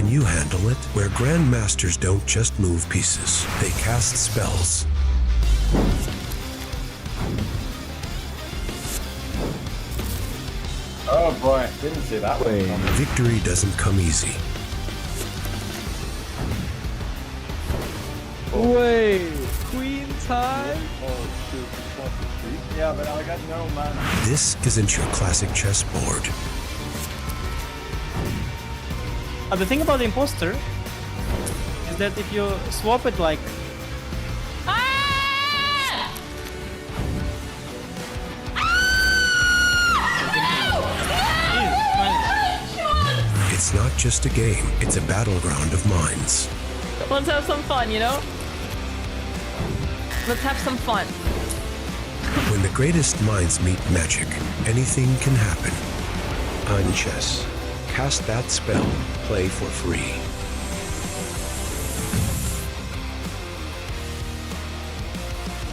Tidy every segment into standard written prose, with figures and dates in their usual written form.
Can you handle it? Where grandmasters don't just move pieces, they cast spells. Oh boy, didn't see that way. Victory doesn't come easy. Wait, queen time? Oh shoot, yeah, but I got no mana. This isn't your classic chessboard. The thing about the imposter is that if you swap it like... It's not just a game, it's a battleground of minds. Let's have some fun, you know? Let's have some fun. When the greatest minds meet magic, anything can happen. On chess, cast that spell, play for free.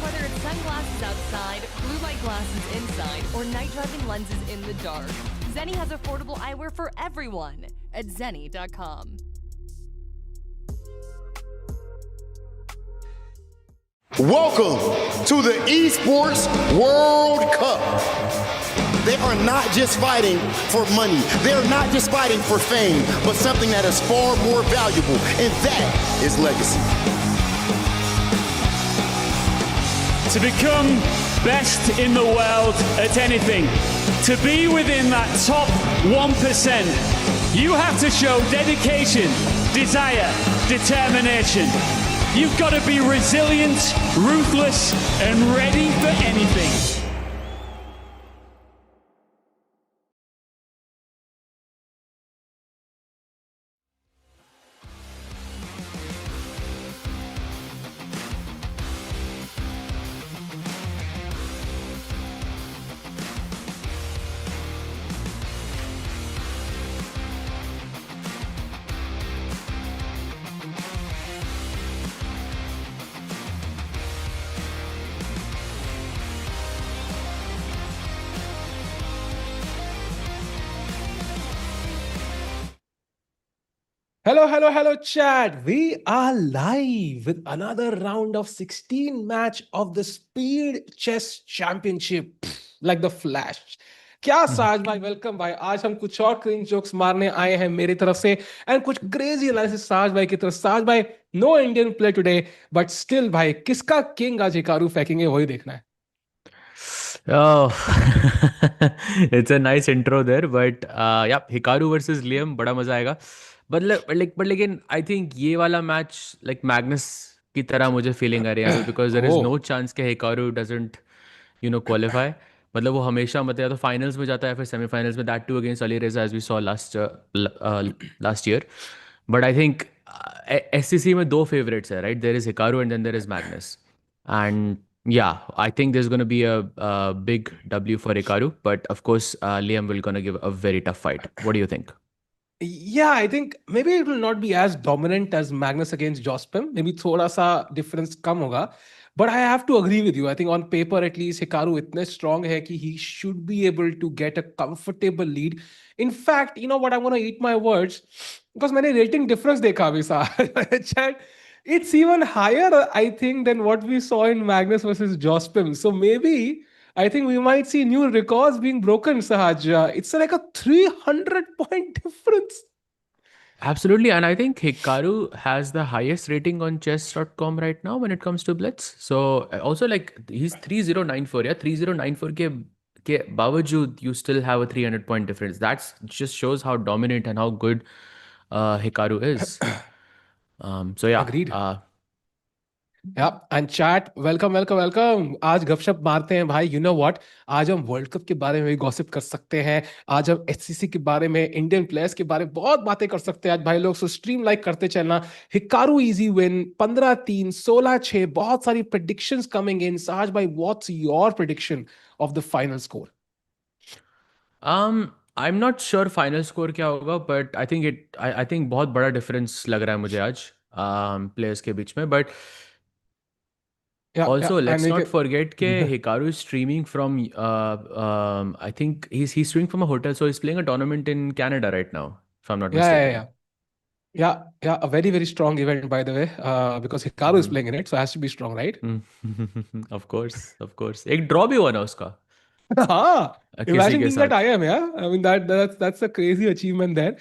Whether it's sunglasses outside, blue light glasses inside, or night driving lenses in the dark, Zenni has affordable eyewear for everyone at zenni.com. Welcome to the Esports World Cup. They are not just fighting for money. They are not just fighting for fame, but something that is far more valuable, and that is legacy. To become best in the world at anything, to be within that top 1%, you have to show dedication, desire, determination. You've got to be resilient, ruthless, and ready for anything. Hello, chat. We are live with another round of 16 match of the Speed Chess Championship. Like the Flash. क्या साज भाई welcome भाई आज हम कुछ और क्रीन jokes मारने आए हैं मेरी तरफ से एंड कुछ क्रेजी एनालिसिस साज भाई की तरफ साज भाई no Indian play today but still भाई किसका किंग आज हिकारू फेंकेंगे वही देखना है Oh, it's a nice intro there, but yeah, Hikaru versus Liam, बड़ा मजा आएगा. But लेकिन I think ये वाला match like Magnus की तरह मुझे feeling आ रही है because there is no chance कि Hikaru doesn't qualify. मतलब वो हमेशा मतलब या तो finals में जाता है फिर semi-finals में that too against Ali Reza as we saw last year. But I think SCC में दो favorites है, right? There is Hikaru and then there is Magnus. And yeah, I think there's going to be a big W for Hikaru, but of course, Liam will going to give a very tough fight. What do you think? Yeah, I think maybe it will not be as dominant as Magnus against Jospin. Maybe थोड़ा सा difference कम होगा. But I have to agree with you. I think on paper at least Hikaru इतने strong है कि he should be able to get a comfortable lead. In fact, you know what? I'm going to eat my words because मैंने rating difference देखा अभी सा. It's even higher, I think, than what we saw in Magnus versus Jospin. So maybe I think we might see new records being broken, Sahaj. It's like a 300-point difference. Absolutely. And I think Hikaru has the highest rating on chess.com right now when it comes to Blitz. So also like he's 3094. Yeah, 3094 ke bawajud, you still have a 300-point difference. That just shows how dominant and how good Hikaru is. So yeah. Agreed. Yeah, and chat, welcome. आज गपशप मारते हैं भाई. You know what? आज हम world cup के बारे में भी गॉसिप कर सकते हैं. आज हम एचसीसी के बारे में, इंडियन प्लेयर्स के बारे में बहुत बातें कर सकते हैं आज भाई लोग. सो स्ट्रीम लाइक करते चलना. Hikaru easy win 15-3, 16-6. बहुत सारी प्रेडिक्शंस कमिंग इन. साज भाई, what's your prediction of the final score? I'm not sure final score क्या होगा, but I think बहुत बड़ा difference लग रहा है मुझे आज players के बीच में. But also let's not forget कि Hikaru is streaming from I think he's streaming from a hotel, so he's playing a tournament in Canada right now, if I'm not mistaken. Yeah. Yeah, a very, very strong event, by the way, because Hikaru is playing in it, so it has to be strong, right? Of course एक draw भी हुआ ना उसका Ah, किसी imagine के being that साथ. IM, yeah. I mean that's a crazy achievement there.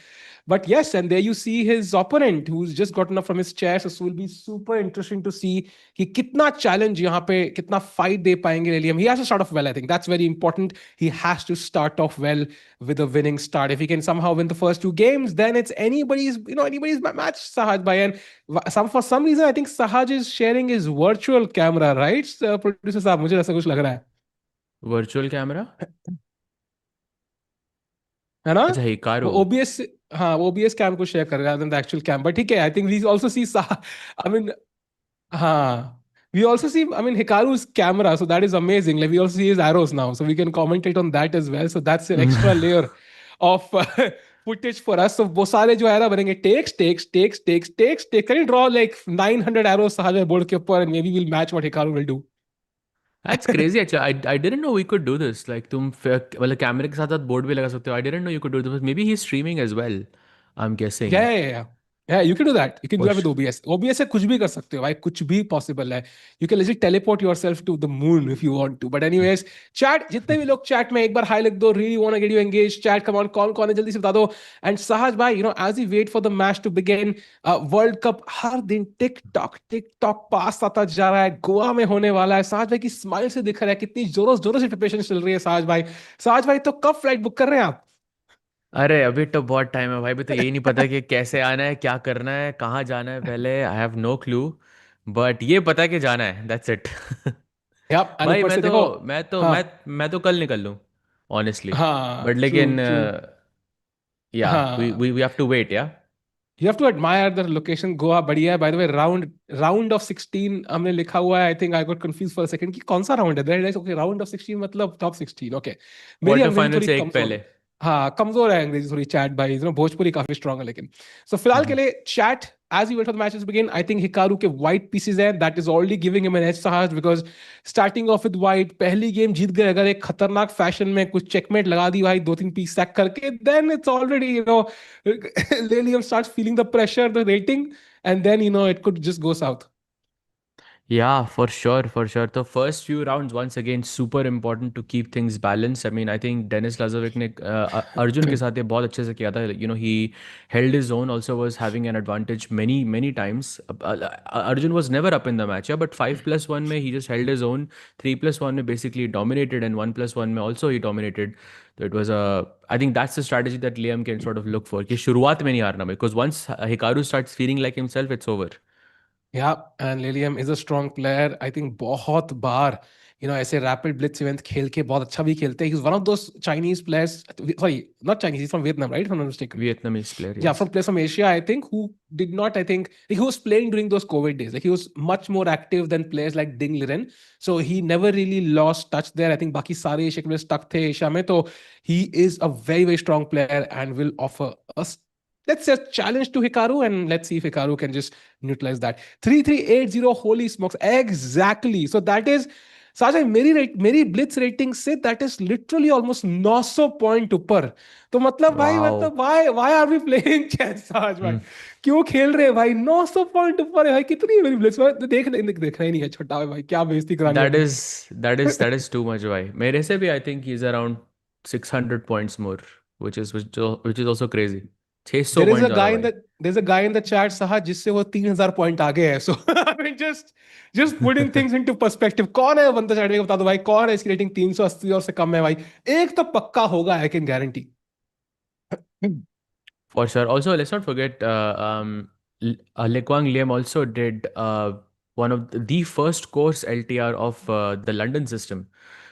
But yes, and there you see his opponent who's just gotten up from his chair. So it will be super interesting to see कि कितना challenge यहाँ पे कितना fight दे पाएंगे Lilium. He has to start off well, I think. That's very important. He has to start off well with a winning start. If he can somehow win the first two games, then it's anybody's match, Sahaj bhai. And for some reason, I think Sahaj is sharing his virtual camera, right? Producer साहब मुझे ऐसा कुछ लग रहा है. Virtual camera. है ना? अच्छा वो हिकारू. ओबीएस, हाँ वो ओबीएस कैम को शेयर कर रहा है द एक्चुअल कैम, बट ठीक है, I think we also see, I mean, हाँ, we also see, I mean, Hikaru's camera, so that is amazing. Like we also see his arrows now, so we can commentate on that as well. So that's an extra layer of footage for us. So वो सारे जो है ना बनेंगे takes, can you draw like 900 arrows सारे board के ऊपर, and maybe we'll match what Hikaru will do. That's crazy actually. I didn't know we could do this. Like तुम मतलब कैमरे के साथ साथ बोर्ड भी लगा सकते हो. I didn't know you could do this. Maybe he's streaming as well. I'm guessing. Yeah. Yeah, you can do that. You can do For that with sure. OBS. OBS से कुछ भी कर सकते हो भाई, कुछ भी possible है. You can legit teleport yourself to the moon if you want to. But anyways, chat, जितने भी लोग chat में एक बार hi लिख दो. Really want to get you engaged. Chat, come on, कौन है जल्दी से बता दो. And Sahaj bhai, as we wait for the match to begin, World Cup हर दिन टिक टॉक पास आता जा रहा है. गोवा में होने वाला है. सहज भाई की स्माइल से दिख रहा है कितनी जोरों जोरों से प्रिपरेशन चल रही है. सहज भाई तो कब फ्लाइट बुक कर रहे हैं आप? अरे अभी तो बहुत टाइम है भाई. अभी तो यही नहीं पता कि कैसे आना है, क्या करना है, कहाँ जाना है पहले. I have no clue. But ये पता है कि जाना है. That's it. यार, और भाई ऊपर मैं से तो देखो. मैं तो हाँ, मैं तो कल निकल लूँ ऑनेस्टली. बट हाँ, ट्रू लेकिन ट्रू. या हाँ, वी हैव टू वेट या. you have to admire the location. Goa बढ़िया है. By the way, round of 16 हमने लिखा हुआ है. I think I got confused for a second कि कौन सा राउंड है. Then I realized, okay, round of 16 मतलब top 16. Okay, मेरी क्वार्टर अंग्रेजी फाइनल थोड़ी से एक कमजोर पहले. है. हाँ, कमजोर है अंग्रेजी थोड़ी. चैट भाई, भोजपुरी काफी स्ट्रांग है लेकिन. So फिलहाल के लिए chat, as we wait for the matches to begin, I think Hikaru के white pieces हैं. That is already giving him an edge, Sahaj, because starting off with white, पहली गेम जीत गए अगर एक खतरनाक फैशन में कुछ चेकमेट लगा दी भाई, 2-3 पीस सैक करके, then it's already, Lilium starts feeling the pressure, the rating, and then it could just go south. Yeah, for sure, for sure. The first few rounds, once again, super important to keep things balanced. I mean, I think Dennis Lazovic ने अर्जुन के साथ ये बहुत अच्छे से किया था. He held his own. Also was having an advantage many times. Arjun was never up in the match, yeah. But 5+1 में he just held his own. 3+1 में basically dominated, and 1+1 में also he dominated. So it was I think that's the strategy that Liam can sort of look for. कि शुरुआत में नहीं हारना, because once Hikaru starts feeling like himself, it's over. Yeah, and Lilium is a strong player. I think बहुत बार ऐसे rapid Blitz event खेल के बहुत अच्छा भी खेलते हैं. He's one of those Chinese players. Sorry, not Chinese. He's from Vietnam, right? If I'm not mistaken. Vietnamese player, Yeah, yes. from players from Asia, I think, who did not, I think, like, he was playing during those COVID days. Like he was much more active than players like Ding Liren. So he never really lost touch there. I think बाकी सारे Asia के players stuck थे Asia में. तो he is a very, very strong player and will offer us, let's say, a challenge to Hikaru, and let's see if Hikaru can just neutralize that. 3380, holy smokes. Exactly. So that is, साझा मेरी blitz rating से that is literally almost 900 point ऊपर. तो मतलब भाई, Wow. मतलब why are we playing chess साझ भाई? क्यों खेल रहे हैं भाई? 900 पॉइंट ऊपर है भाई. कितनी है मेरी ब्लिट्स? देख रहा ही नहीं है. छोटा है भाई, क्या बेइज्जती करानी है That अपनी. is too much भाई. मेरे से भी I think he's around 600 points more, which is also crazy. 600 There is points a ज़्यादा guy in भाई. the there's a guy in the chat, Saha, जिससे वो 3000 पॉइंट आगे है. So I mean, just putting things into perspective. कौन है बंदा chat में? बता दो भाई, कौन है इसकी रेटिंग 380 और से कम है भाई? एक तो पक्का होगा, I can guarantee. For sure. Also, let's not forget, Lekwang Liam also did one of the first course LTR of the London system.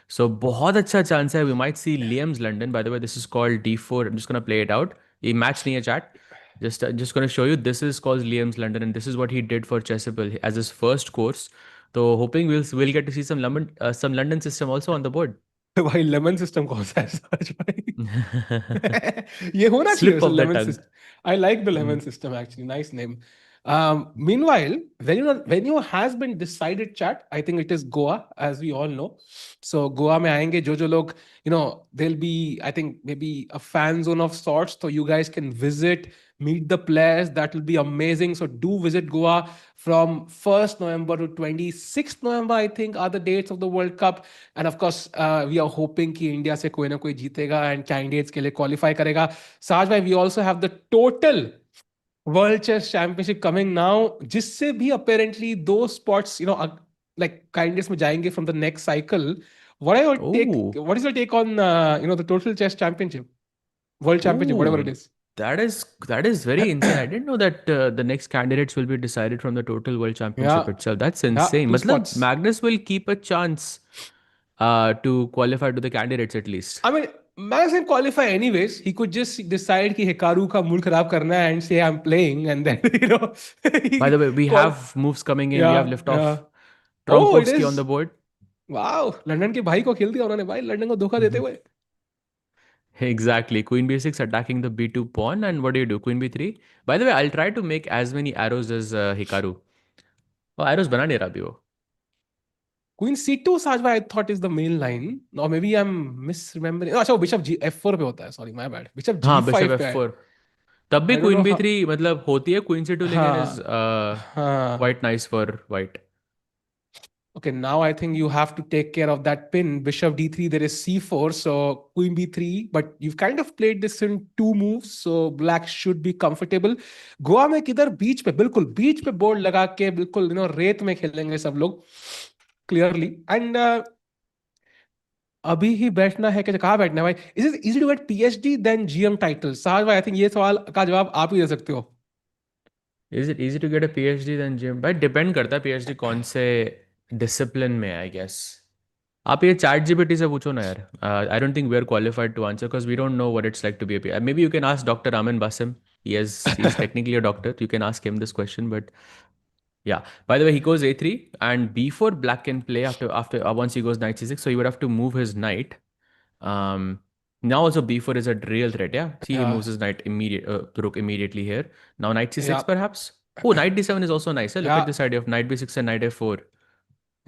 So, बहुत अच्छा chance है. We might see Liam's London. By the way, this is called D4. I'm just gonna play it out. ये match नहीं है chat. Just gonna show you. This is called Liam's London, and this is what he did for Chessable as his first course. So, hoping we'll get to see some London system also on the board. भाई lemon system कौन सा है सच भाई? ये होना चाहिए Slip वैसे of the lemon tongue. System. I like the lemon Mm. System actually. Nice name. Meanwhile, venue has been decided, chat. I think it is Goa, as we all know. So Goa में आएंगे जो लोग, there'll be, I think, maybe a fan zone of sorts. So you guys can visit, meet the players. That will be amazing. So do visit Goa from 1st November to 26th November, I think, are the dates of the World Cup. And of course, we are hoping कि India से कोई ना कोई जीतेगा and candidates के लिए qualify करेगा. Saj bhai, we also have the total World Chess Championship coming now, जिससे भी apparently those spots, like candidates में जाएंगे from the next cycle. What are your take? Oh, What is your take on the total chess championship, world championship, whatever it oh, is? that is very insane. I didn't know that the next candidates will be decided from the total world championship Yeah, itself. That's yeah, insane. two Matlab, spots. Magnus will keep a chance to qualify to the candidates at least. I mean, Max can qualify anyways. He could just decide कि Hikaru का mood खराब करना है and say I'm playing, and then By he the way, we qual- have moves coming in. We have yeah, liftoff. yeah. Oh, it Trompovsky on the is. board. Wow, London के भाई को खेल दिया उन्होंने भाई, लंदन को धोखा देते हुए. Exactly. Queen b6 attacking the b2 pawn. And what do? Queen b3. By the way, I'll try to make as many arrows as Hikaru. Oh, arrows bana nahi raha abhi wo. Queen C2 Sajva, I thought is the main line. Or maybe I'm misremembering. No, अच्छा वो Bishop F4 पे होता है. Sorry, my bad. Bishop हाँ, Bishop G5 पे है. f4. तब भी I don't know Queen how. b3 मतलब होती है Queen c2 लेकिन is हाँ, हाँ. quite nice for white. Okay, now I think you have to take care of that pin. Bishop D3, there is C4, so Queen B3. But you've kind of played this in two moves, so black should be comfortable. Goa में किधर बीच पे बिल्कुल बीच पे board लगा के बिल्कुल रेत में खेलेंगे सब लोग क्लियरली एंड अभी ही बैठना है कि कहाँ बैठना है भाई. Is it easy to get PhD then GM title? साहब भाई, आई थिंक ये सवाल का जवाब आप ही दे सकते हो. Is it easy to get a PhD than gym? भाई डिपेंड करता है PhD कौन से डिसिप्लिन में है आई गेस. आप ये चैट जीपीटी से पूछो ना यार. I don't think we are qualified to answer because we don't know what it's like to be a maybe you can ask Dr. Amin Basim. He's technically a doctor. You can ask him this question, but yeah. By the way, he goes a3 and b4 black can play after once he goes knight c6. So he would have to move his knight. Um, Now also b4 is a real threat. Yeah. See, he Yeah, moves his knight rook immediately here. Now knight c6 yeah, perhaps. Oh, knight d7 is also nice. Look yeah, at this idea of knight b6 and knight a4.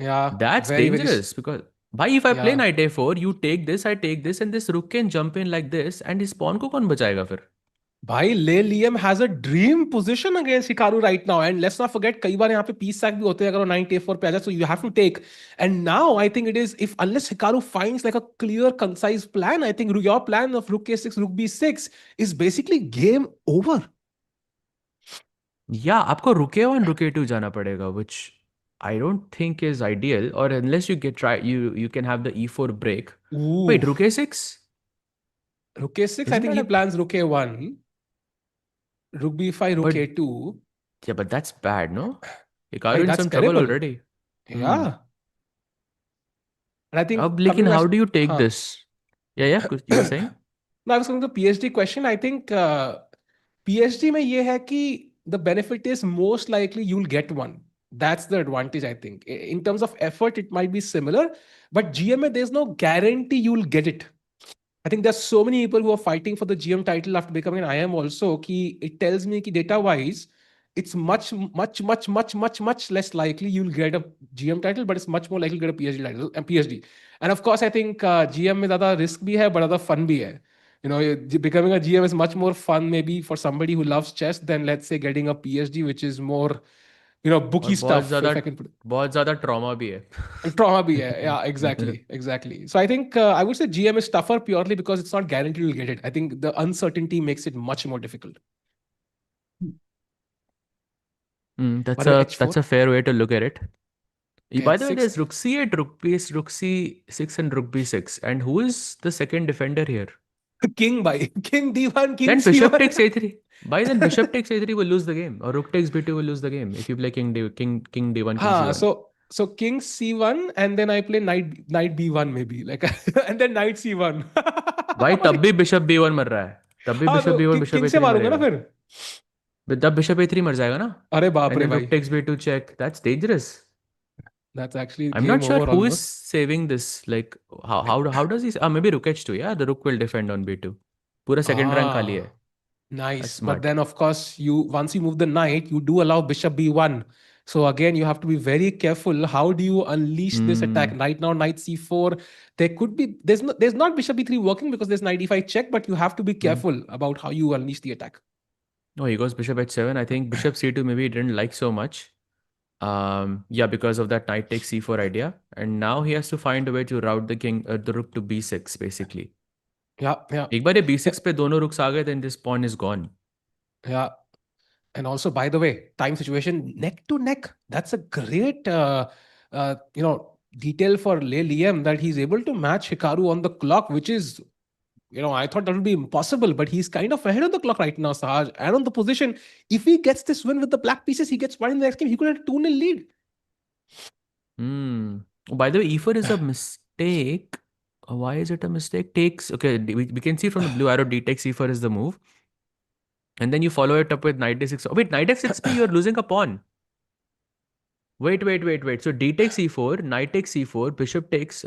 yeah. That's Very, very. dangerous because why if I play Yeah. knight a4, you take this, I take this, and this rook can jump in like this, and his pawn को कौन बचाएगा फिर? भाई LIEM has a dream position against Hikaru right now, and let's not forget कई बार यहाँ पे piece sac भी होते हैं अगर वो knight a4 पे आ जाए, so you have to take. And now I think it is, if unless Hikaru finds like a clear concise plan, I think your plan of rook a6 rook b6 is basically game over. Yeah, आपको rook a1 rook a2 जाना पड़ेगा, which I don't think is ideal. Or unless you can have the e4 break. Wait, Ooh, rook a6? rook a6, I Isn't think that he a plans rook a1, rook b5 rook but a2. yeah, but that's bad, no? भाई Hikaru in that's some trouble terrible. already. Hmm. Yeah. And I think अब coming लेकिन back, how do you take हाँ. this? Yeah, कुछ you were saying? No, I was going to the PhD question. I think PhD में ये है कि the benefit is most likely you'll get one. That's the advantage, I think. In terms of effort, it might be similar, but GM में there's no guarantee you'll get it. I think there's so many people who are fighting for the GM title after becoming an IM also. Ki it tells me कि data wise, it's much less likely you'll get a GM title, but it's much more likely you'll get a PhD title and PhD. And of course, I think GM में ज़्यादा risk भी है, but ज़्यादा fun भी है. Becoming a GM is much more fun maybe for somebody who loves chess than let's say getting a PhD, which is more, और booky stuff, if I can put it. बहुत ज़्यादा trauma भी है. And trauma bhi hai. Yeah, exactly. So I think I would say GM is tougher purely because it's not guaranteed you'll get it. I think the uncertainty makes it much more difficult. That's But then that's a H4, fair way to look at it. okay, By the way, H6, there's rook c8, rook b8, rook c6, and rook b6. And who is the second defender here? king by king d1, king Then bishop takes c1. a3. By then bishop takes a3 will lose the game, or rook takes b2 will lose the game if you play king d1, king Ha, c1. so king c1 and then I play knight b1 maybe like and then knight c1. भाई तब भी bishop b1 मर रहा है. तब भी हाँ bishop तो b1 bishop किंग से a3 मारूंगा ना मरेगा. फिर. But तब bishop a3 मर जाएगा ना. अरे बाप And रे then rook भाई. takes b2 check. That's dangerous. That's actually I'm not game sure over who is almost. saving this. Like how does he? Maybe rook h2. Yeah, the rook will defend on b2. पूरा second rank खाली है. Ah, nice. That's But smart. then, of course, once you move the knight, you do allow bishop b1. So again, you have to be very careful. How do you unleash this attack? Right now, knight c4. There could be there's not bishop b3 working because there's knight e5 check, but you have to be careful about how you unleash the attack. Oh, he goes bishop h7. I think bishop c2 maybe he didn't like so much. Yeah, because of that knight takes c4 idea. And now he has to find a way to route the rook to b6 basically. Yeah, yeah, एक बार ये b6 पे दोनों rooks आ गए, then this pawn is gone. yeah. And also, by the way, time situation neck to neck. That's a great, detail for Liam that he's able to match Hikaru on the clock, which is, I thought that would be impossible, but he's kind of ahead of the clock right now, Sahaj, and on the position. If he gets this win with the black pieces, he gets one in the next game. He could have a 2-0 lead. Oh, by the way, e4 is a mistake. Why is it a mistake? Takes, okay, we can see from the blue arrow, d takes e4 is the move. And then you follow it up with knight d6. Oh, wait, knight f6 पे you're losing a pawn. Wait. So d takes e4, knight takes e4, bishop takes.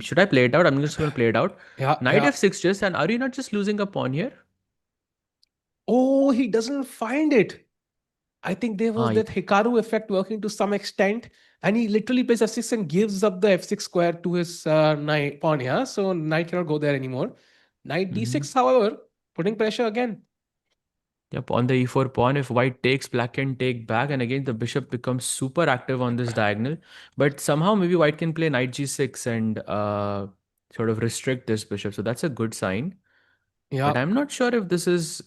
Should I play it out? I'm just going to play it out. Yeah, Knight yeah. f6 just, and are you not just losing a pawn here? Oh, he doesn't find it. I think there was Ah, that Hikaru effect working to some extent, and he literally plays f6 and gives up the f6 square to his knight pawn. Yeah, so knight cannot go there anymore. Knight d6, however, putting pressure again. Yep, on the e4 pawn, if white takes, black can take back, and again the bishop becomes super active on this diagonal. But somehow maybe white can play knight g6 and sort of restrict this bishop. So that's a good sign. Yeah. But I'm not sure if this is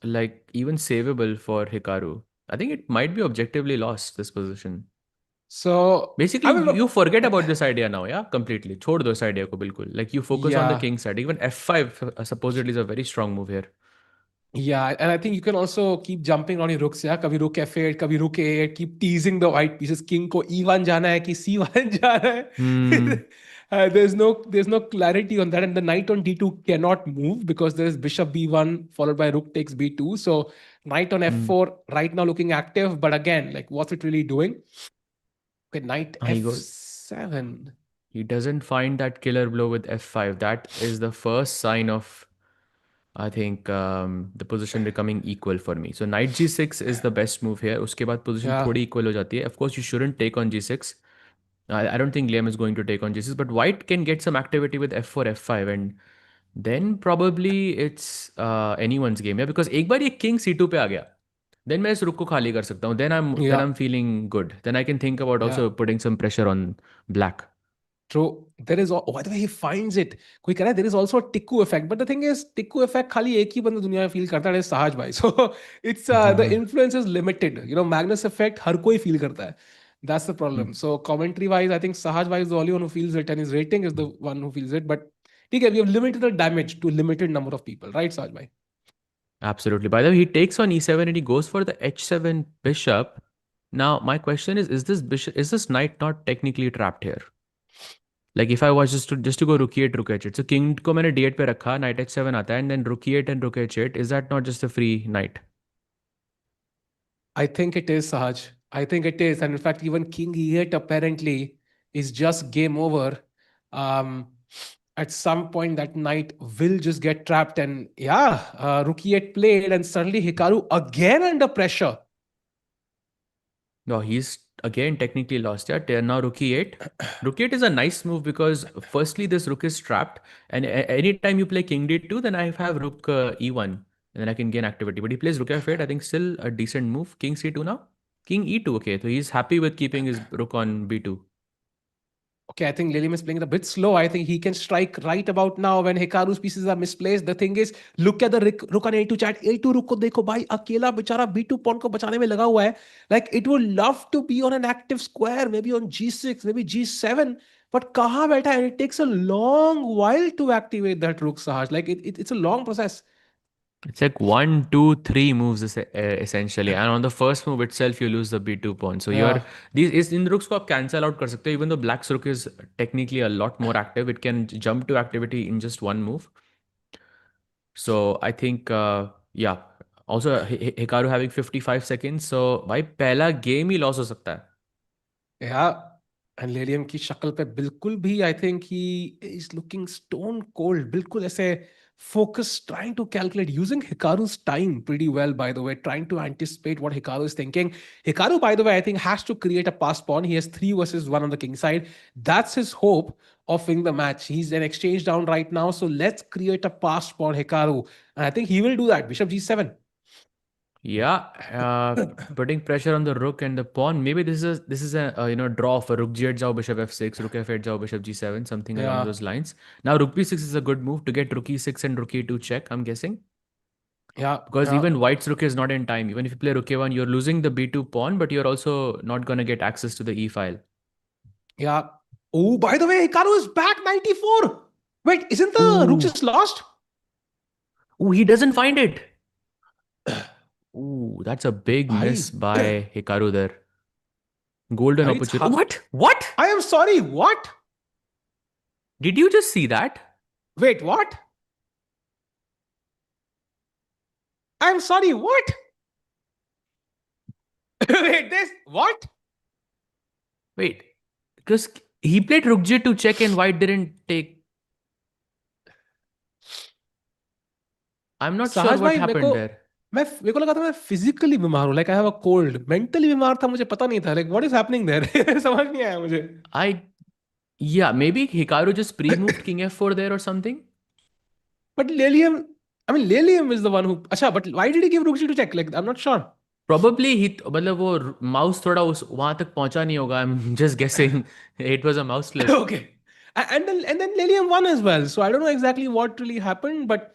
like even savable for Hikaru. I think it might be objectively lost, this position. So Basically, I will you forget about this idea now, yeah? Completely. छोड़ दो इस idea को बिल्कुल. Like you focus on the Yeah. king side. Even f5 supposedly is a very strong move here. Yeah, and I think you can also keep jumping on your rooks. Yeah, कभी rook f8, कभी rook a8, keep teasing the white pieces. King को e1 जाना है कि c1 जाना है. Hmm. There's no clarity on that, and the knight on d2 cannot move because there's bishop b1 followed by rook takes b2. So knight on f4 right now looking active, but again, like what's it really doing? Okay, knight He goes. f7. He doesn't find that killer blow with f5. That is the first sign of, I think, the position becoming equal for me. So knight g6 is the best move here. उसके बाद position Yeah. थोड़ी equal हो जाती है. Of course, you shouldn't take on g6. I don't think Liam is going to take on g6, but white can get some activity with f4, f5, and then probably it's anyone's game. Yeah, because एक बार ये king c2 पे आ गया, then मैं इस रुक को खाली कर सकता हूँ. Then Yeah. I'm feeling good. Then I can think about Yeah. also putting some pressure on black. True. There is, by the way, he finds it. कोई कह रहा है there is also a Tikku effect, but the thing is, Tikku effect खाली एक ही बंदा दुनिया में feel करता है, Sahaj भाई. So it's the influence is limited. Magnus effect हर कोई feel करता है. That's the problem. So commentary wise, I think Sahaj bhai is the only one who feels it, and his rating is the one who feels it. But ठीक है, we have limited the damage to a limited number of people, right, Sahaj bhai? Absolutely. By the way, he takes on e7 and he goes for the h7 bishop. Now, my question is this knight not technically trapped here? Like if I was just to go rook e8, rook h8. So king को मैंने d8 पे रखा, knight h7 आता है, and then rook e8 and rook h8. Is that not just a free knight? I think it is, Sahaj. I think it is. And in fact, even King E8 apparently is just game over. At some point, that knight will just get trapped. And yeah, Rook E8 played, and suddenly Hikaru again under pressure. No, he's again technically lost. Yeah, now rook e8. Rook e8 is a nice move because firstly, this rook is trapped. And anytime you play king d2, then I have rook e1. And then I can gain activity. But he plays rook f8. I think still a decent move. King c2 now. King e2. Okay, so he's happy with keeping his rook on b2. Okay, I think Liam is playing it a bit slow. I think he can strike right about now when Hikaru's pieces are misplaced. The thing is, look at the rook on A2 chat. A2 rook को देखो भाई, अकेला बेचारा B2 pawn को बचाने में लगा हुआ है. Like it would love to be on an active square, maybe on G6, maybe G7. But कहाँ बैठा है? And it takes a long while to activate that rook, Sahaj. Like it's a long process. It's like 1, 2, 3 moves essentially, and on the first move itself you lose the b2 pawn. So Yeah. these in rooks को आप cancel out कर सकते हो. Even though black's rook is technically a lot more active, it can jump to activity in just one move. So I think yeah. Also Hikaru having 55 seconds. So भाई पहला game ही loss हो सकता है. Yeah. And Lilium की शक्ल पे बिल्कुल भी, I think he is looking stone cold. बिल्कुल ऐसे focused, trying to calculate, using Hikaru's time pretty well, by the way, trying to anticipate what Hikaru is thinking. Hikaru, by the way, I think has to create a pass pawn. He has 3 versus 1 on the king side. That's his hope of winning the match. He's an exchange down right now. So let's create a pass pawn, Hikaru. And I think he will do that. Bishop G7. Yeah, putting pressure on the rook and the pawn. Maybe this is a draw for rook g8 jao bishop f6, rook f8 jao bishop g7, something along Yeah, those lines. Now rook b6 is a good move to get rook e6 and rook e2 check, I'm guessing. yeah, Because yeah, even white's rook is not in time. Even if you play rook a1, you're losing the b2 pawn, but you're also not going to get access to the e file. yeah. Oh, by the way, Hikaru is back 94. Wait, isn't the rook Ooh, just lost? ooh, he doesn't find it. Ooh, that's a big miss Bhai, by Hikaru there. Golden bhai, it's opportunity. hard. What? What? I am sorry, what? Did you just see that? Wait, what? I'm sorry, what? Wait, this, what? Wait, because he played rook j2 check and white didn't take. I'm not sure सहज what भाई मेरे को happened there. मेरे को लगा था मैं physically बीमार हूँ like I have a cold mentally बीमार था मुझे पता नहीं था like what is happening there समझ नहीं आया मुझे I Yeah, maybe Hikaru just pre-moved king f4 there or something. But Lilium I mean Lilium is the one who अच्छा but why did he give rook to check like I am not sure Probably he मतलब वो mouse थोड़ा उस वहां तक पहुंचा नहीं होगा. I'm just guessing. It was a mouse slip. okay and then Lilium won as well so I don't know exactly what really happened but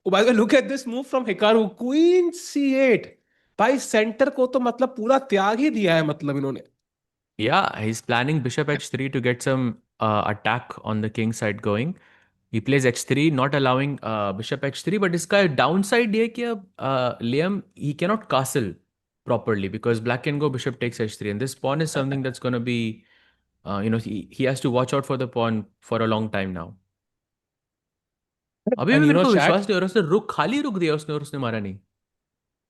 oh, by the way look at this move from Hikaru queen c8 भाई centre को तो मतलब पूरा त्याग ही दिया है मतलब इन्होंने Yeah, he's planning bishop h3 to get some attack on the king side going. He plays h3, not allowing bishop h3. But इसका downside ये है कि अब Liam he cannot castle properly because black can go bishop takes h3, and this pawn is something that's going to be he has to watch out for the pawn for a long time now. अभी भी and you मेरे know को chat विश्वास नहीं हो रहा, उसने रुक खाली रुक दिया उसने और उसने मारा नहीं.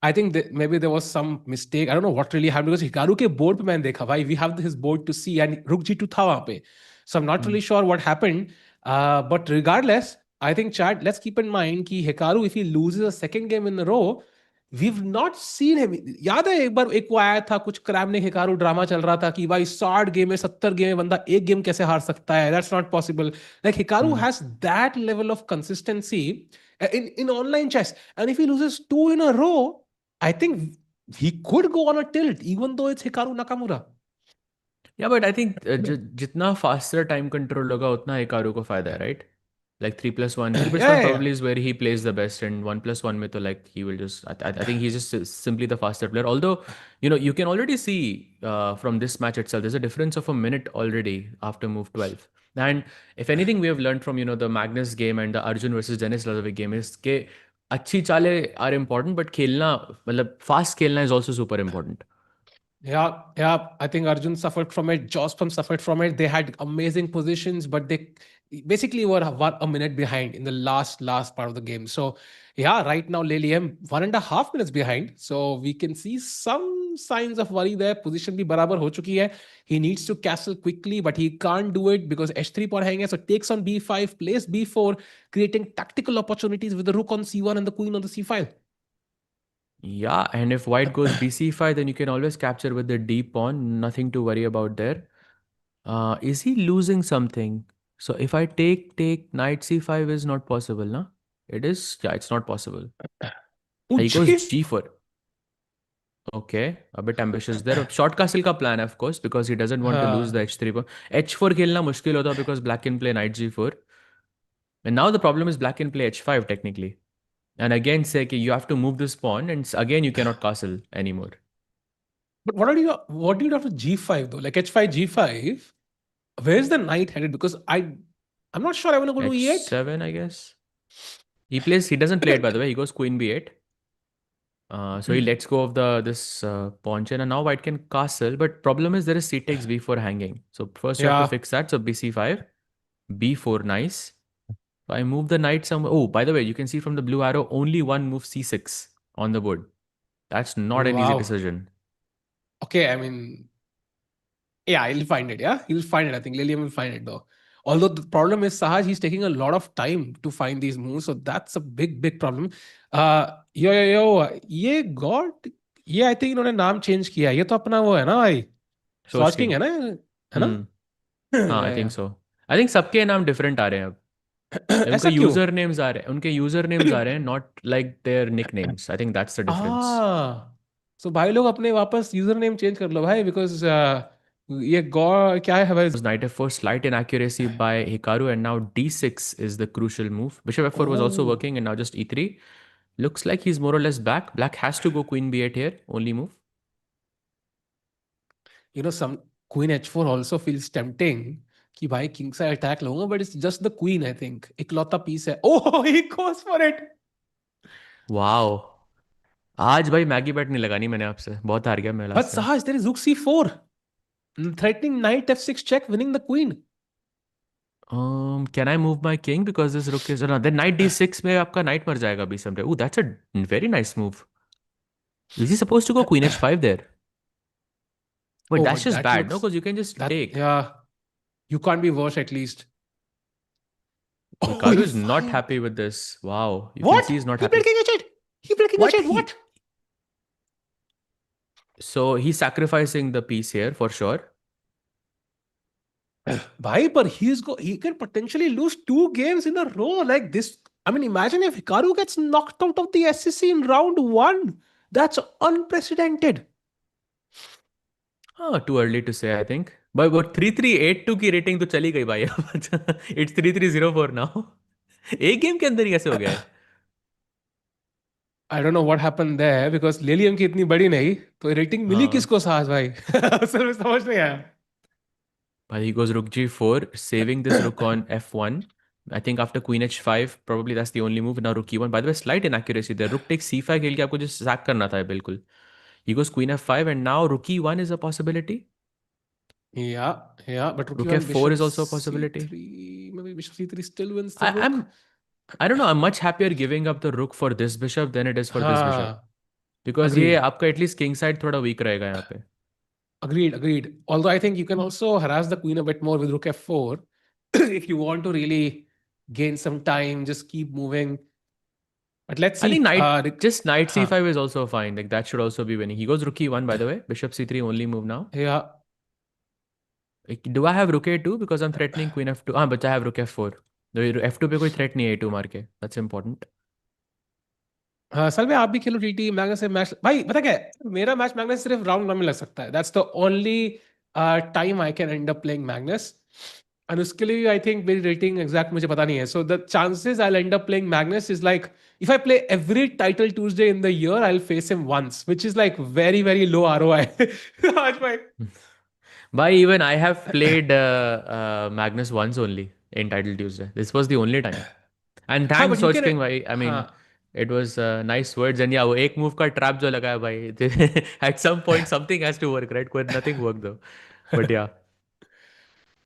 I think that maybe there was some mistake. I don't know what really happened because Hikaru के board पे मैंने देखा भाई we have his board to see and रुक G2 था वहाँ पे. So I'm not really sure what happened. But regardless, I think Chad, let's keep in mind कि Hikaru if he loses a second game in a row, we've not seen him. याद है एक बार एक वो आया था कुछ क्रैमनिक हिकारू ड्रामा चल रहा था कि भाई 60 गेम में 70 गेम में बंदा एक गेम कैसे हार सकता है that's not possible. Like Hikaru has that level of consistency in online chess and if he loses two in a row I think he could go on a tilt, even though it's Hikaru Nakamura. Yeah, but I think जितना faster time control होगा उतना Hikaru को फायदा है, right? Like 3+1. 3+1 Yeah. probably is where he plays the best, and 1+1 में तो like he will just. I think he's just simply the faster player. Although, you can already see from this match itself, there's a difference of a minute already after move 12. And if anything we have learned from the Magnus game and the Arjun versus Dennis Lazovic game is कि अच्छी चालें are important, but खेलना मतलब fast खेलना is also super important. Yeah, yeah. I think Arjun suffered from it. Jospam suffered from it. They had amazing positions, but they basically were a minute behind in the last part of the game. So yeah, right now Lilium 1.5 minutes behind. So we can see some signs of worry there. Position bhi barabar ho chuki hai. He needs to castle quickly, but he can't do it because h3 pawn hang hai. So takes on b5, plays b4, creating tactical opportunities with the rook on c1 and the queen on the c file. Yeah, and if white goes bc5, then you can always capture with the d pawn. Nothing to worry about there. Is he losing something? So if I take knight c5 is not possible, na? It is? Yeah, it's not possible. He goes g4. Okay, a bit ambitious there. Short castle का plan, of course, because he doesn't want to lose the h3 pawn. h4 खेलना मुश्किल होता because black can play knight g4. And now the problem is black can play h5 technically. And again, say you have to move this pawn, and again you cannot castle anymore. But what do you have to g5 though? Like h5, g5. Where's the knight headed? Because I'm not sure I want to go to e8. h7, I guess. He doesn't play it by the way. He goes queen b8. So he lets go of this pawn chain, and now white can castle. But problem is there is c takes b4 hanging. So first you have to fix that. So bc5, b4, nice. So I move the knight somewhere. Oh, by the way, you can see from the blue arrow, only one move c6 on the board. That's not an easy decision. Okay, I mean, yeah, he'll find it. Yeah, he'll find it. I think Lilium will find it though. Although the problem is Sahaj, he's taking a lot of time to find these moves, so that's a big problem. ये God, ये I think इन्होंने नाम change किया. ये तो अपना वो है ना भाई, Source King है ना, है ना? हाँ, I think so. I think सबके नाम different आ रहे हैं अब. ऐसा उनके क्यों? यूजर नेम्स आ रहे हैं, उनके यूजर नेम्स आ रहे हैं, not like their nicknames. I think that's the difference. So भाई लोग अपने वापस यूजर नेम चेंज कर लो भाई, बिकॉज ये गॉ क्या है भाई? Knight f4, slight inaccuracy by Hikaru, and now d6 is the crucial move. Bishop f4 was also Oh, working, and now just e3. Looks like he's more or less back. Black has to go queen b8 here, only move. some queen h4 also feels tempting कि भाई king side attack लूंगा, but it's just the queen I think, इकलौता piece है। ओह ही goes for it. Wow. आज भाई Maggi bat नहीं लगानी मैंने आपसे, बहुत हार गया मैं but last time. Sahaj, there is rook c4 threatening knight f6 check, winning the queen. Can I move my king because this rook is no, then knight d6 में आपका knight मर जाएगा अभी someday. Oh, that's a very nice move. Is he supposed to go queen h5 there? But Oh, that's but just that bad, no? looks Because you can just that take. yeah, you can't be worse at least. Oh, Hikaru he is not fine. happy with this. Wow, you can What? see he's not He played happy. king h8. He played king What h8. he? What? So he's sacrificing the piece here for sure. Bhai, but he can potentially lose 2 games in a row like this. I mean, imagine if Hikaru gets knocked out of the SEC in round one. That's unprecedented. Oh, too early to say, I think. But 3382 की rating तो चली गई भाई अब। It's 3304 now. एक game के अंदर ही कैसे हो गया है? I don't know what happened there because लेलियम की इतनी बड़ी नहीं, तो रेटिंग मिली हाँ किसको साहस भाई? असल में समझ नहीं आया। but he goes rook g4, saving this rook on f1. I think after queen h5, probably that's the only move. Now rook e1. By the way, slight inaccuracy there. Rook takes c5 खेल के आपको just sack करना था बिल्कुल. He goes queen f5 and now rook e1 is a possibility. Yeah, but rook Rook e1, f4 bishop is also a possibility. c3, maybe bishop c3 still wins the I, rook. I'm I don't know. I'm much happier giving up the rook for this bishop than it is for this bishop. हाँ, Because ये agreed. आपका at least king side थोड़ा week रहेगा यहाँ पे. Agreed. Although I think you can also harass the queen a bit more with rook f4 if you want to really gain some time, just keep moving. But let's I think see. knight Huh. c5 is also fine. Like that should also be winning. He goes rook e1 by the way. Bishop c3 only move now. Yeah. Like, do I have rook a2 because I'm threatening queen f2? Ah, but I have rook f4. f2 पे कोई threat नहीं है a2 मार के. That's important. हाँ सलवे, आप भी खेलो TT Magnus से मैच। भाई पता क्या है, मेरा मैच मैग्नस सिर्फ राउंड 1 में लग सकता है। That's the only time I can end up playing Magnus, and उसके लिए आई थिंक मेरी रेटिंग एग्जैक्ट मुझे पता नहीं है। So the chances I end up playing Magnus is like if I play every title Tuesday in the year I will face him once, which is like very very low ROI. आज भाई By even I have played Magnus once only in Title Tuesday. This was the only time. And हाँ but thanks you Soch can. King भाई. I mean, हाँ it was nice words and yeah, वो एक move का trap जो लगाया भाई. At some point something has to work, right? कोई nothing worked though. But yeah.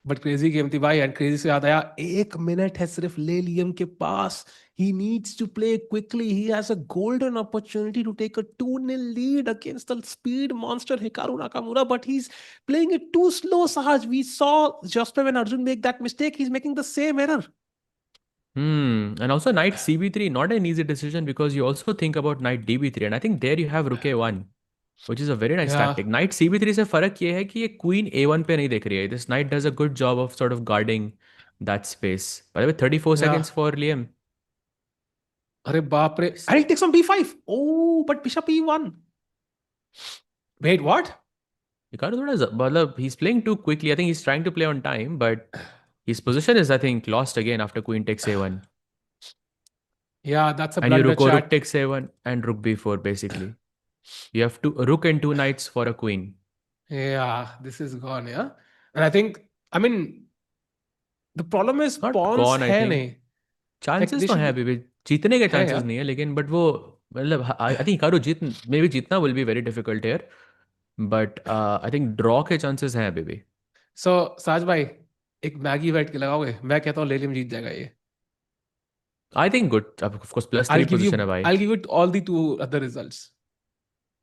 But crazy game थी भाई, एंड क्रेजी से याद आया, 1 मिनट है सिर्फ ले लियम के पास। He needs to play quickly. He has a golden opportunity to take a 2-0 lead against the speed monster Hikaru Nakamura, but he's playing it too slow, Sahaj. We saw just when Arjun make that mistake, he's making the same error. And also knight cb3, not an easy decision because you also think about knight db3 and I think there you have rook a1. Which is a very nice Yeah, tactic. Knight cb3 से फर्क ये है कि ये queen a1 पे नहीं देख रही है. This knight does a good job of sort of guarding that space. By the way, 34 yeah. seconds for Liam. अरे बाप रे, and he takes on b5. Oh, but bishop e1. Wait, what? Hikaru थोड़ा मतलब he's playing too quickly. I think he's trying to play on time, but his position is I think lost again after queen takes a1. Yeah, that's a And you blunder, rook chat. takes a1 and rook b4 basically. You have to rook and 2 knights for a queen. Yeah, this is gone, yeah. And I think, I mean, the problem is Not pawns gone I है think. नहीं, like chances they तो should है be, अभी भी, जीतने के है chances यार। नहीं है लेकिन बट वो मतलब आई थिंक हिकारू जीत मे बी जीतना will be very difficult here but I think draw के चांसेस हैं अभी भी. सो साज भाई, एक मैगी बैठ के लगाओगे? मैं कहता हूँ लेलियम जीत जाएगा ये। I think good of course I'll +3 give you position है भाई. I'll give you all the 2 other results.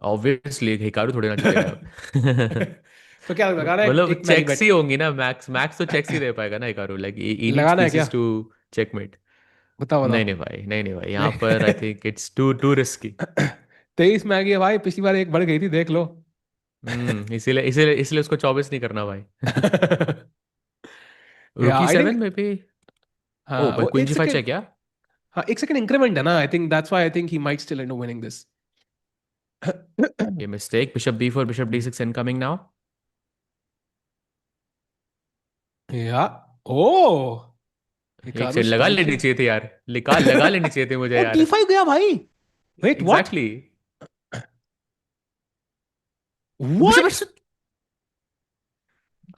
Obviously Hikaru थोड़ी ना जीतेगा अब. तो क्या लगाना है, मतलब एक मैगी चेक्स बैट ही होंगी ना, मैक्स मैक्स तो चेक्स ही दे पाएगा ना हिकारू. लाइक ही नीड्स लगाना है क्या? Pieces to checkmate. बताओ नहीं बताओ। नहीं भाई, नहीं नहीं भाई, यहाँ पर आई नहीं। Think it's too too risky. 23 मैगी है भाई, पिछली बार एक बढ़ गई थी, देख लो। इसीलिए इसीलिए इसीलिए उसको 24 नहीं करना भाई. Yeah, रुकी I 7 think में भी Oh, हाँ but वो queen एक g5 सेकंड, check, yeah? हाँ एक सेकंड इंक्रीमेंट है ना, आई think that's why I think he might still and up winning this. Okay, mistake. Bishop b4, bishop d6 incoming now. या ओ एक हिकारू सेकंड लगा लेनी स्पाइकिंग. चाहिए थी यार, लगा लेनी चाहिए थी मुझे ओ यार. d5 गया भाई. Wait what. Exactly. Bishop. What.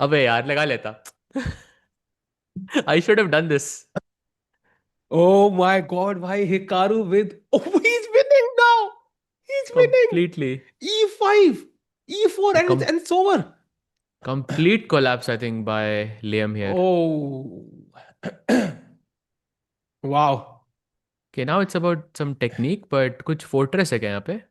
अबे यार लगा लेता. I should have done this. Oh my God, why Hikaru with? Oh, he's winning now. He's winning. Completely. E5, E4, A and it's over. complete collapse, I think, by Liam here. Oh, wow. Okay, now it's about some technique, but कुछ fortress है क्या यहाँ पे?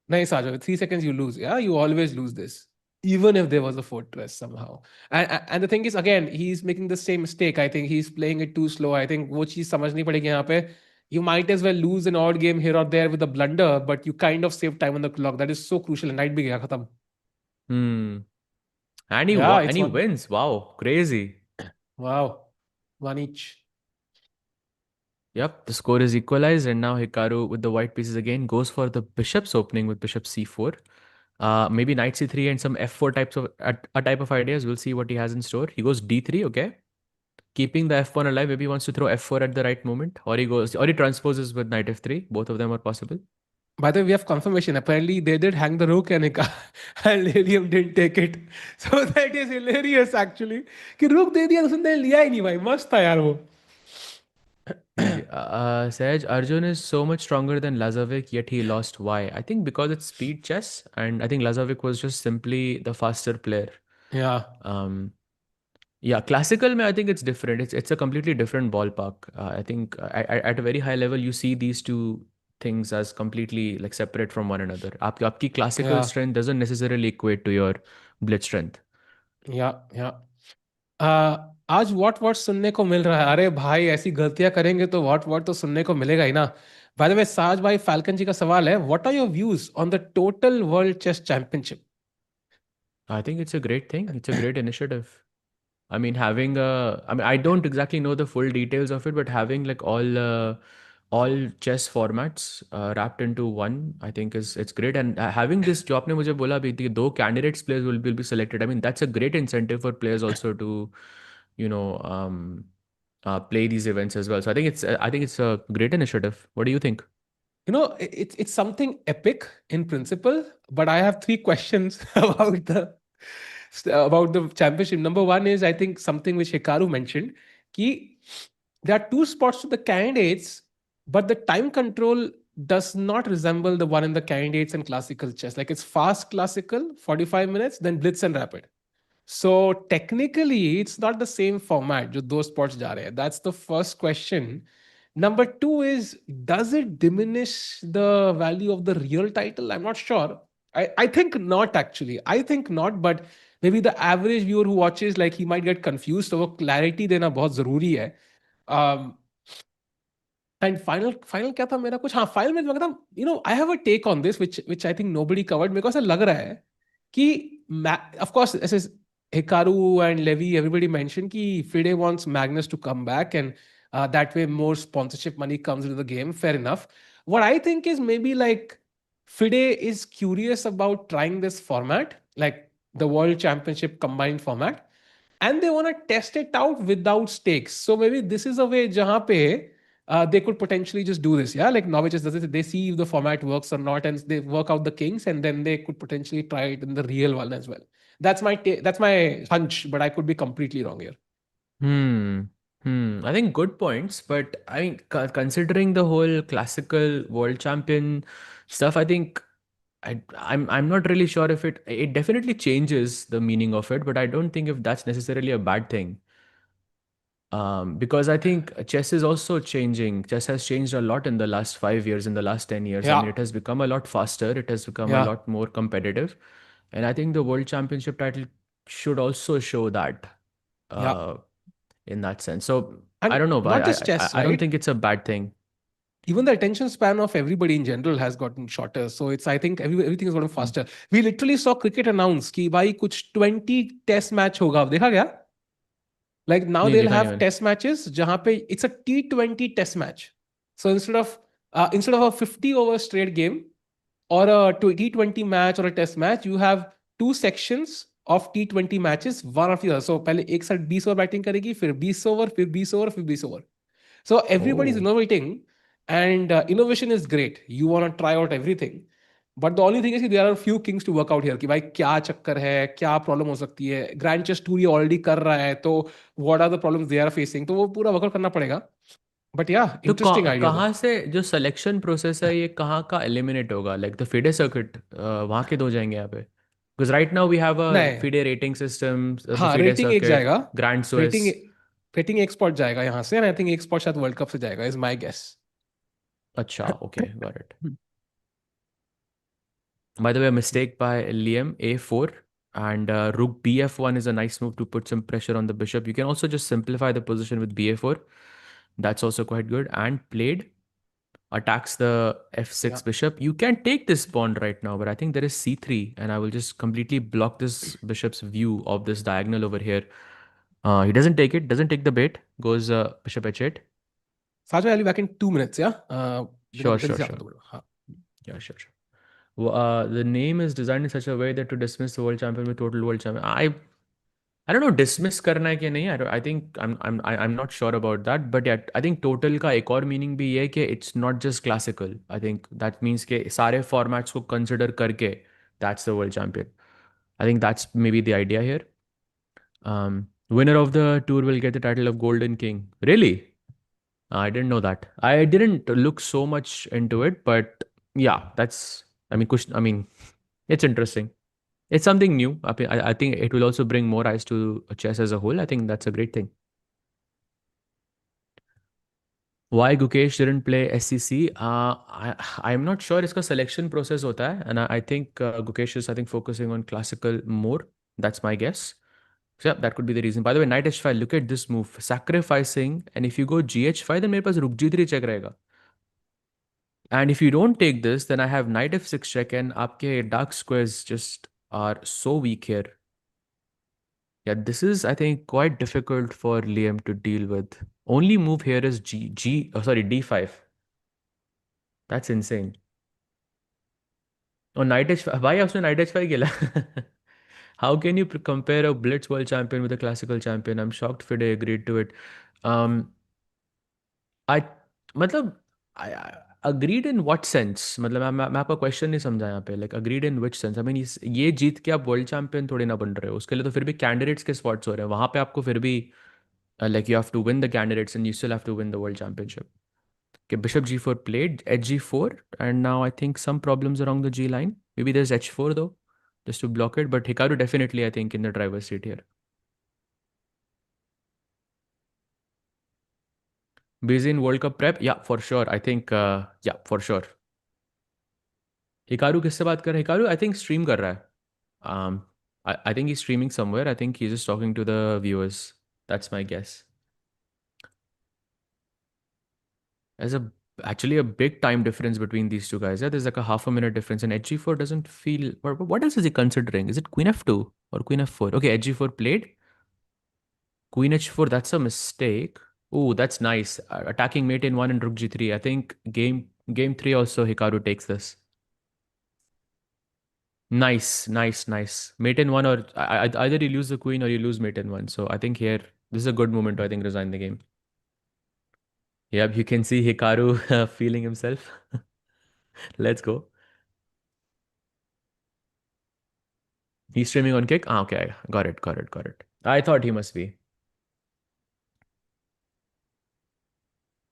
Nice, Sajal. 3 seconds you lose. Yeah, you always lose this, even if there was a fortress somehow. And the thing is, again, he's making the same mistake. I think he's playing it too slow. I think वो चीज समझनी पड़ेगी यहाँ पे. You might as well lose an odd game here or there with a blunder, but you kind of save time on the clock. That is so crucial. And night भी गया खत्म. Hmm. Yeah, And it's he one. wins. Wow, crazy. Wow, one each. Yep, the score is equalized, and now Hikaru with the white pieces again goes for the bishop's opening with bishop c4. Maybe knight c3 and some f4 types of a type of ideas. We'll see what he has in store. He goes d3, okay, keeping the f pawn alive. Maybe he wants to throw f4 at the right moment, or he transposes with knight f3. Both of them are possible. By the way, we have confirmation. Apparently, they did hang the rook and and Lilium didn't take it. So that is hilarious actually. कि rook दे दिया तो उसने लिया ही नहीं भाई. मस्त था यार वो. Saj, Arjun is so much stronger than Lazovic, yet he lost. Why? I think because it's speed chess, and I think Lazovic was just simply the faster player. Yeah. Um, yeah, classical, mein, I think it's different. It's a completely different ballpark. I think at a very high level, you see these two things as completely like separate from one another. आपकी classical Yeah. strength doesn't necessarily equate to your blitz strength. Yeah. Yeah. आज what सुनने को मिल रहा है. अरे भाई ऐसी गलतियां करेंगे तो वॉट तो सुनने को मिलेगा ही ना. बाय द वे साज भाई फाल्कन जी का सवाल है, what are your views on the total world chess championship? I think it's a great thing. It's a great initiative. I mean, I don't exactly know the full details of it, but having like all chess formats wrapped into one, I think it's great. And having this, जो आपने मुझे बोला अभी कि दो candidates players will be selected. I mean, that's a great incentive for players also to, you know, play these events as well. So I think it's a great initiative. What do you think? You know, it's something epic in principle, but I have 3 questions about the championship. Number one is, I think, something which Hikaru mentioned, ki there are 2 spots to the candidates, but the time control does not resemble the one in the candidates and classical chess. Like it's fast classical, 45 minutes, then blitz and rapid. So technically, it's not the same format. जो 2 spots जा रहे हैं. That's the first question. Number 2 is, does it diminish the value of the real title? I'm not sure. I think not actually. I think not, but maybe the average viewer who watches, like he might get confused. So clarity देना बहुत जरूरी है. Um, and final क्या था मेरा कुछ, हाँ final में लगा था, you know, I have a take on this which I think nobody covered. मेरे को ऐसा लग रहा है कि of course this is Hikaru and Levy, everybody mentioned कि FIDE wants Magnus to come back, and that way more sponsorship money comes into the game. Fair enough. What I think is maybe like FIDE is curious about trying this format, like the World Championship combined format, and they want to test it out without stakes. So maybe this is a way jahan pe they could potentially just do this. Yeah, like novices does it. They see if the format works or not, and they work out the kinks, and then they could potentially try it in the real one as well. That's my hunch, but I could be completely wrong here. I think good points, but I mean, considering the whole classical world champion stuff, I think I'm not really sure if it definitely changes the meaning of it, but I don't think if that's necessarily a bad thing. Because I think chess is also changing. Chess has changed a lot in the last 5 years, in the last 10 years. I mean, Yeah, it has become a lot faster. It has become a yeah, lot more competitive. And I think the World Championship title should also show that yeah, uh, in that sense. So I and don't know, not but just chess, I don't right? think it's a bad thing. Even the attention span of everybody in general has gotten shorter. So it's, I think everything is going faster. We literally saw cricket announce कि भाई कुछ 20 test match होगा. देखा क्या? Like now नहीं they'll देखा नहीं have मैंने. test matches जहाँ पे it's a T20 test match. So instead of a 50 over straight game or a T20 match or a test match, you have two sections of T20 matches, one after the other. So पहले एक साथ 20 over batting करेगी, फिर 20 over, फिर 20 over, फिर 20 over. So everybody's Oh. innovating, and innovation is great. You want to try out everything. But the only thing is कि there are a few things to work out here कि भाई क्या चक्कर है, क्या problem हो सकती है. ग्रैंड चेस टूर ये ऑलरेडी कर रहा है, तो what are the problems they are facing, तो वो पूरा वर्कआउट करना पड़ेगा. बट या तो इंटरेस्टिंग आइडिया था. कहाँ से जो सिलेक्शन प्रोसेस है ये कहाँ का एलिमिनेट होगा, लाइक द फीडे सर्किट वहाँ के दो जाएंगे यहाँ पे, because right now we have a नहीं, फीडे रेटिंग सिस्टम, द हाँ फीडे रेटिंग एक सर्किट, जाएगा. Grand rating Swiss. रेटिंग एक स्पॉट जाएगा यहाँ से, एंड आई थिंक एक स्पॉट शायद वर्ल्ड कप से जाएगा, इज माय गेस. अच्छा, okay, got it. By the way, a mistake by Liam a4, and rook bf1 is a nice move to put some pressure on the bishop. You can also just simplify the position with ba4. That's also quite good. And played attacks the f6 Yeah. bishop. You can take this pawn right now, but I think there is c3, and I will just completely block this bishop's view of this diagonal over here. He doesn't take it, doesn't take the bait, goes bishop h8. Sajay, I'll be back in 2 minutes, yeah? Sure, जल्दी sure, से आता sure. हूँ तुम्हें. हाँ. Yeah, sure, sure. The name is designed in such a way that to dismiss the world champion with total world champion. I don't know dismiss करना है कि नहीं. I think I'm not sure about that. But yeah, I think total का एक और meaning भी ये है कि it's not just classical. I think that means कि सारे formats को consider करके that's the world champion. I think that's maybe the idea here. Winner of the tour will get the title of Golden King. Really? I didn't know that. I didn't look so much into it, but yeah, that's. I mean, it's interesting. It's something new. I think it will also bring more eyes to chess as a whole. I think that's a great thing. Why Gukesh didn't play SCC? I'm not sure. इसका selection process होता है, and I think Gukesh is focusing on classical more. That's my guess. So yeah, that could be the reason. By the way, knight h5. Look at this move, sacrificing, and if you go gh5, then मेरे पास रुक g3 check रहेगा. And if you don't take this, then I have knight f6 check, and आपके dark squares just are so weak here. Yeah, this is, I think, quite difficult for Liam to deal with. Only move here is d5. That's insane. Oh, knight h5. Why आपने knight h5 खेला? How can you compare a Blitz world champion with a classical champion? I'm shocked Fide agreed to it. I मतलब I agreed in what sense? मतलब मैं आपका question नहीं समझा यहाँ पे. Like agreed in which sense? I mean ये जीत के आप वर्ल्ड चैंपियन थोड़ी ना बन रहे हो. उसके लिए तो फिर भी कैंडिडेट्स के स्पॉट्स हो रहे हैं. वहाँ पे आपको फिर भी like you have to win the candidates and you still have to win the world championship. Okay, bishop g4 played, edge g4, and now I think some problems along the g line. Maybe there's h4 though, just to block it. But Hikaru definitely, I think, in the driver's seat here. Busy in World Cup prep? Yeah, for sure. I think, yeah, for sure. Hikaru किससे बात कर रहा है? Hikaru, I think, stream कर रहा है. I think he's streaming somewhere. I think he's just talking to the viewers. That's my guess. There's actually a big time difference between these two guys. Yeah, there's like a half a minute difference, and HG4 doesn't feel. What else is he considering? Is it Queen F2 or Queen F4? Okay, HG4 played. Queen H4, that's a mistake. Oh, that's nice. Attacking mate in 1 and Rook G3. I think game 3 also Hikaru takes this. Nice, nice, nice. Mate in 1, or either you lose the queen or you lose mate in 1. So I think here, this is a good moment to, I think, resign the game. Yep, you can see Hikaru feeling himself. Let's go. He's streaming on Kick? Ah, okay. Got it. I thought he must be.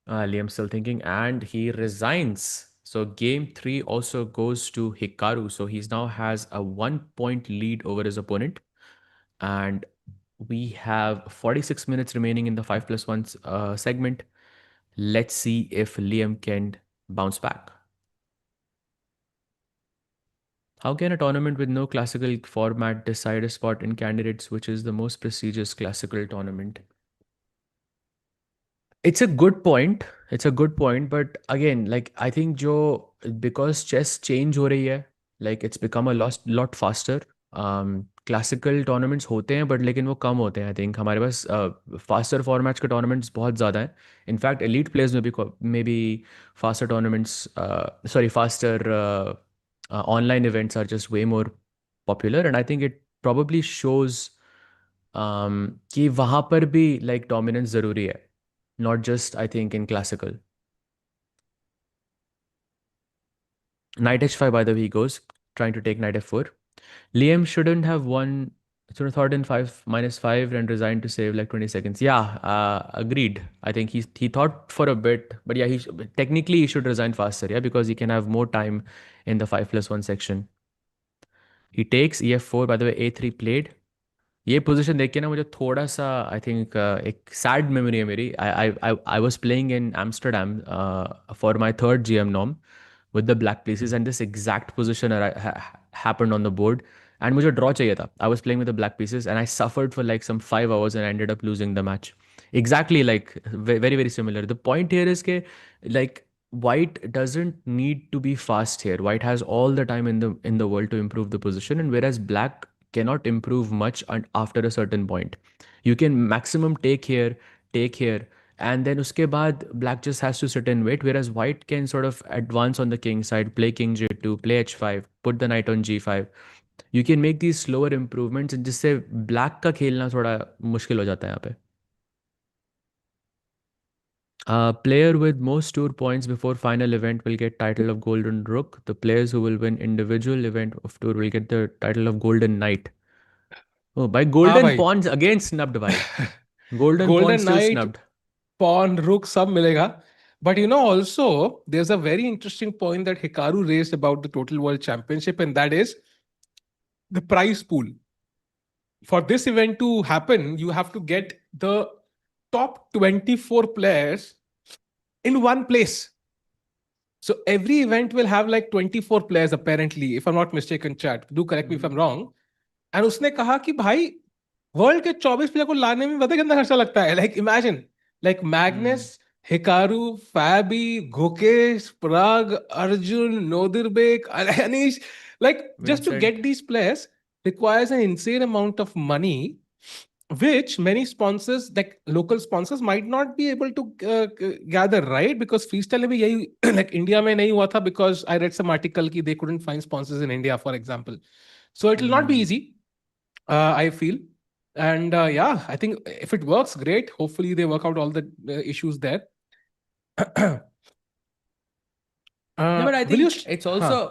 Liam's still thinking, and he resigns. So game 3 also goes to Hikaru. So he now has a 1-point lead over his opponent. And we have 46 minutes remaining in the 5+1 segment. Let's see if Liam can bounce back. How can a tournament with no classical format decide a spot in candidates, which is the most prestigious classical tournament? It's a good point. But again, like I think because chess change हो रही है, like it's become a lot faster. Classical tournaments होते हैं but लेकिन वो कम होते हैं। I think हमारे पास फास्टर फॉर्मेट्स के टूर्नामेंट्स बहुत ज़्यादा हैं। इनफैक्ट एलीट प्लेयर्स में भी faster tournaments, sorry faster online events are just way more popular and I think it probably shows कि वहाँ पर भी लाइक डोमिनेंस ज़रूरी है, not just I think in classical. Knight h5, by the way, he goes, trying to take knight f4. Liam shouldn't have won, should have thought in 5 minus 5 and resigned to save like 20 seconds. Yeah, agreed. I think he thought for a bit, but yeah, technically he should resign faster, yeah, because he can have more time in the 5+1 section. He takes ef4, by the way, a3 played. ये position देख के ना मुझे थोड़ा सा आई think एक sad memory है मेरी। I was playing in Amsterdam for my third GM norm with the black pieces and this exact position happened on the board and मुझे draw चाहिए था. I was playing with the black pieces and I suffered for like some 5 hours and I ended up losing the match. Exactly, like very very similar. The point here is that like white doesn't need to be fast here. White has all the time in the world to improve the position, and whereas black cannot improve much after a certain point. You can maximum take here, and then uske baad black just has to sit and wait, whereas white can sort of advance on the king side, play king j2, play h5, put the knight on g5. You can make these slower improvements जिससे black का खेलना थोड़ा मुश्किल हो जाता है यहाँ पे. Player with most tour points before final event will get title of Golden Rook. The players who will win individual event of tour will get the title of Golden Knight. Oh, by हाँ Golden भाई. Pawns again snubbed by. Golden Pawn Golden still Knight, snubbed. pawn, rook, सब मिलेगा. But you know, also, there's a very interesting point that Hikaru raised about the Total World Championship, and that is the prize pool. For this event to happen, you have to get the top 24 players in one place. So every event will have like 24 players, apparently, if I'm not mistaken, chat. Do correct me if I'm wrong. And उसने कहा कि भाई world के 24 player को लाने में पता कितना खर्चा लगता है. Like imagine, like Magnus, Hikaru, Fabi, Gukesh, Pragg, Arjun, Nodirbek, Anish, like just to Vincent. get these players requires an insane amount of money, which many sponsors, like local sponsors, might not be able to gather, right? Because freestyle में भी यही like India में नहीं हुआ था, because I read some article कि they couldn't find sponsors in India, for example. So it will not be easy, I feel. And yeah, I think if it works, great. Hopefully they work out all the issues there. Yeah, but I will you think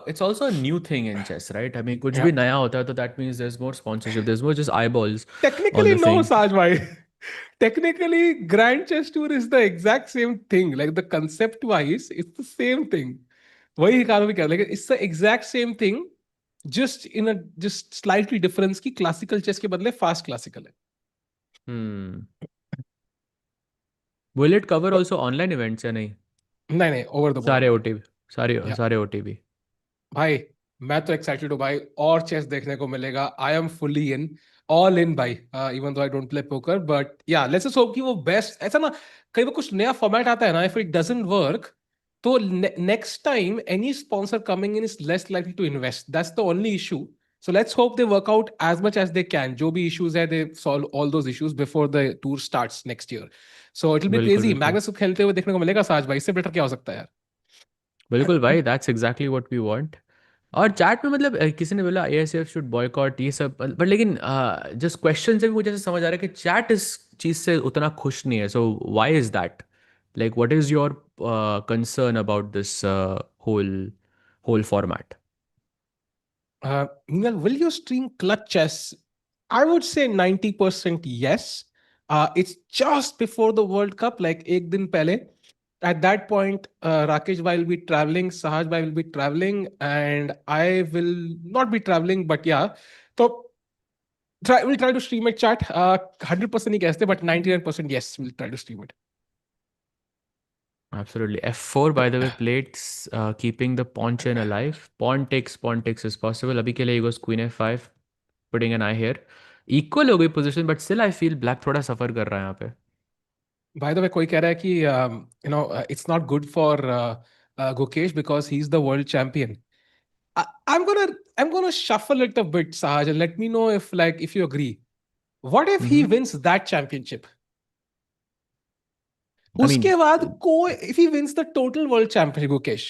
it's also a new thing in chess, right? I mean, कुछ Yeah. भी नया होता है तो that means there's more sponsorship, there's more just eyeballs on Technically, the no, thing. Saj bhai. Technically, Grand Chess Tour is the exact same thing. Like the concept wise, it's the same thing. वही Hikaru भी कह रहा है, like it's the exact same thing, just in a just slightly difference कि classical chess के बदले fast classical है. Will it cover also online events या नहीं? नहीं, over the board. सारे OTB, Yeah. सारे OTB. भाई मैं तो एक्साइटेड हूँ भाई, और चेस देखने को मिलेगा. I am fully in, all in भाई. Even though I don't play poker, but yeah let's just hope कि वो बेस्ट. ऐसा ना कई बार कुछ नया फॉर्मेट आता है ना, इफ इट डजंट वर्क तो next time any sponsor coming in is less likely to invest. That's the only issue. So let's hope they work out as much as they can. जो भी issues है, they solve all those issues before the tour starts next year. So it'll be बिल्कुल crazy. बिल्कुल Magnus को खेलते हुए देखने को मिलेगा साज भाई. इससे बेटर क्या हो सकता है यार. बिल्कुल भाई, that's exactly what we want. और चैट में मतलब किसी ने बोला ASF शुड बॉयकॉट ये सब, बट लेकिन जस्ट क्वेश्चन से भी मुझे ऐसे समझ आ रहा है कि चैट इस चीज़ से उतना खुश नहीं है. So why is that? Like what is your concern about this whole whole format? Well, will you stream clutch chess? I would say 90% yes. It's just before the World Cup, like ek din pehle. At that point, Rakesh bhai will be traveling, Sahaj bhai will be traveling, and I will not be traveling, but yeah. So we'll try to stream it, chat. 100% ही कहते, but 99% yes, we'll try to stream it. Absolutely. F4, by the way, played keeping the pawn chain alive. Pawn takes is possible. अभी के लिए he goes queen f5, putting an eye here. Equal हो गई position, but still I feel black थोड़ा suffer कर रहा है यहाँ पे. By the way, कोई कह रहा है कि it's not good for Gukesh because he's the world champion. I'm gonna I'm gonna shuffle it a bit, Sahaj, and let me know if you agree. What if he Mm-hmm. wins that championship? I उसके mean, बाद कोई if he wins the total world championship, Gukesh,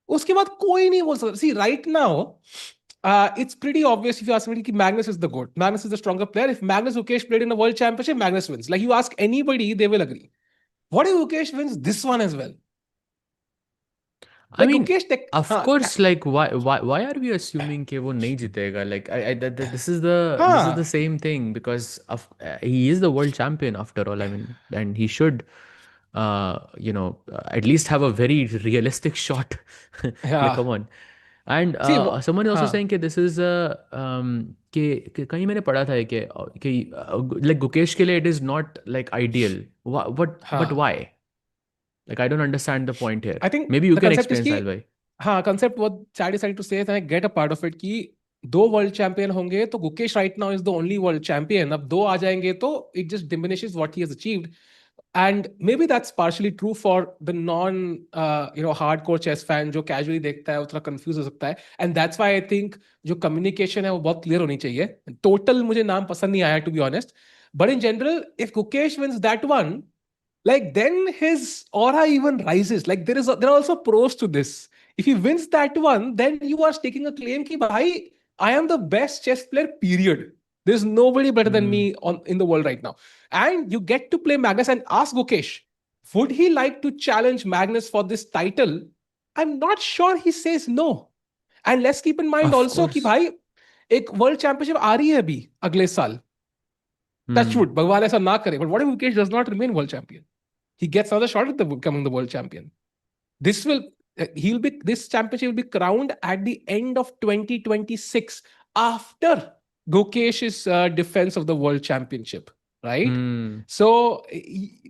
उसके बाद कोई नहीं बोल सकता. See, right now, it's pretty obvious if you ask me कि Magnus is the GOAT. Magnus is the stronger player. If Magnus Gukesh played in a world championship, Magnus wins. Like you ask anybody, they will agree. What if Gukesh wins this one as well? I Like mean, Gukesh, of course, like why are we assuming कि वो नहीं जीतेगा? Like this is the same thing because he is the world champion after all. I mean, and he should, at least have a very realistic shot. Like, yeah. come on. And See, someone is also हाँ, saying कि this is कि कहीं मैंने पढ़ा था कि like Gukesh के लिए it is not like ideal. But हाँ. why? Like, I don't understand the point here. I think Maybe you the can concept is explain, कि Sahil bhai. हाँ, concept what Chad decided to say is I get a part of it कि दो world champion होंगे तो Gukesh right now is the only world champion. अब दो आ जाएंगे तो it just diminishes what he has achieved. And maybe that's partially true for the non hardcore chess fan जो casually देखता है वो थोड़ा confused हो सकता है. And that's why I think जो communication है वो बहुत clear होनी चाहिए. Total मुझे नाम पसंद नहीं आया to be honest. But in general, if Gukesh wins that one, like then his aura even rises. Like there are also pros to this. If he wins that one, then you are staking a claim ki bhai, I am the best chess player, period. There's nobody better than Hmm. me in the world right now. And you get to play Magnus and ask Gukesh, would he like to challenge Magnus for this title? I'm not sure he says no. And let's keep in mind Of also कि course. भाई एक world championship आ रही है अभी अगले साल. Hmm. Touchwood भगवान ऐसा ना करे. But what if Mukesh does not remain world champion? He gets another shot at becoming the world champion. This will this championship will be crowned at the end of 2026 after Gokesh's defense of the world championship, right? Hmm. So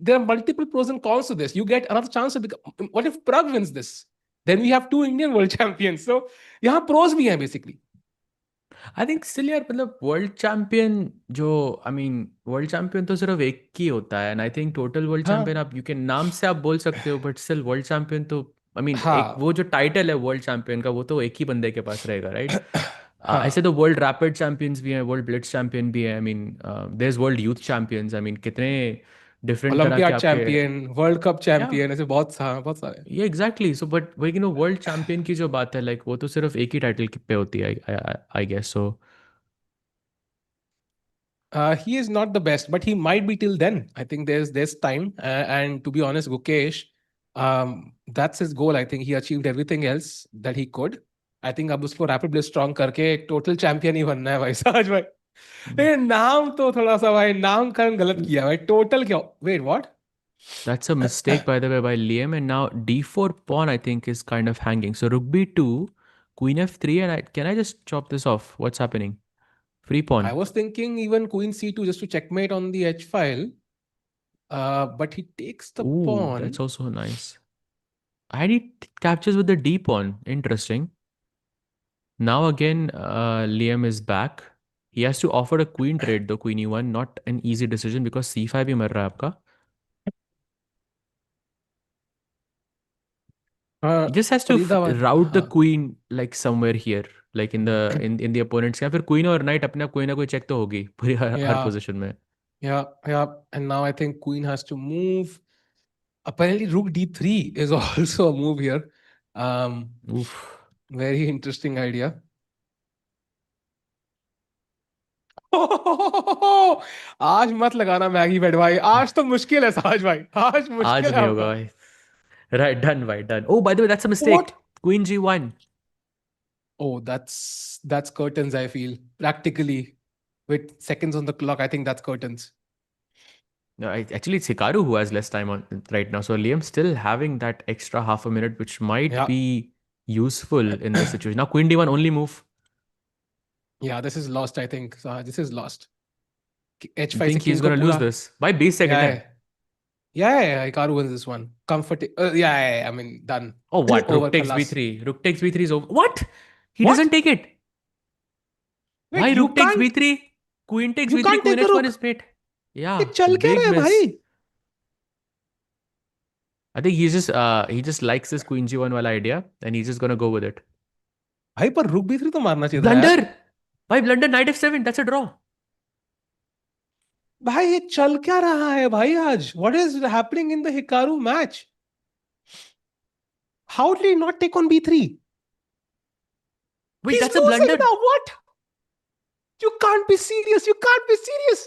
there are multiple pros and cons to this. You get another chance to become. What if Prag wins this? Then we have two Indian world champions. So यहाँ pros भी हैं basically. I think still यार मतलब world champion जो world champion तो सिर्फ एक ही होता है. And I think total world हाँ, चैंपियन आप यू कैन नाम से आप बोल सकते हो बट स्टिल वर्ल्ड चैंपियन तो एक हाँ, वो जो टाइटल है वर्ल्ड चैंपियन का वो तो एक ही बंदे के पास रहेगा, राइट? ऐसे हाँ. तो वर्ल्ड रैपिड चैंपियंस भी हैं, वर्ल्ड ब्लिट्ज चैंपियन भी है. There is world youth champions. कितने डिफरेंट तरह के ओलंपियाड आपके. चैंपियन, वर्ल्ड कप या चैंपियन, ऐसे बहुत सारे. ये एग्जैक्टली. सो बट वही वर्ल्ड चैंपियन की जो बात है लाइक वो तो सिर्फ एक ही टाइटल पे होती है, I guess so. He is not the best, but he might be till then. I think there's time. And to be honest, Gukesh, that's his goal. I think he achieved everything else that he could. I think अब उसको rapid blitz strong करके एक total champion ही बनना है भाई साज भाई. ये नाम तो थोड़ा सा भाई नामकरण गलत किया भाई. टोटल क्या? Wait what? That's a mistake, by the way, by Liam. And now d4 pawn, I think, is kind of hanging. So rook b2, queen f3, and can I just chop this off? What's happening? Free pawn. I was thinking even queen c2 just to checkmate on the h file. But he takes the Ooh, pawn. that's also nice. And he captures with the d pawn. Interesting. Now again, Liam is back. He has to offer a queen trade, though, queen e1. Not an easy decision because c5 भी मर रहा है आपका. He just has to Faridabad. route the हाँ. queen like somewhere here, like in the opponent's camp. फिर queen और knight अपने आप कोई ना कोई check तो होगी पूरी हर Yeah. position में. Yeah. And now I think queen has to move. Apparently, rook d3 is also a move here. Oof. Very interesting idea. आज मत लगाना मैगी बेड भाई. आज तो मुश्किल है साज भाई. आज आज मुश्किल है नहीं होगा आपका. भाई. Right, done, भाई, done. Oh, by the way, that's a mistake. What? Queen g1. Oh, that's curtains. I feel practically with seconds on the clock. I think that's curtains. No, actually, it's Hikaru who has less time on right now. So Liam still having that extra half a minute, which might Yeah. be useful in this situation. Now Queen d1 only move. Yeah, this is lost. I think this is lost. I h5 think से king he's को gonna lose पूरा. this by base second. Yeah. Yeah. Hikaru wins this one. Comfort. Yeah. I mean, done. Oh, what? Over Rook takes Khalas. b3. Rook takes b3 is over. What? He What? doesn't take it. Wait, Why you rook takes can't. b3? Queen takes You b3. can't Queen take a h1 rook. is mate. ये Yeah, चल क्या रहा big है miss. भाई? I think he just likes this Queen g1 wala idea, and he's just gonna go with it. भाई पर रुक B3 तो मारना चाहिए था यार। Blunder! Why blunder knight f7? That's a draw. भाई ये चल क्या रहा है भाई आज? What is happening in the Hikaru match? How did he not take on B3? Wait, He's that's a losing blunder. now. What? You can't be serious. You can't be serious.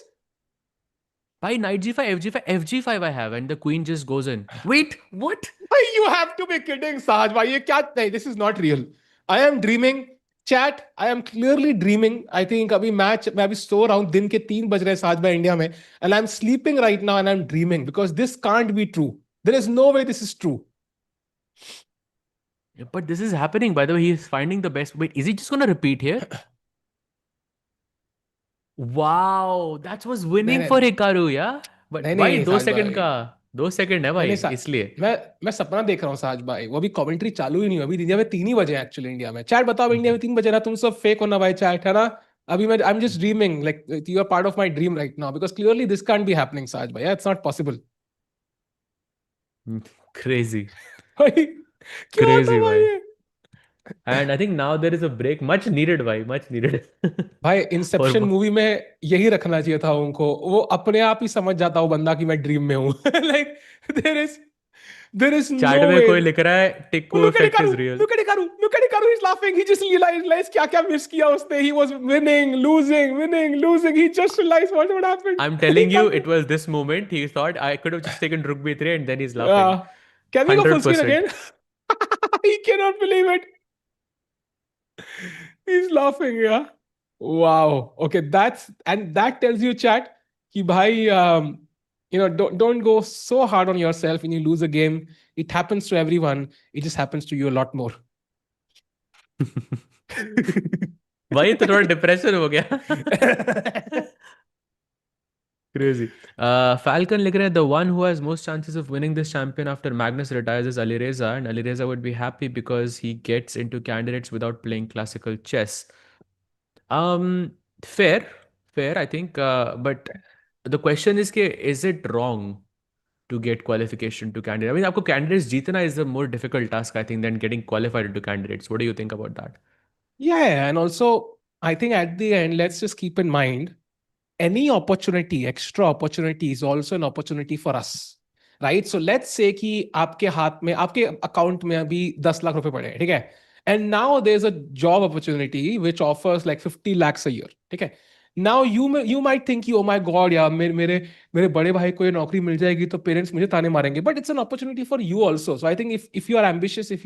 Why knight g5, fg5, fg5 I have, and the queen just goes in. Wait, what? भाई you have to be kidding, Sahaj भाई ये क्या? नहीं, this is not real. I am dreaming. Chat, I am clearly dreaming. I think अभी match मैं अभी सो रहा हूँ दिन के 3 बज रहे हैं साज भाई इंडिया में and I'm sleeping right now and I'm dreaming because this can't be true. There is no way this is true. But this is happening, by the way. He's finding the best. Wait, is he just gonna repeat here? Wow, that was नहीं winning नहीं for Hikaru, yeah? But नहीं why नहीं 2 साज second भाई का? 2 second है नहीं भाई, नहीं इसलिए. मैं सपना देख रहा हूँ साज भाई वो अभी कमेंट्री चालू ही नहीं हुई अभी इंडिया में 3 ही बजे एक्चुअली इंडिया में चैट बताओ इंडिया में 3 बजे ना तुम सब फेक हो ना भाई चैट है ना अभी मैं I am just dreaming like you are part of my dream right now because clearly this can't be happening साज भाई इट्स नॉट पॉसिबल Crazy. भाई क्या था Crazy, भाई भाई. ये And I think now there is a break. Much needed, भाई. Much needed. भाई For इंसेप्शन मूवी में यही रखना चाहिए था उनको वो अपने आप ही समझ जाता वो बंदा कि मैं ड्रीम में हूँ like there is chat no में वे कोई लिख रहा है Tikku Look at effect Hikaru. is real. Look at Hikaru. Look at Hikaru. He's laughing. He just realized क्या क्या miss किया उसने. He was winning, losing, winning, losing. He just realized what would happen. I'm He telling you, can't. it was this moment. He thought I could have just taken Rook B3 and then he's laughing. Yeah. Can we go full screen 100%. again? He cannot believe it. He's laughing. Yeah. Wow. Okay. That tells you, chat, कि भाई, don't go so hard on yourself when you lose a game. It happens to everyone. It just happens to you a lot more. भाई तो थोड़ा depression हो गया. Crazy. Falcon लिख रहे हैं the one who has most chances of winning this champion after Magnus retires is Alireza, and Alireza would be happy because he gets into candidates without playing classical chess. Um, fair, fair, I think. But the question is कि is it wrong to get qualification to candidate? I mean, आपको candidates जीतना is a more difficult task, I think, than getting qualified into candidates. What do you think about that? Yeah, and also I think at the end, let's just keep in mind any opportunity, extra opportunity is also an opportunity for us. Right? So let's say कि आपके हाथ में आपके account में अभी 10 लाख रुपए पड़े हैं, ठीक है? And now there's a job opportunity which offers like 50 lakhs a year, ठीक है? Now you might think कि oh my god यार मेरे बड़े भाई को ये नौकरी मिल जाएगी तो पेरेंट्स मुझे ताने मारेंगे, but it's an opportunity for you also. So I think if you are ambitious, if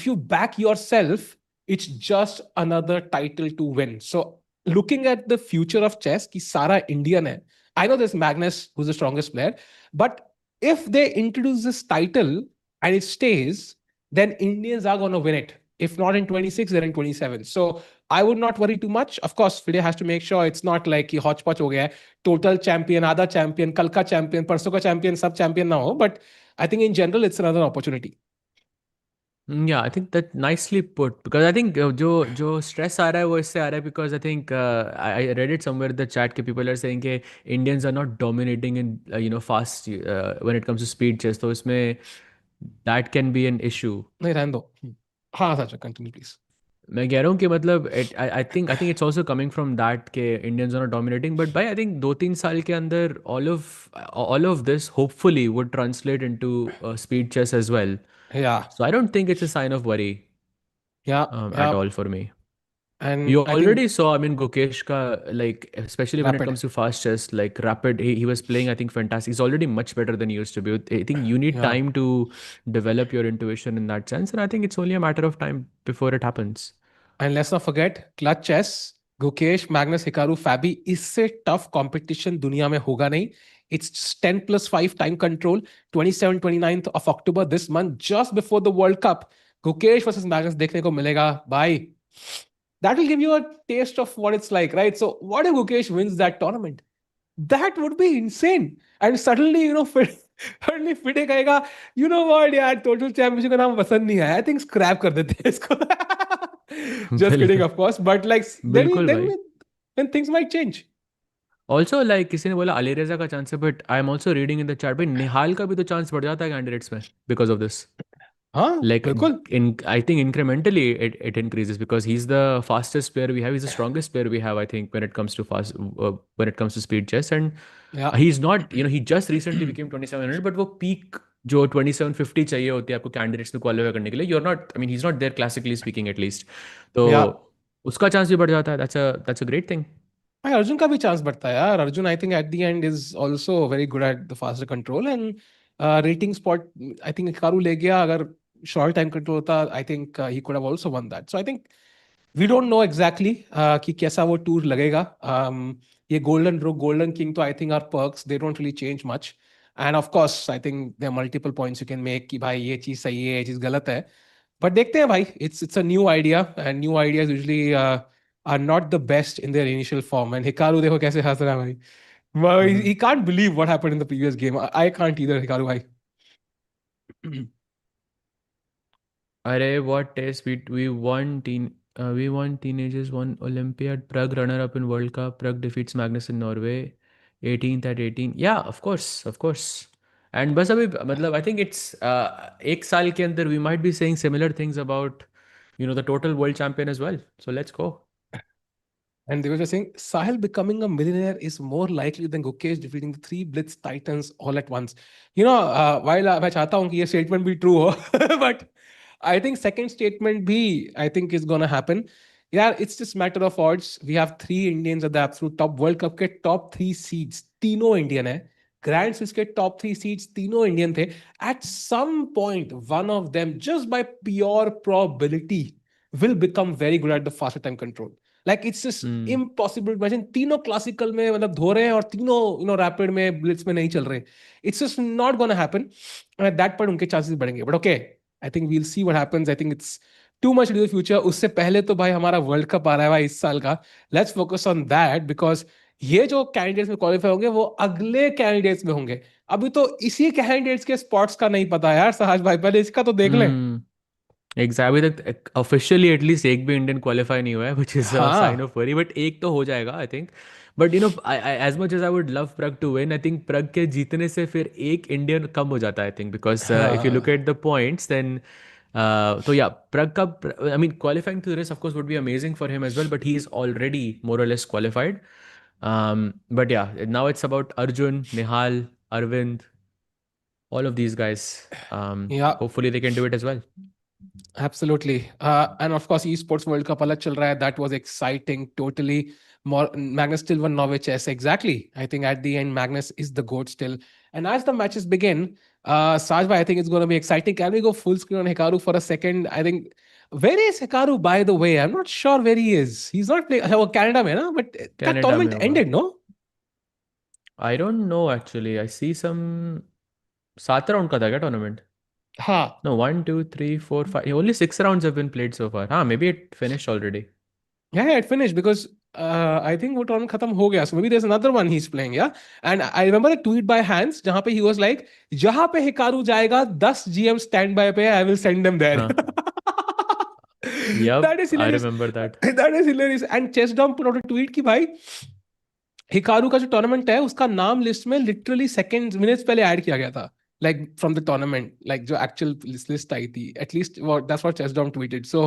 you back yourself, it's just another title to win. So looking at the future of chess, ki Sara Indian hai. I know there's Magnus, who's the strongest player, but if they introduce this title and it stays, then Indians are going to win it. If not in 26, then in 27. So I would not worry too much. Of course, FIDE has to make sure it's not like कि hodgepodge हो गया है. Total champion, आधा champion, कल का champion, परसों का champion, सब champion ना हो. But I think in general, it's another opportunity. Yeah, I think that nicely put because I think जो stress आ रहा है वो इससे आ रहा है because I think I read it somewhere in the chat कि people are saying कि Indians are not dominating in fast when it comes to speed chess तो इसमें that can be an issue. नहीं रहने दो. हाँ सच continue please. मैं कह रहा हूँ कि मतलब I think it's also coming from that कि Indians are not dominating but भाई I think 2-3 साल के अंदर all of this hopefully would translate into speed chess as well. Yeah. So I don't think it's a sign of worry Yeah. at all for me. And You I already think saw, I mean, Gukesh ka, like, especially when it rapid. comes to fast chess, like rapid, he was playing, I think, fantastic. He's already much better than he used to be. I think you need Yeah. time to develop your intuition in that sense. And I think it's only a matter of time before it happens. And let's not forget clutch chess. Gukesh, Magnus, Hikaru, Fabi. इससे tough competition दुनिया में होगा नहीं. It's just 10 plus 5 time control. 27, 29th of October this month, just before the World Cup. Gukesh versus Magnus देखने को मिलेगा. Bye. That will give you a taste of what it's like, right? So what if Gukesh wins that tournament? That would be insane. And suddenly, suddenly FIDE कहेगा, you know what, यार, total championship का नाम पसंद नहीं आया. I think scrap कर देते हैं इसको. Just kidding, of course. But like, बिल्कुल भाई. then things might change. Also, like किसी ने बोला अलीरेजा का चांस है, but I am also reading in the chat भाई निहाल का भी तो चांस बढ़ जाता है कैंडिडेट्स में because of this. हाँ Like बिल्कुल. in, I think incrementally it increases because he's the fastest player we have. He's the strongest player we have, I think, when it comes to when it comes to speed chess. And Yeah. he's not, he just recently became 2700, but वो peak जो 2750 चाहिए होती है आपको candidates में qualify करने के लिए, you're not, I mean, he's not there classically speaking at least. तो Yeah. उसका चांस भी बढ़ जाता है. That's a great thing. भाई अर्जुन का भी चांस बढ़ता है यार. Arjun I think at the end is also very good at the faster control and rating spot. I think Hikaru ले गया. अगर शॉर्ट टाइम कंट्रोल होता I think he could have also won that. So I think we don't know exactly कि कैसा वो tour लगेगा. ये golden रो golden king तो I think are perks, they don't really change much. And of course I think there multiple points you can make कि भाई ये चीज सही है, ये चीज गलत है. बट देखते हैं भाई. It's a new idea and new ideas usually are not the best in their initial form. And Hikaru देखो कैसे हंस रहा है भाई. He can't believe what happened in the previous game. I can't either, Hikaru भाई. Arey, what test we won teenagers, won Olympiad, Prague runner up in World Cup, Prague defeats Magnus in Norway, 18th at 18. Yeah, of course, of course. And बस अभी मतलब I think it's एक साल के अंदर we might be saying similar things about the total world champion as well. So let's go. And they were just saying Sahil becoming a millionaire is more likely than Gukesh defeating the three Blitz Titans all at once. While मैं चाहता हूँ कि ये statement भी true हो, but I think second statement भी I think is gonna happen. Yeah, it's just matter of odds. We have three Indians at the absolute top. World Cup के top three seeds तीनों Indian है. Grand Swiss के top three seeds तीनों Indian थे. At some point, one of them, just by pure probability, will become very good at the faster time control. Like it's just impossible to imagine तीनों classical में मतलब धो रहे हैं और तीनों रैपिड में ब्लिट्स में नहीं चल रहे. It's just not gonna happen. And at that point उनके chances बढ़ेंगे. But okay, I think we'll see what happens. I think it's too much into the future. उससे पहले तो भाई हमारा वर्ल्ड कप आ रहा है भाई इस साल का. Let's focus on that because ये जो कैंडिडेट्स में क्वालिफाई होंगे वो अगले कैंडिडेट्स में होंगे. अभी तो इसी कैंडिडेट्स के स्पॉट्स का नहीं पता यार सहज भाई. पहले इसका तो देख लें. एग्जैक्टली अभी तक ऑफिशियली एटलीस्ट एक भी इंडियन क्वालिफाई नहीं हुआ है which is a sign of worry but एक तो हो जाएगा I think but as much as I would love Pragg to win I think Pragg के जीतने से फिर एक इंडियन कम हो जाता है I think because if you look at the points then तो या प्रग का I mean qualifying to this of course would be amazing for him as well but he is already more और लेस क्वालिफाइड बट या now it's about Arjun Nihal Arvind all of these guys Yeah. hopefully they can do it as well. Absolutely. And of course, Esports World Cup अलग चल रहा है. That was exciting. Totally. Magnus still won Norway chess. Exactly. I think at the end, Magnus is the GOAT still. And as the matches begin, Sajbhai, I think it's going to be exciting. Can we go full screen on Hikaru for a second? I think, where is Hikaru, by the way? I'm not sure where he is. He's not playing. Oh, Canada में ना? But that Canada tournament में होगा. ended, no? I don't know actually. I see some 7 round का था क्या tournament? हाँ. No, 1, 2, 3, 4, 5. Only 6 rounds have been played so far. Maybe it finished already. Yeah, it finished because I think वो tournament खत्म हो गया. So maybe there's another one he's playing, yeah. And I remember a tweet by Hans जहाँ पे he was like, जहाँ पे Hikaru जाएगा 10 GM standby पे I will send them there. Yep, That is hilarious. I remember that. That is hilarious. And Chessdom put out a tweet कि भाई Hikaru का जो टूर्नामेंट है उसका नाम लिस्ट में लिटरली सेकंड मिनट्स पहले ऐड किया गया था. Like from the tournament, like जो actual list आई थी. At least that's what Chessdom tweeted. So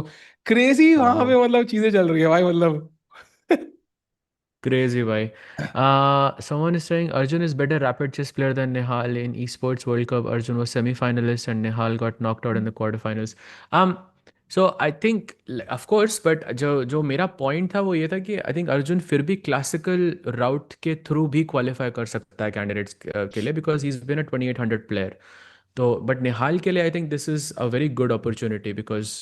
crazy वहाँ पे मतलब चीजें चल रही है भाई मतलब. Crazy, bhai. Someone is saying Arjun is better rapid chess player than Nihal in Esports World Cup. Arjun was semi-finalist and Nihal got knocked out in the quarterfinals. So I think, of course, but जो मेरा point था वो ये था कि I think Arjun फिर भी classical route के through भी qualify कर सकता है candidates के लिए because he's been a 2800 player. तो but Nihal के लिए I think this is a very good opportunity because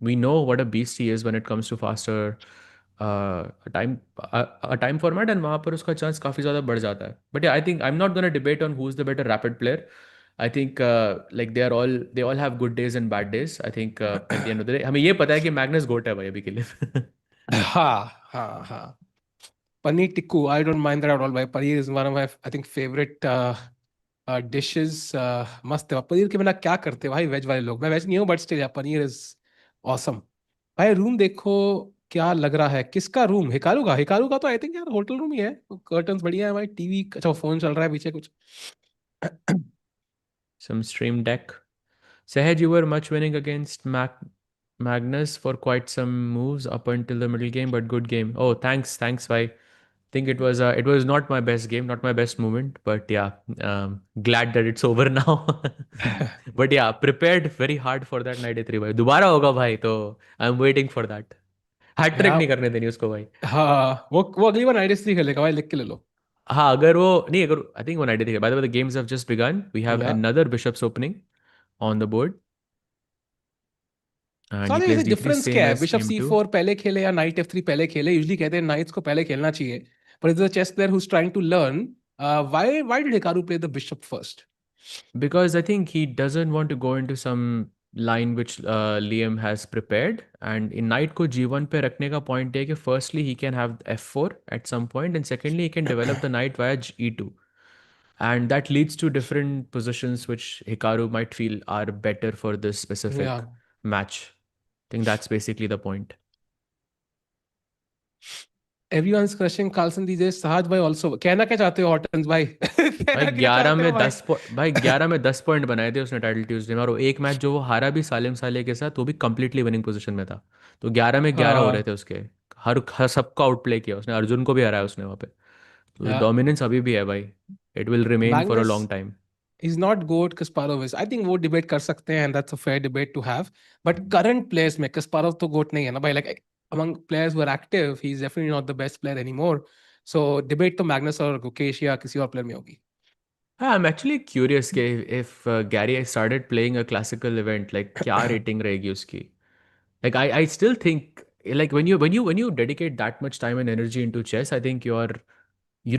we know what a beast he is when it comes to faster time format and वहाँ पर उसका chance काफ़ी ज़्यादा बढ़ जाता है but I think I am not gonna debate on who is the better rapid player I think like they all have good days and bad days I think at the end of the day हमें ये पता है कि Magnus गोट है भाई अभी के लिए हाँ. Paneer tikku, I don't mind that at all. Paneer is one of my, I think, favorite dishes. मस्त है. पनीर के बिना क्या करते हैं भाई वेज वाले लोग. मैं वेज नहीं हूँ but still paneer is awesome. भाई रूम देखो क्या लग रहा है. किसका रूम? हिकारू का तो आई थिंक यार होटल रूम ही है. कर्टन्स बढ़िया है भाई. टीवी अच्छा फोन चल रहा है पीछे कुछ. some stream deck Sahaj, you were much winning against Magnus for quite some moves up until the middle game, but good game. Oh, thanks, bye. Think it was not my best game, not my best moment, but yeah, glad that it's over now. But yeah, prepared very hard for that 93 भाई. दोबारा होगा भाई तो I'm waiting for that. Hattrick Yeah. नहीं करने देनी उसको भाई. हाँ, वो अगली बार 93 खेलेगा भाई, लिख के ले लो. हाँ अगर वो नहीं अगर I think वो 93 है. By the way, the games have just begun. We have Yeah. another Bishop's opening on the board. And he साले plays ऐसे d3 डिफरेंस क्या same है, as बिशप m2. C4 पहले खेले या नाइट F3 पहले खेले? यूजुअली कहते हैं नाइट्स को पहले खेलना चाहिए, but if the chess player who's trying to learn, why did Hikaru play the bishop first? Because I think he doesn't want to go into some line which Liam has prepared. And in knight को g1 पे रखने का point है कि firstly he can have f4 at some point, and secondly he can develop the knight via e2. And that leads to different positions which Hikaru might feel are better for this specific Yeah. match. I think that's basically the point. Everyone's crushing Carlson these days. Sahaj भाई also. कहना क्या चाहते हो Hortons भाई? भाई कहना क्या 11 चाहते हो में भाई? 10 पॉइंट बनाए थे उसने टाइटल ट्यूसडे में, और वो एक मैच जो वो हारा भी सालिम साले के साथ, वो भी कंप्लीटली विनिंग पोजीशन में था. तो 11 में 11 हो रहे थे हाँ. उसके. हर सबको आउटप्ले किया उसने, अर्जुन को भी हराया उसने वहाँ पे. तो Yeah. डोमिनेंस अभी भी है भाई. It will remain for a Magnus long time. is not GOAT, Kasparov is. I think वो debate कर सकते हैं, and that's a fair debate to have. But current players में Kasparov तो GOAT नहीं है ना भाई. Like among players who are active, he's definitely not the best player anymore. So debate तो Magnus और Gukesh या किसी और player में होगी. I'm actually curious कि if Gary started playing a classical event, like क्या rating रहेगी उसकी. Like I still think like when you dedicate that much time and energy into chess, I think you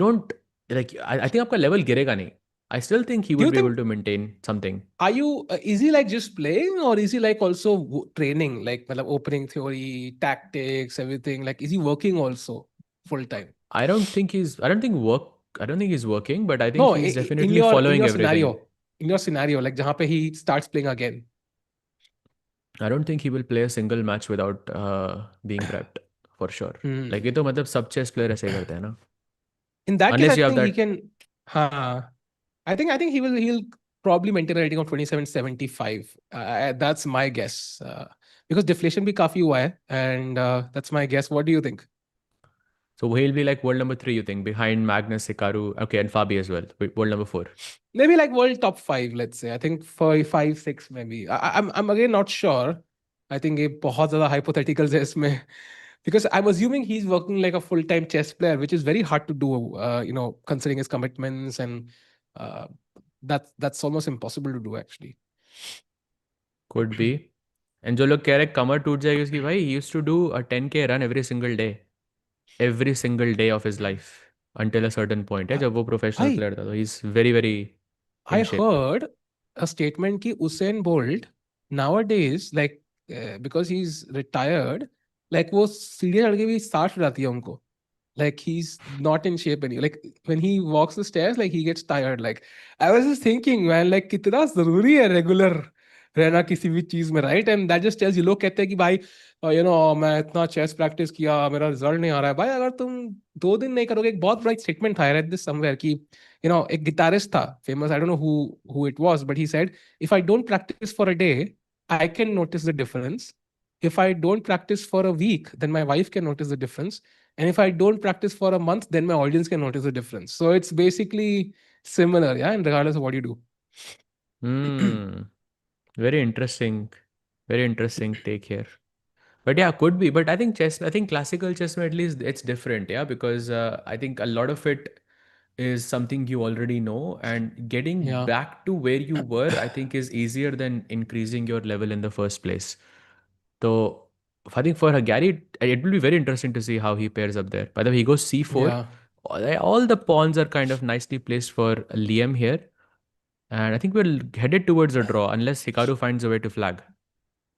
don't like I think आपका level गिरेगा नहीं. I still think he Do would you be able think, to maintain something. are you, is he like just playing, or is he like also training, like मतलब opening theory, tactics, everything? Like, is he working also full time? I don't think work I don't think he's working, but I think No, he's in definitely your following everything. scenario, like जहाँ पे he starts playing again. I don't think he will play a single match without being prepped for sure. Like ये Hmm. तो मतलब सब chess player ऐसे ही करते हैं ना. In that case, I Unless you have think he that. can. I think he'll probably maintain a rating of 2775. That's my guess. Because deflation भी काफी हुआ है, and that's my guess. What do you think? So he'll be like world number 3, you think, behind Magnus, Hikaru, okay, and Fabi as well. World number 4. Maybe like world top 5, let's say. I think 5, 6 maybe. I'm again not sure. I think ये बहुत ज़्यादा hypotheticals है इसमें. Because I'm assuming he's working like a full-time chess player, which is very hard to do, considering his commitments, and uh, that's almost impossible to do actually. Could be. And जो लोग कह रहे कमर टूट जाएगी उसकी, भाई he used to do a 10K run every single day of his life until a certain point है Uh, जब वो प्रोफेशनल I प्लेयर था, तो he's very very I in shape. heard a statement कि Usain Bolt nowadays, like because he's retired, like वो सीढ़ियाँ चढ़ के भी सांस आती है उनको. Like he's not in shape anymore. Like when he walks the stairs, like he gets tired. Like I was just thinking, man, like कितना जरूरी है regular रहना किसी भी चीज में, right? And that just tells you, लोग कहते हैं कि भाई मैं इतना चेस प्रैक्टिस किया, मेरा रिजल्ट नहीं आ रहा है. भाई अगर तुम 2 दिन नहीं करोगे, एक बहुत बड़ा स्टेटमेंट था, I read this somewhere कि एक गिटारिस्ट था famous, I don't know who it was, but he said, if I don't practice for a day, I can notice the difference. If I don't practice for a week, then my wife can notice the difference. And if I don't practice for a month, then my audience can notice the difference. So it's basically similar, yeah, and regardless of what you do. Hmm. Very interesting. Very interesting take here. But yeah, could be. But I think classical chess at least it's different, yeah, because I think a lot of it is something you already know, and getting Yeah. back to where you were, I think, is easier than increasing your level in the first place. So I think for Gary, it will be very interesting to see how he pairs up there. By the way, he goes c4. Yeah. All the pawns are kind of nicely placed for Liam here. And I think we're headed towards a draw unless Hikaru finds a way to flag.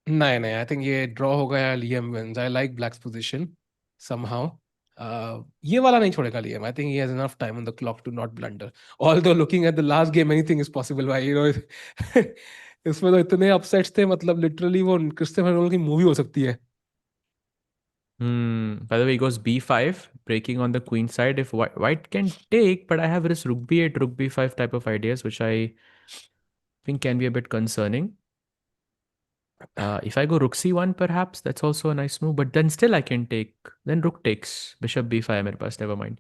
नहीं, I think ये draw हो गया. Liam wins. I like Black's position somehow. ये वाला नहीं छोड़ेगा Liam. I think he has enough time on the clock to not blunder. Although looking at the last game, anything is possible. भाई, इसमें तो इतने upsets थे, मतलब literally वो क्रिस्टोफर नोलन की मूवी हो सकती है. By the way, he goes b5, breaking on the queen side. If white can take, but I have this rook b8, rook b5 type of ideas, which I think can be a bit concerning. If I go rook c1, perhaps that's also a nice move. But then still I can take. Then rook takes bishop b5. मेरे पास, never mind.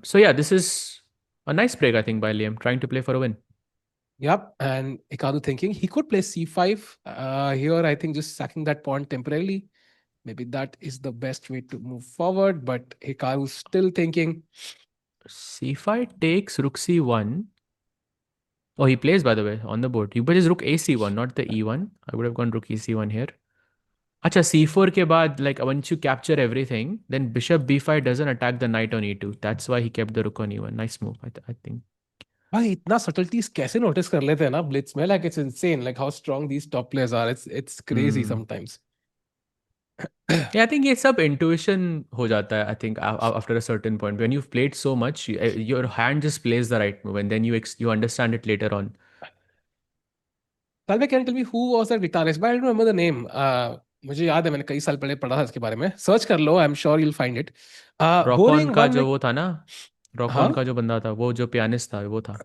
So yeah, this is a nice break, I think, by Liam, trying to play for a win. Yep, and Hikaru thinking he could play c5 here. I think just sacking that pawn temporarily. Maybe that is the best way to move forward. But Hikaru's still thinking. c5 takes rook c1. Oh, he plays, by the way, on the board. You but is rook ac1, not the e1. I would have gone rook ec1 here. Acha, c4 ke baad, like once you capture everything, then bishop b5 doesn't attack the knight on e2. That's why he kept the rook on e1. Nice move, I think. भाई इतना subtleties कैसे notice कर लेते हैं ना blitz में, like it's insane like how strong these top players are. It's crazy sometimes. Yeah, I think ये सब intuition हो जाता है. I think after a certain point, when you've played so much, your hand just plays the right move, and then you understand it later on. Talve, can you tell me who was that guitarist? But I don't remember the name. मुझे याद है मैंने कई साल पहले पढ़ा था इसके बारे में. Search कर लो, I'm sure you'll find it. Rock on Boring का one जो like वो था ना, हाँ रॉकॉन का जो बंदा था, वो जो पियानिस्ट था, वो था.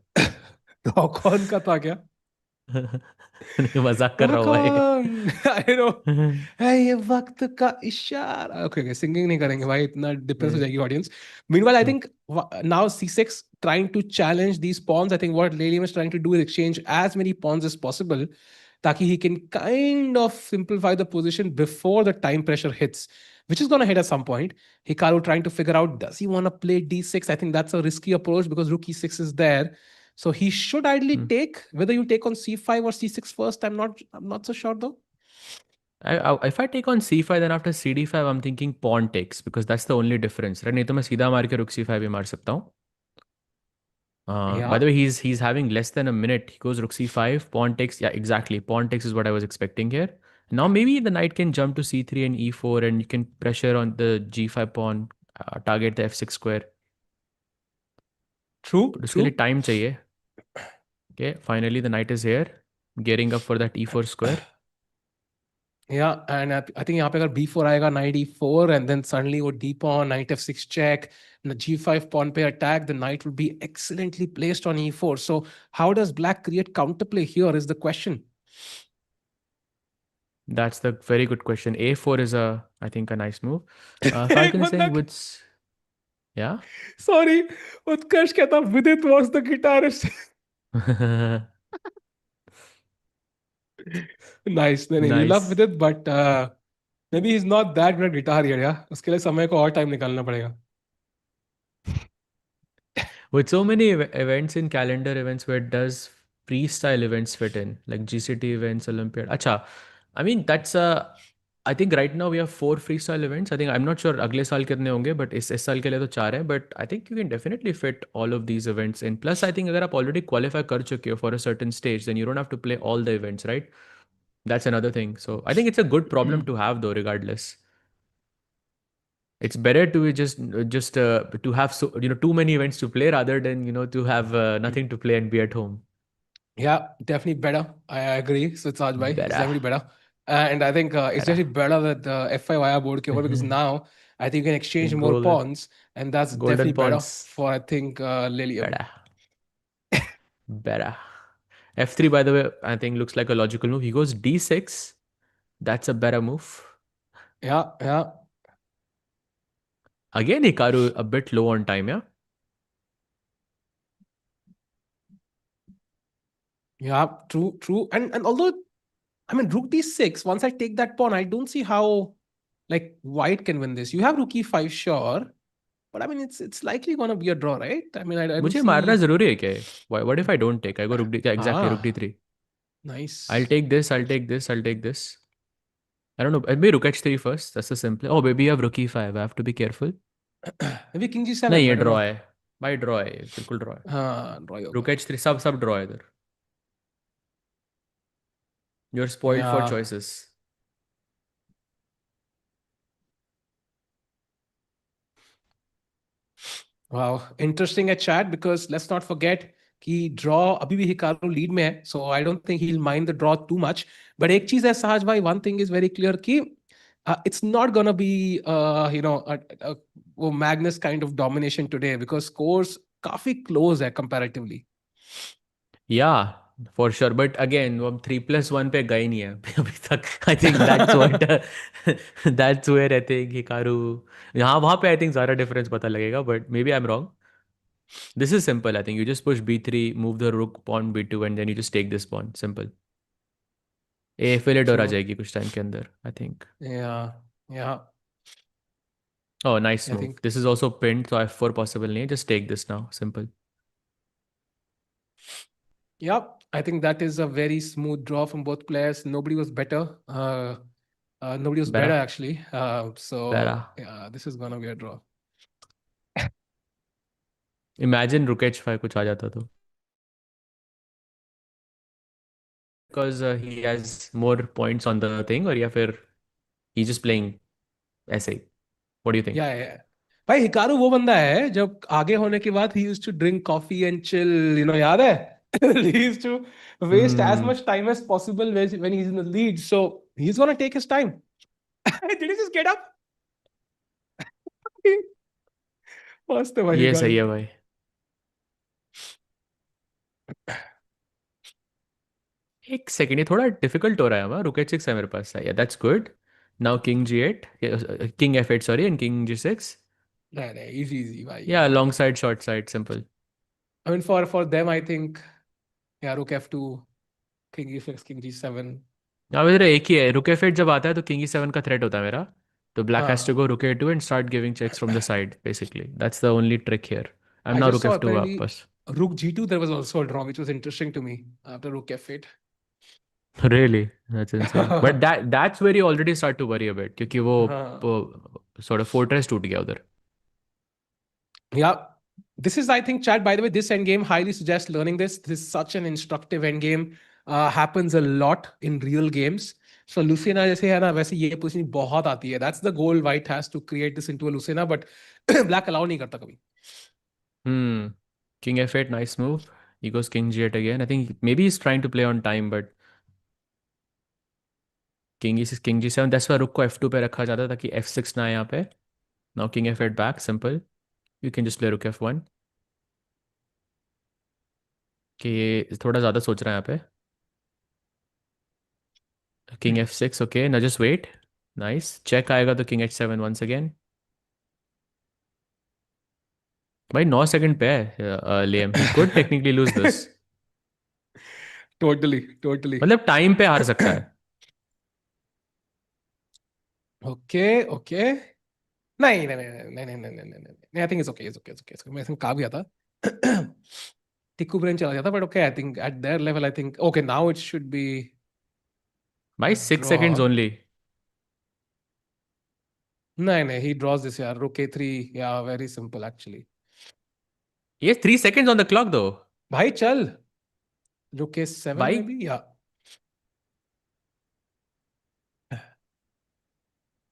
कौन का था क्या? मजाक कर रहा हूँ भाई. कौन? I know. है ये वक्त का इशारा. Okay, singing नहीं करेंगे भाई, इतना डिप्रेस हो जाएगी audience. Meanwhile, I think now C6 trying to challenge these pawns. I think what Lelium is trying to do is exchange as many pawns as possible, ताकि he can kind of simplify the position before the time pressure hits, which is going to hit at some point. Hikaru trying to figure out, does he want to play d6? I think that's a risky approach because rook e6 is there. So he should ideally take, whether you take on c5 or c6 first, I'm not so sure though. If I take on c5, then after cd5, I'm thinking pawn takes, because that's the only difference, right? नहीं तो मैं सीधा मार के rook c5 भी मार सकता हूँ. By the way, he's having less than a minute. He goes rook c5, pawn takes. Yeah, exactly. Pawn takes is what I was expecting here. Now maybe the knight can jump to c3 and e4, and you can pressure on the g5 pawn, target the f6 square. True. तो उसके लिए time चाहिए. Okay, finally the knight is here, gearing up for that e4 square. Yeah, and I think यहाँ पे अगर b4 आएगा, knight e4, and then suddenly वो d pawn, knight f6 check, and the g5 pawn pair attack, the knight will be excellently placed on e4. So how does black create counterplay here is the question. That's the very good question. a4 is I think a nice move. Falcon is saying what's, yeah. Sorry, Utkarsh कहता Vidit was the guitarist. Nice. नहीं, we love Nice. Vidit, but maybe he's not that great guitar here, yeah. उसके लिए समय को और time निकालना पड़ेगा. With so many events in calendar events, where does freestyle events fit in, like GCT events, Olympiad? Acha, I mean that's I think right now we have 4 freestyle events. I think I'm not sure अगले साल कितने होंगे, but इस साल के लिए तो 4 हैं. But I think you can definitely fit all of these events in. Plus, I think अगर आप already qualify कर चुके हो for a certain stage, then you don't have to play all the events, right? That's another thing. So I think it's a good problem to have, though. Regardless, it's better to just to have too many events to play, rather than to have nothing to play and be at home. Yeah, definitely better. I agree. So it's bhai. It's Better. definitely better. And I think it's definitely better that the F5 IR board came over because now I think you can exchange more pawns, and that's Golden definitely better pawns. for I think Lilium. Better. F3, by the way, I think looks like a logical move. He goes D6. That's a better move. Yeah, yeah. Again, Hikaru a bit low on time, yeah? Yeah, true, true. And although, I mean, rook d6, once I take that pawn, I don't see how like white can win this. You have rook e5, sure. But I mean, it's likely going to be a draw, right? I mean, I don't मुझे see... मारना जरूरी है क्या? What if I don't take? I go rook d, yeah, exactly, rook d3. Nice. I'll take this, I'll take this, I'll take this. I don't know. Maybe rook h3 first. That's the simple. Oh, maybe you have rook e5. I have to be careful. Maybe king g7. नहीं, ये draw है. भाई draw है. बिल्कुल draw है. हाँ, draw होगा. Rook h3 सब draw है इधर. You're spoiled for choices. Wow, interesting at chat because let's not forget कि draw अभी भी Hikaru lead में है, so I don't think he'll mind the draw too much. But एक चीज है सहज भाई, one thing is very clear कि it's not gonna be वो Magnus kind of domination today because scores काफी close है comparatively. Yeah, for sure. But again, वो 3+1 पे गए नहीं है अभी तक. I think that's what that's where I think Hikaru. यहाँ वहाँ पे I think ज़्यादा difference पता लगेगा. But maybe I'm wrong. This is simple. I think you just push B3, move the rook pawn B2, and then you just take this pawn. Simple. A फिर door आ True. जाएगी कुछ time के अंदर. I think. Yeah. Yeah. Oh, nice I move. think. This is also pinned, so F4 possible नहीं है. Just take this now. Simple. Yeah. I think that is a very smooth draw from both players. Nobody was better. Nobody was better Better. actually. Better. So yeah, this is gonna be a draw. Imagine rook h5 कुछ आ जाता तो. Because he has more points on the thing, or या फिर he's just playing ऐसे ही. What do you think? Yeah. भाई Hikaru वो बंदा है जब आगे होने के बाद he used to drink coffee and chill, याद है? He used to waste as Hmm. much time as possible when he's in the lead. So he's gonna take his time. Did he just get up? मस्त है भाई ये Hikaru. सही है भाई. एक सेकंड, ये थोड़ा डिफिकल्ट हो रहा है. हमारा रुक h6 है मेरे पास. या that's good. Now king g8, king f8 sorry, and king g6. नहीं, easy भाई, या easy. Long side short side simple. I mean, for them, I think, yeah, rook f2, king e6, king g7. अब इधर एक ही है. रुक f8 जब आता है तो किंग e7 का थ्रेट होता है मेरा. तो ब्लैक हैज टू हाँ. Go rook a2 and start giving checks from the side basically. That's the only trick here. I am I नाउ just rook saw f2 apparently वापस. rook g2. There was also a draw, which was interesting to me after rook f8. Really? That's insane. But that's where you already start to worry a bit क्योंकि हाँ. वो sort of fortress टूट गया उधर. Yeah. This is, I think, Chad, by the way, this endgame highly suggest learning this. This is such an instructive endgame. Happens a lot in real games. So Lucina जैसे है ना वैसे ये position बहुत आती है. That's the goal White has to create this into a Lucina, but Black allow नहीं करता कभी. King f8, nice move. He goes king g8 again. I think maybe he's trying to play on time, but king e6, king g7. That's why रुक को f2 पे रखा जाता है ताकि f6 ना आए यहाँ पे. Now king f8 back, simple. You can just play rook f1. कि ये थोड़ा ज़्यादा सोच रहा है यहाँ पे. King f6, okay. Now just wait. Nice. Check आएगा तो king h7 once again. भाई 9 सेकंड पे है Liam. He could technically lose this. Totally, totally. मतलब टाइम पे हार सकता है. Okay, okay. नहीं नहीं नहीं नहीं नहीं नहीं नहीं नहीं नहीं. I think it's okay, it's okay, it's okay. मैं इसमें कहा भी आता. टिक्कू ब्रेन चला जाता, but okay, I think at their level, I think okay, now it should be भाई a 6 seconds draw. only. नहीं नहीं, he draws this यार. Rook a3, yeah, very simple actually. ये 3 seconds on the clock though. भाई चल. Rook a7 भाई maybe, yeah.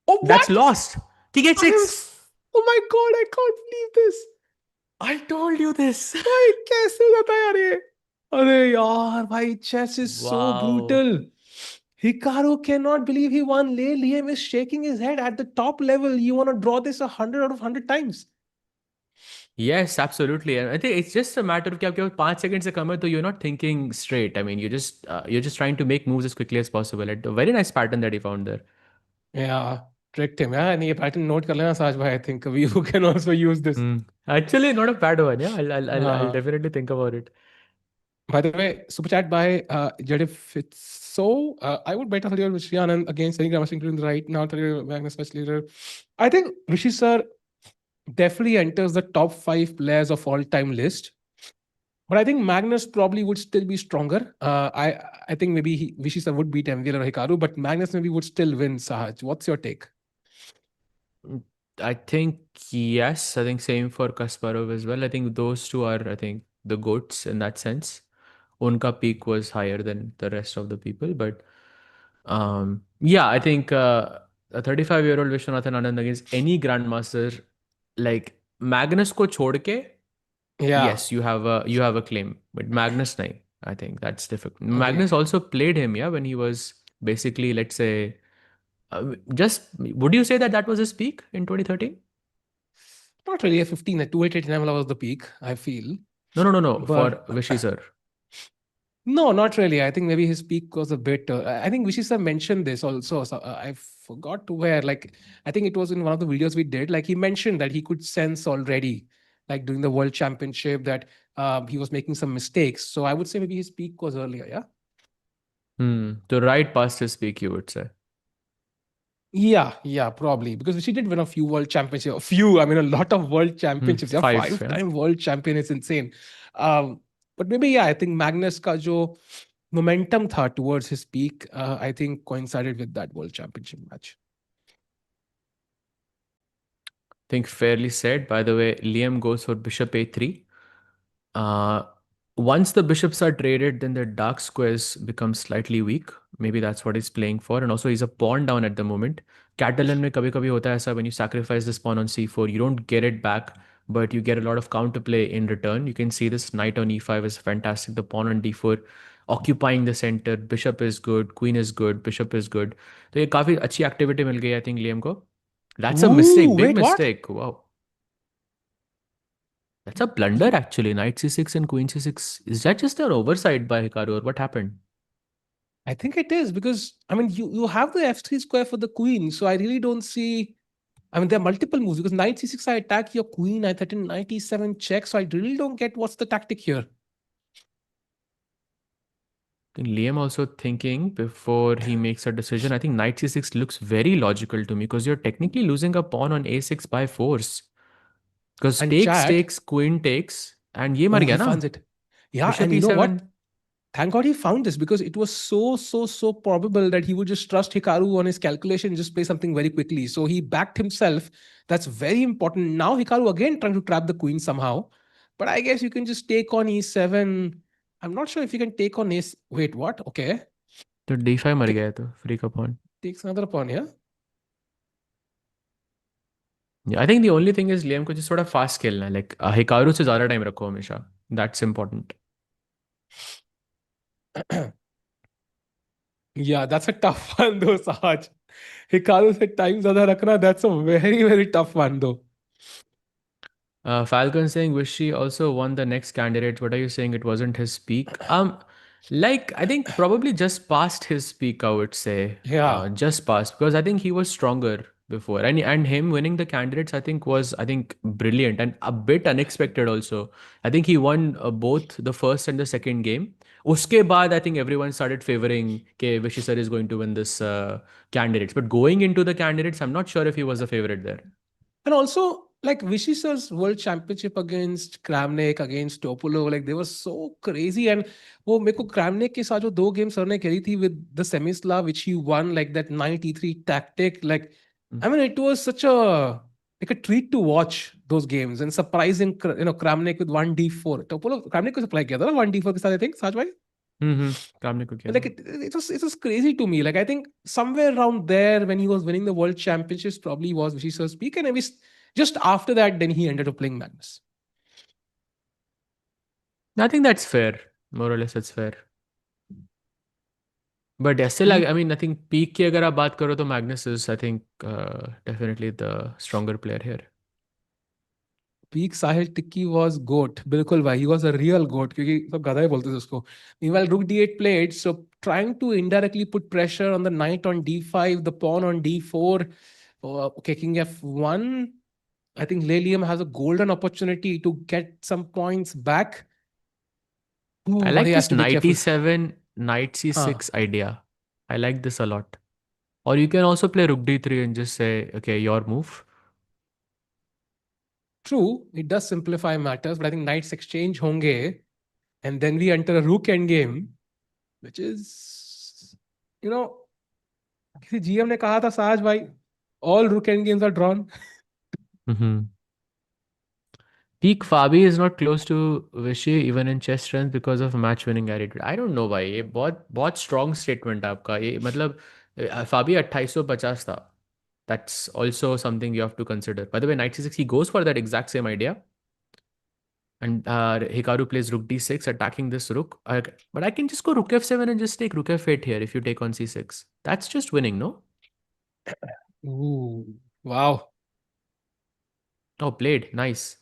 Oh, that's what? lost. King I am, h6. oh my God, I can't believe this. I told you this. भाई कैसे हो जाता है यार ये? अरे यार भाई, chess is so Wow. brutal. Hikaru cannot believe he won. Liam is shaking his head at the top level. You want to draw this 100 out of 100 times. Yes, absolutely. And I think it's just a matter of कि आपके पास 5 seconds से कम है तो you're not thinking straight. I mean, you're just trying to make moves as quickly as possible. A very nice pattern that he found there. Yeah, tricked him. Yeah, and ये pattern note कर लेना साज भाई. I think you can also use this. Actually, not a bad one. Yeah, I'll Uh, definitely think about it. by the way, super chat by Jadif. It's so I would bet earlier with Shriyan and against any grammar including the right now. Magnus West leader. I think Rishi sir definitely enters the top 5 players of all time list. But I think Magnus probably would still be stronger. I think maybe Rishi sir would beat MVL or Hikaru, but Magnus maybe would still win. Sahaj, what's your take? I think yes. I think same for Kasparov as well. I think those two are, I think, the goats in that sense. Unka peak was higher than the rest of the people, but yeah, I think a 35-year-old Vishwanathan Anand against any grandmaster, like Magnus को छोड़ के, Yeah. yes, you have a claim, but Magnus nahi. I think that's difficult. Agree. Magnus also played him, yeah, when he was basically, let's say, just would you say that was his peak in 2013? Not really a 15. A 2889 was the peak, I feel. No. For But Vishy sir. No, not really. I think maybe his peak was a bit. I think Vishisa mentioned this also. So, I forgot to where. Like, I think it was in one of the videos we did. Like, he mentioned that he could sense already, like during the World Championship, that he was making some mistakes. So, I would say maybe his peak was earlier. Yeah. So right past his peak, you would say. Yeah, probably because she did win a few world championships. A few, I mean, a lot of world championships. Yeah, Five, yeah. five-time world champion is insane. Um, but maybe yeah, I think Magnus ka jo momentum tha towards his peak, I think coincided with that world championship match. Think fairly said. By the way, Liam goes for bishop a3. Uh, Once the bishops are traded, then the dark squares become slightly weak. Maybe that's what he's playing for. And also, he's a pawn down at the moment. Catalan में कभी कभी होता है ऐसा, when you sacrifice this pawn on c4, you don't get it back, but you get a lot of counterplay in return. You can see this knight on e5 is fantastic. The pawn on d4 occupying the center. Bishop is good, queen is good, bishop is good. तो ये काफी अच्छी activity मिल गई I think Liam को. That's a Ooh, mistake, big wait, what? mistake. Wow. That's a blunder actually. Knight c6 and queen c6. Is that just an oversight by Hikaru or what happened? I think it is because I mean you have the f3 square for the queen, so I really don't see. I mean, there are multiple moves because knight c6 I attack your queen, I threaten knight e7 check, so I really don't get what's the tactic here. I think Liam also thinking before he makes a decision. I think knight c6 looks very logical to me because you're technically losing a pawn on a6 by force. Because And takes, chat, takes, queen takes, and ये मर oh, he गया ना? finds it. Yeah, Bishop and you know e7. what? Thank God he found this because it was so probable that he would just trust Hikaru on his calculation and just play something very quickly. So he backed himself. That's very important. Now Hikaru again trying to trap the queen somehow. But I guess you can just take on e7. I'm not sure if you can take on ace. Wait, what? Okay. तो d5 मर Okay. गया है तो free का pawn. Takes another pawn, yeah? Yeah, I think the only thing is Liam को just थोड़ा fast खेलना है. Like Hikaru से ज़्यादा time रखो हमेशा. That's important. Yeah, that's a tough one though, Sahaj. Hikaru said time zyada rakhna. That's a very tough one though. Falcon saying Wishy also won the next candidate. What are you saying? It wasn't his peak. Like I think probably just past his peak, I would say. Yeah. Just past because I think he was stronger before, and him winning the candidates I think was brilliant and a bit unexpected also. I think he won both the first and the second game. Uske baad, I think everyone started favoring ke Vishy sir is going to win this candidates. But going into the candidates, I'm not sure if he was a favorite there. And also, like Vishisar's world championship against Kramnik, against Topolo, like they were so crazy. And वो मेरे को Kramnik के साथ जो दो games sir ने खेली थी with the Semislav, which he won, like that knight e3 tactic. Like, I mean, it was such a like a treat to watch those games and surprising, Kramnik with 1d4. Topolo Kramnik को supply किया था ना 1d4 के साथ, I think, साज भाई. काम को किया Like था. it was crazy to me. Like I think somewhere around there when he was winning the world championships probably was Vishisar's peak, and maybe just after that then he ended up playing Magnus. I think that's fair. More or less, that's fair. But yeah, still, I mean, I think peak की अगर आप बात करो तो Magnus is, I think, definitely the stronger player here. Peak Sahil Tikki was goat. बिल्कुल भाई, he was a real goat क्योंकि सब गधा ही बोलते थे उसको. Meanwhile, Rook d8 played, so trying to indirectly put pressure on the knight on d5, the pawn on d4, okay, king f1. I think Lelium has a golden opportunity to get some points back. Ooh, I but like he has this to be knight careful. e7, knight Huh. c6 idea. I like this a lot. Or you can also play rook d3 and just say, okay, your move. True, it does simplify matters, but I think knights exchange honge, and then we enter a rook endgame, which is, किसी GM ने कहा था साज भाई, all rook endgames are drawn. Peak Fabi is not close to Vishy even in chess strength because of match winning attitude. I don't know भाई, ये बहुत strong statement है आपका. ये मतलब Fabi 2850 था. That's also something you have to consider. By the way, knight c6, he goes for that exact same idea. And Hikaru plays rook d6, attacking this rook. But I can just go rook f7 and just take rook f8 here if you take on c6. That's just winning, no? Ooh, wow. Oh, played. Nice.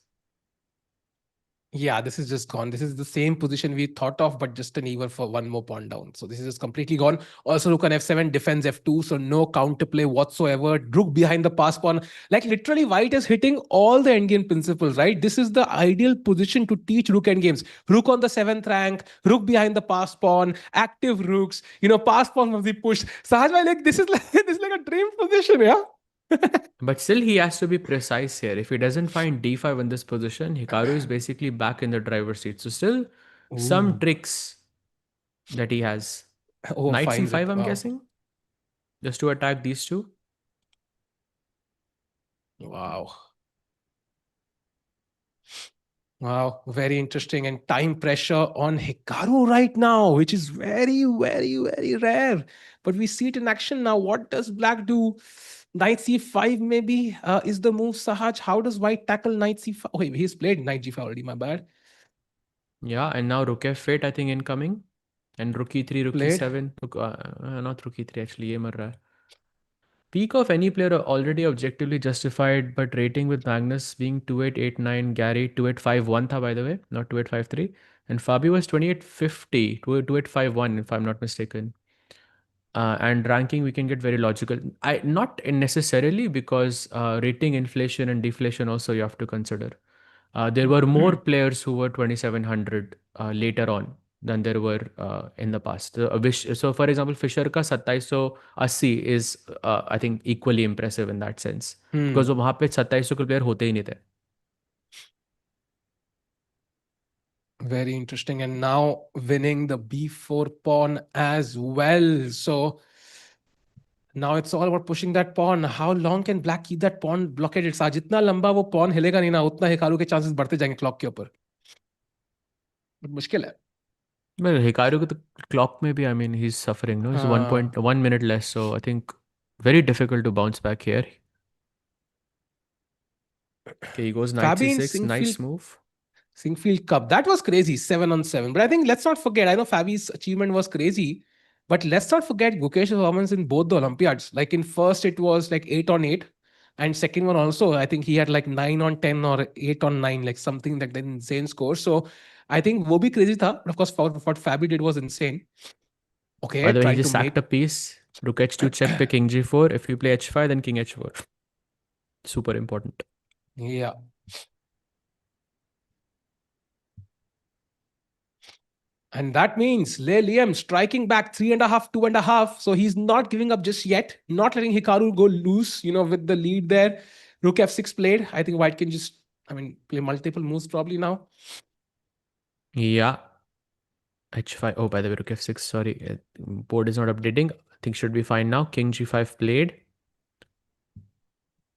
Yeah, this is just gone. This is the same position we thought of, but just an even for one more pawn down. So this is just completely gone. Also, rook on f7 defends f2, so no counterplay whatsoever. Rook behind the pass pawn. Like literally, white is hitting all the endgame principles, right? This is the ideal position to teach rook endgames. Rook on the seventh rank, rook behind the pass pawn, active rooks. Pass pawn must be pushed. Sahaj, bhai, like this is like this is like a dream position, yeah. But still, he has to be precise here. If he doesn't find d5 in this position, Hikaru is basically back in the driver's seat. So still, some Ooh. tricks that he has. Oh, Knight finds c5, it. I'm Wow. guessing, just to attack these two. Wow. Wow, very interesting. And time pressure on Hikaru right now, which is very, very, very rare. But we see it in action now. What does black do? Knight c5 maybe is the move, Sahaj. How does white tackle knight c5? Oh, he's played knight g5 already, my bad. Yeah, and now rook f8, I think, incoming. And rook e3, rook Played. e7. Not rook e3, actually. ये मर रहा है. Peak of any player already objectively justified, but rating with Magnus being 2889, Gary 2851 tha, by the way, not 2853. And Fabi was 2850, 2851, if I'm not mistaken. And ranking, we can get very logical. I not necessarily, because rating inflation and deflation also you have to consider. There were more players who were 2700 later on than there were in the past. So for example, Fisher ka 2780 is I think equally impressive in that sense, because Hmm. वो वहाँ पे 2700 के player होते ही नहीं थे. Very interesting. And now winning the b4 pawn as well. So now it's all about pushing that pawn. How long can black keep that pawn blockaded? सा जितना लंबा वो pawn हिलेगा नहीं ना उतना हिकारू के chances बढ़ते जाएंगे clock के ऊपर. But मुश्किल है. Well, Hikaru को तो clock में भी, I mean, he's suffering. No, he's हाँ. 1.1 minute less, so I think very difficult to bounce back here. Okay, he goes knight Fabi in c6, nice move. Singfield Cup. That was crazy, 7-on-7. But I think let's not forget, I know Fabi's achievement was crazy, but let's not forget Gukesh's performance in both the Olympiads. Like in first, it was like 8-on-8. And second one also, I think he had like 9-on-10 or 8-on-9, like something like that insane score. So I think wo bhi crazy tha. But of course, what Fabi did was insane. By Okay, the way, he trying to just sacked make. a piece. Rook h2 check, pick king g4. If you play h5, then king h4. Super important. Yeah. And that means Liam striking back 3.5, 2.5. So he's not giving up just yet, not letting Hikaru go loose, with the lead there. Rook f6 played. I think white can just, play multiple moves probably now. Yeah. h5. Oh, by the way, rook f6. Sorry. Board is not updating. I think should be fine now. King g5 played.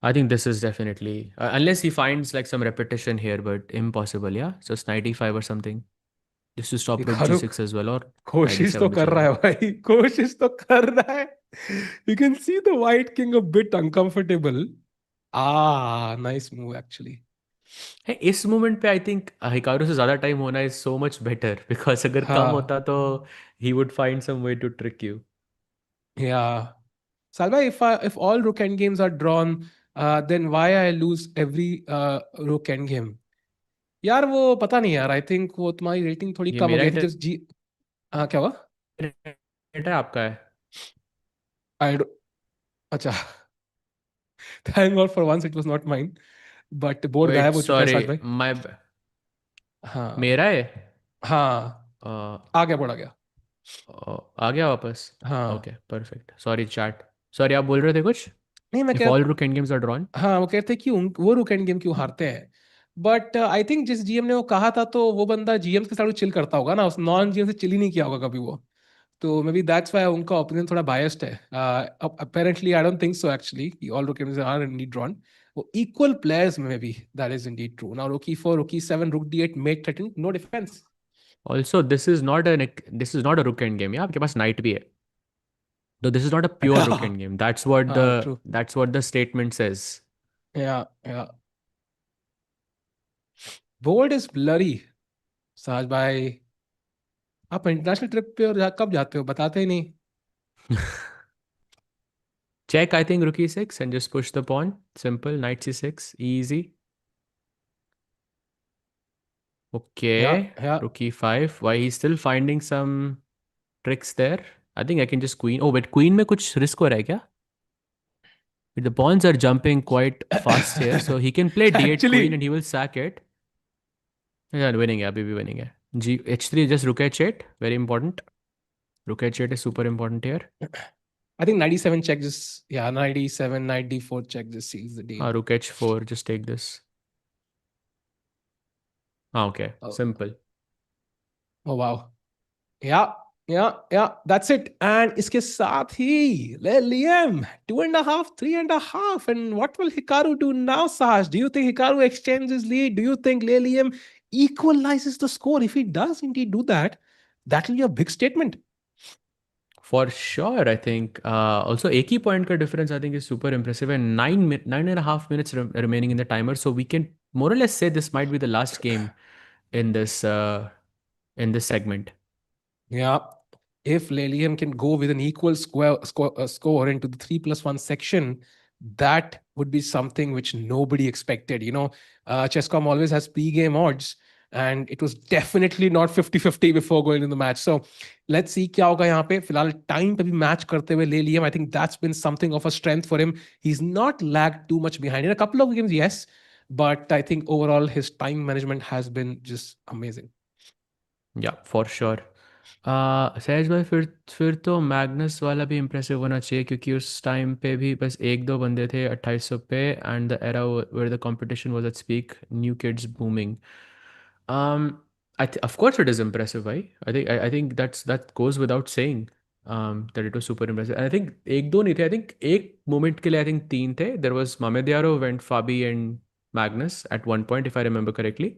I think this is definitely, unless he finds like some repetition here, but impossible. Yeah. Just knight e5 or something. Just to stop rook Hikaru g6 as well, or knight कोशिश तो e7 भी कर रहा चलेगा. है भाई कोशिश तो कर रहा है You can see the white king a bit uncomfortable. Nice move actually. है इस मोमेंट पे आई थिंक हिकारू से ज़्यादा टाइम होना is so much better, because अगर कम हाँ. होता तो he would find some way to trick you. Yeah. Salva, if all rook end games are drawn, then why I lose every rook end game? यार वो पता नहीं यार. आई थिंक वो तुम्हारी रेटिंग थोड़ी ये कम हो मेरा गई थी जब जी. हाँ, क्या हुआ? इंटरनेट है, आपका है? आई अच्छा. Thank god for once it was not mine. But board wait, गायब हो चुका है सॉरी, साज भाई. माय हाँ. मेरा है. हाँ. अ, आ गया, बोर्ड आ गया. आ गया वापस. हाँ. Okay, perfect. Sorry chat. Sorry, आप बोल रहे थे कुछ? नहीं, मैं इफ कह. ऑल रुक एंड गेम्स आर ड्रॉन. हाँ, वो कहते हैं कि वो रुक एंड गेम क्यों हारते हैं. बट आई थिंक जिस जीएम ने वो कहा था तो वो बंदा जीएम के साथ चिल करता होगा ना, उस नॉन जीएम से चिल ही नहीं किया होगा कभी वो. तो मे बी दैट्स व्हाई उनका ओपिनियन थोड़ा बायस्ड है. Apparently I don't think so actually कि all rook are indeed drawn. वो इक्वल प्लेयर्स में be that is indeed true. Now rook ई4, रुक ई7, रुक डी8 mate threaten, no defence. Also this is not a rook end game. या आपके पास night भी है. तो this is not a pure रुक एंड गेम. हाँ, true. That's what the statement says. या या. Board is blurry. साज भाई, आप इंटरनेशनल ट्रिप पे और कब जाते हो बताते ही नहीं. Check, I think, rook e6 and just push the pawn. Simple. Knight c6. Easy. Yeah, Okay, yeah. rook e5. Why he's still finding some tricks there? I think I can just queen. Oh, but queen में कुछ risk हो रहा है क्या? The pawns are jumping quite fast here, so he can play d8 queen and Actually, he will sack it. Yeah, winning है अभी भी winning है. G h3 just rook h8, very important. Rook h8 is super important here. I think 97 check just, yeah, 97, 94 check just seals the deal. Rook h4, just take this. Okay, Oh, simple. oh wow. Yeah, yeah, that's it. And iske saath hi, Liam, 2.5, 3.5. And what will Hikaru do now, Saj? Do you think Hikaru extends his lead? Do you think Liam equalizes the score? If he does indeed do that, that will be a big statement. For sure, I think. Also, एक ही point का difference I think is super impressive, and 9.5 minutes remaining in the timer, so we can more or less say this might be the last game in this segment. Yeah. If Lelium can go with an equal score into the 3+1 section, that would be something which nobody expected. Chesscom always has pre-game odds, and it was definitely not 50-50 before going into the match. So let's see क्या होगा यहाँ पे. फिलहाल time पे भी match करते हुए Lelium, I think that's been something of a strength for him. He's not lagged too much behind. In a couple of games, yes, but I think overall his time management has been just amazing. Yeah, for sure. सहज भाई फिर तो Magnus वाला भी impressive होना चाहिए, क्योंकि उस टाइम पे भी बस एक दो बंदे थे 2800 पे, and the era where the competition was at speak, new kids booming. Of course it is impressive, भाई. I think that goes without saying, that it was super impressive. And I think एक दो नहीं थे, I think एक moment के लिए I think तीन थे. There was Mamediarov and Fabi and Magnus at one point, if I remember correctly.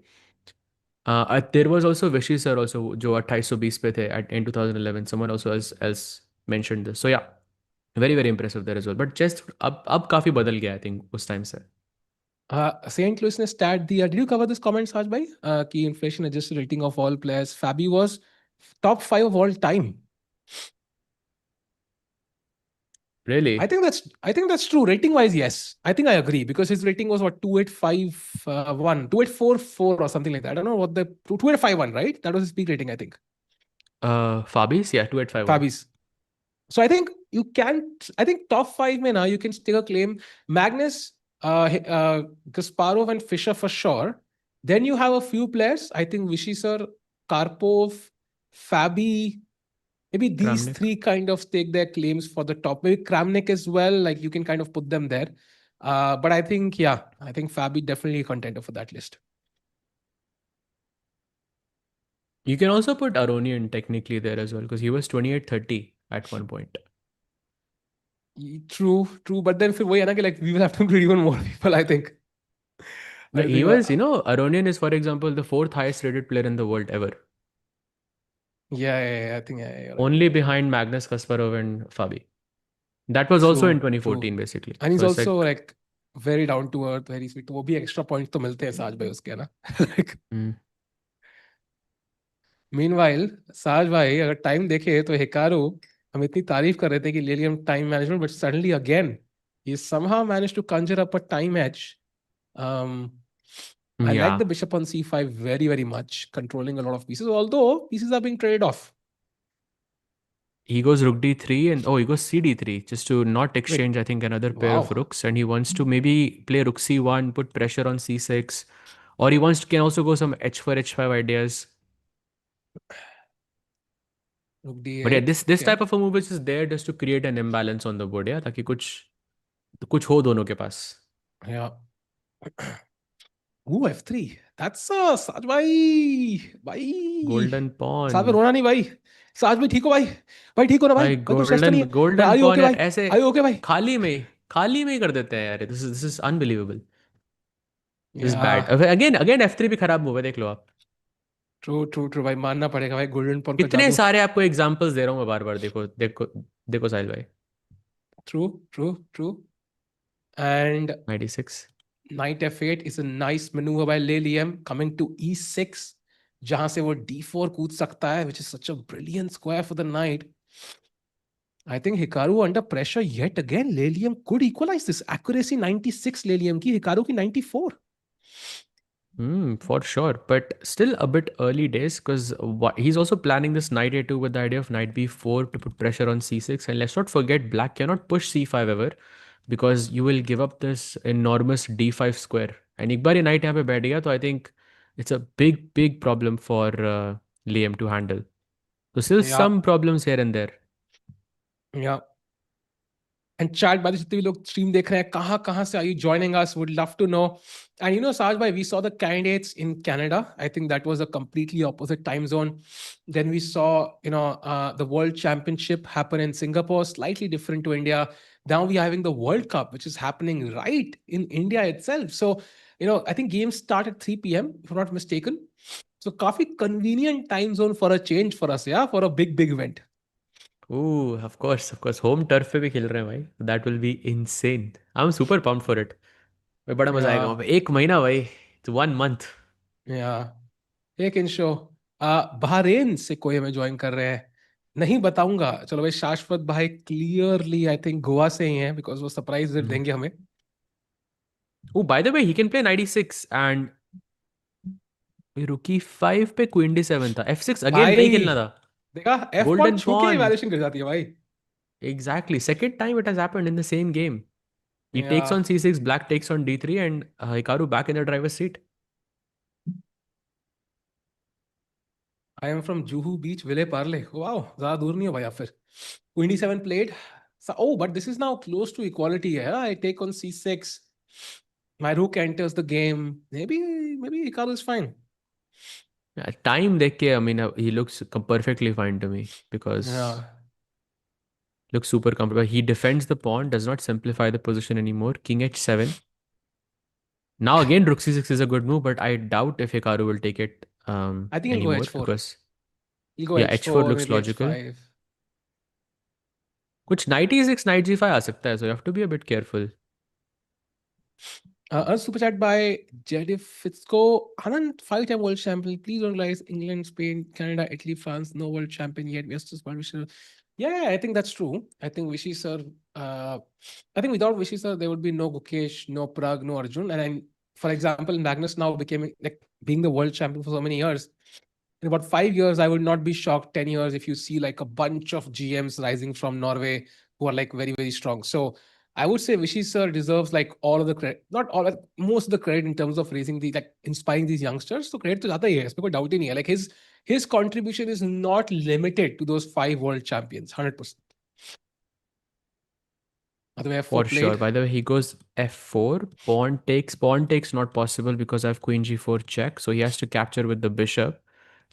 There was also Vishy sir also, जो 2820 पे थे at in 2011. Someone also else mentioned this. So yeah, very very impressive there as well. But just अब काफी बदल गया I think उस time से. St. Louis ने stat दिया. Did you cover this comment, Saj bhai? कि inflation adjusted rating of all players. Fabi was top 5 of all time. Really? I think that's true. Rating wise, yes. I think I agree, because his rating was what, 2851, 2844 or something like that. I don't know what the 2851, right? That was his peak rating, I think. Fabi's, yeah, 2851. Fabi's. So I think you can. I think top 5 mein now you can stick a claim. Magnus, Gasparov, and Fischer for sure. Then you have a few players. I think Vishy sir, Karpov, Fabi. Maybe these Kramnik. three kind of stake their claims for the top. Maybe Kramnik as well. Like you can kind of put them there. But I think Fabi definitely a contender for that list. You can also put Aronian technically there as well, because he was 2830 at one point. True. But then वही है ना कि like we will have to include even more people, I think. No, I he think, was, Aronian is, for example, the 4th highest rated player in the world ever. Yeah, I think you're right. Only behind Magnus, Kasparov and Fabi. That was also in 2014 basically. And he's So it's also like very down to earth, very sweet. तो वो भी extra points तो मिलते हैं साज भाई उसके, है ना? Like, meanwhile, साज भाई अगर टाइम देखे तो हिकारू, हम इतनी तारीफ कर रहे थे कि ले लिया time management, but suddenly again he somehow managed to conjure up a time edge. I like the bishop on c5 very very much, controlling a lot of pieces, although pieces are being traded off. He goes rook d3 and he goes cd3 just to not exchange, I think, another pair of Wow. rooks, and he wants to maybe play rook c1, put pressure on c6, or he can also go some h4 h5 ideas. Rook d8. But yeah, this type of a move is just there just to create an imbalance on the board, yeah, ताकि कुछ हो दोनों के पास. Yeah. Ooh, f3. That's साज भाई Golden pawn. साज में रोना नहीं भाई. साज भाई ठीक हो भाई ठीक हो ना भाई कुछ रेस्ट नहीं है. golden Are you pawn okay यार, भाई? ऐसे Are you okay भाई? खाली में ही कर देते हैं यार. This is unbelievable. This is bad. Yeah. Again f3 भी खराब मूव है, देख लो आप. True भाई, मानना पड़ेगा भाई, गोल्डन पॉन का इतने जादू. सारे आपको एग्जांपल्स दे रहा हूँ मैं बार-बार. देखो साहिल भाई. True. And 96. knight f8 is a nice maneuver by Liam, coming to e6, जहां से वो d4 कूद सकता है, which is such a brilliant square for the knight. I think Hikaru under pressure yet again. Liam could equalize this. Accuracy 96 Liam की, Hikaru की 94. For sure, but still a bit early days because he's also planning this knight a2 with the idea of knight b4 to put pressure on c6. And let's not forget, black cannot push c5 ever because you will give up this enormous d5 square. And एक बार ये knight यहाँ पे बैठ गया तो I think it's a big problem for Liam to handle. So still Yeah, some problems here and there. yeah. And chat by the जितने भी लोग stream देख रहे हैं कहाँ से are you joining us? Would love to know. And Saj bhai, we saw the candidates in Canada. I think that was a completely opposite time zone. Then we saw the World Championship happen in Singapore, slightly different to India. Now we are having the World Cup, which is happening right in India itself. So I think games start at 3 p.m. if I'm not mistaken. So काफी convenient time zone for a change for us, yeah, for a big event. Ooh, of course. Home turf पे भी खेल रहे हैं भाई. That will be insane. I'm super pumped for it. भाई बड़ा मजा आएगा Yeah, वहाँ पे. एक महीना भाई. It's 1 month. yeah. एक इन शो बहरेन से कोई हमें ज्वाइन कर रहे हैं. नहीं बताऊंगा. चलो भाई, शाश्वत भाई क्लियरली आई थिंक गोवा से ही हैं बिकॉज वो सरप्राइज Mhm. देंगे हमें. Oh, by the way, he can play 96 and रुकी 5 पे क्वीन d7 था. f6 अगेन वही भाई खेलना था. देखा, एफ पॉन Golden छू के pawn. इवैल्यूएशन कर जाती है भाई. Exactly. Second time it has happened in the same game. He takes या on c6, black takes on d3 and Hikaru back in the driver's seat. I am from Juhu beach Vile Parle. Wow, ज्यादा दूर नहीं हो भाई. आप फिर क्वीन डी7 played. Oh, but this is now close to equality. Yeah, I take on c6. My rook enters the game. Maybe Hikaru is fine. Time देख के, I mean, he looks perfectly fine to me because Yeah. looks super comfortable. He defends the pawn, does not simplify the position anymore. King h7. Now again, rook c6 is a good move, but I doubt if Hikaru will take it I think he'll go anymore h4. because He'll go yeah, h4 h4, looks maybe logical. h5. कुछ knight e6, knight g5 आ सकता है, so you have to be a bit careful. A super chat by Jedif Fitzco. Anand, 5-time world champion. Please don't realize England, Spain, Canada, Italy, France, no world champion yet. We are just one. Yeah, I think that's true. I think Vishy sir, I think without Vishy sir, there would be no Gukesh, no Prag, no Arjun. And for example, Magnus now became like being the world champion for so many years. In about 5 years, I would not be shocked. 10 years, if you see like a bunch of GMs rising from Norway who are like very, very strong. So I would say Vishy sir deserves like all of the credit, not all, most of the credit in terms of raising the like inspiring these youngsters. So credit to jata hi hai, इसमें कोई doubt ही नहीं है. Like his contribution is not limited to those 5 world champions, 100%. By the way, For F4 sure. played. By the way, he goes f4, pawn takes. Pawn takes not possible because I have queen g4 check. So he has to capture with the bishop.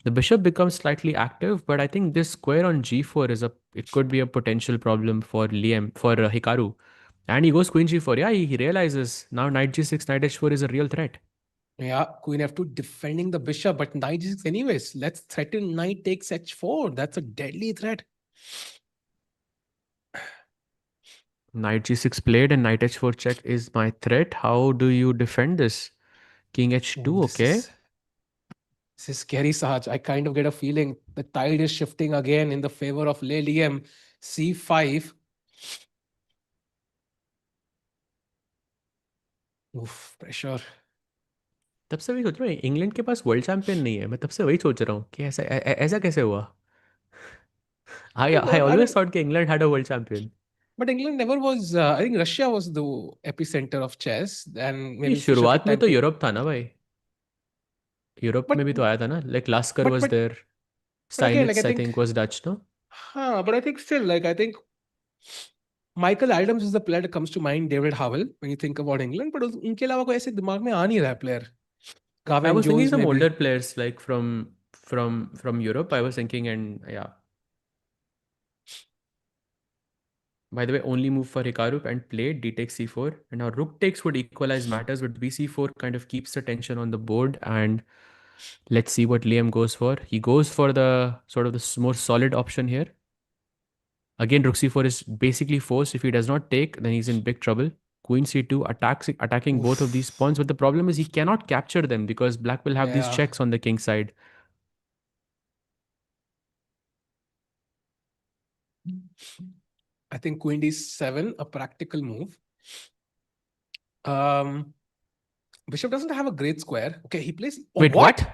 The bishop becomes slightly active, but I think this square on g4 it could be a potential problem for Liam, for Hikaru. And he goes queen g4. Yeah, he realizes now knight g6, knight h4 is a real threat. Yeah, Queen F2 defending the bishop, but knight G6 anyways. Let's threaten knight takes H4. That's a deadly threat. Knight g6 played and knight h4 check is my threat. How do you defend this? King h2, Ooh, okay. This is scary, Sahaj. I kind of get a feeling the tide is shifting again in the favor of Liam. C5. Oof, pressure. तब से वही सोच रहा हूँ England के पास world champion नहीं है. मैं तब से वही सोच रहा हूँ कि ऐसा कैसे हुआ. I I always mean, thought कि England had a world champion. but England never was. I think Russia was the epicenter of chess, and ये maybe Fisher शुरुआत में time. तो यूरोप था ना भाई. यूरोप But में भी तो आया था ना. Like Lasker but was but there. but again, like I Steinitz I think, think was Dutch, no? but I think still, like I think Michael Adams is the player that comes to mind. David Howell when you think about England, but उनके अलावा कोई ऐसे दिमाग में आ नहीं रहा है player. I Gavin was thinking Jones some maybe. older players like from Europe. I was thinking, and yeah. By the way, only move for Hikaru and played d takes c4. And now rook takes would equalize matters, but bc4 kind of keeps the tension on the board. And let's see what Liam goes for. He goes for the sort of the more solid option here. Again, rook c4 is basically forced. If he does not take, then he's in big trouble. Queen c2 attacking both of these Oof. pawns, but the problem is he cannot capture them because black will have these Yeah. checks on the king side. I think Queen D7, a practical move. Um, Bishop doesn't have a great square. Okay, he plays. Oh, Wait, what?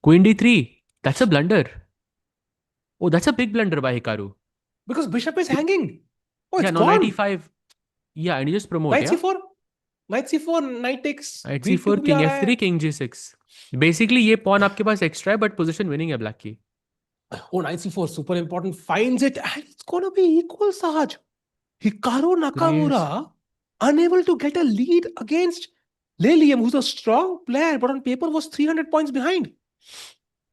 Queen d3. That's a blunder. Oh, that's a big blunder by Hikaru. Because bishop is hanging. Oh, it's Yeah, no, gone. knight e5. Yeah, and you just promote, Knight yeah? c4. Knight c4, knight takes. Knight b2 c4, भी king आ रहा है. f3, king g6. Basically, ये pawn आपके पास extra है, but position winning है black की. Oh, knight c4, super important. Finds it, and it's gonna be equal, Sahaj. Hikaru Nakamura unable to get a lead against LIEM, who's a strong player, but on paper was 300 points behind.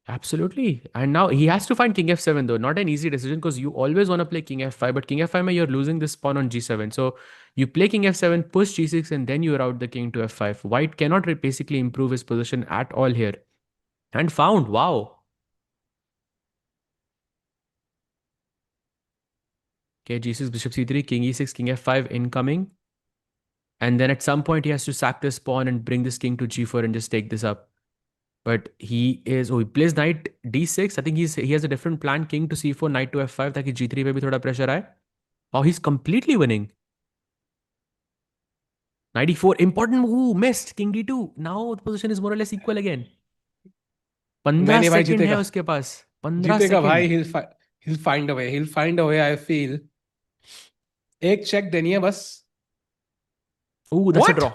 Absolutely. And now he has to find king f7 though. Not an easy decision because you always want to play king f5, but king f5 you're losing this pawn on g7. So you play king f7, push g6, and then you route the king to f5. White cannot basically improve his position at all here. And found. Wow. Okay, g6, bishop c3, king e6, king f5 incoming. And then at some point he has to sack this pawn and bring this king to g4 and just take this up. But he plays knight d6. I think he has a different plan. King to c4, knight to f5 ताकि g3 पे भी थोड़ा pressure आए. Oh, he's completely winning. Knight e4, important move, missed. King d2. Now the position is more or less equal again. 15 second है उसके पास. 15 जीतेगा भाई. Second. He'll find a way. He'll find a way, I feel. एक check देनी है बस. Ooh, that's What? a draw.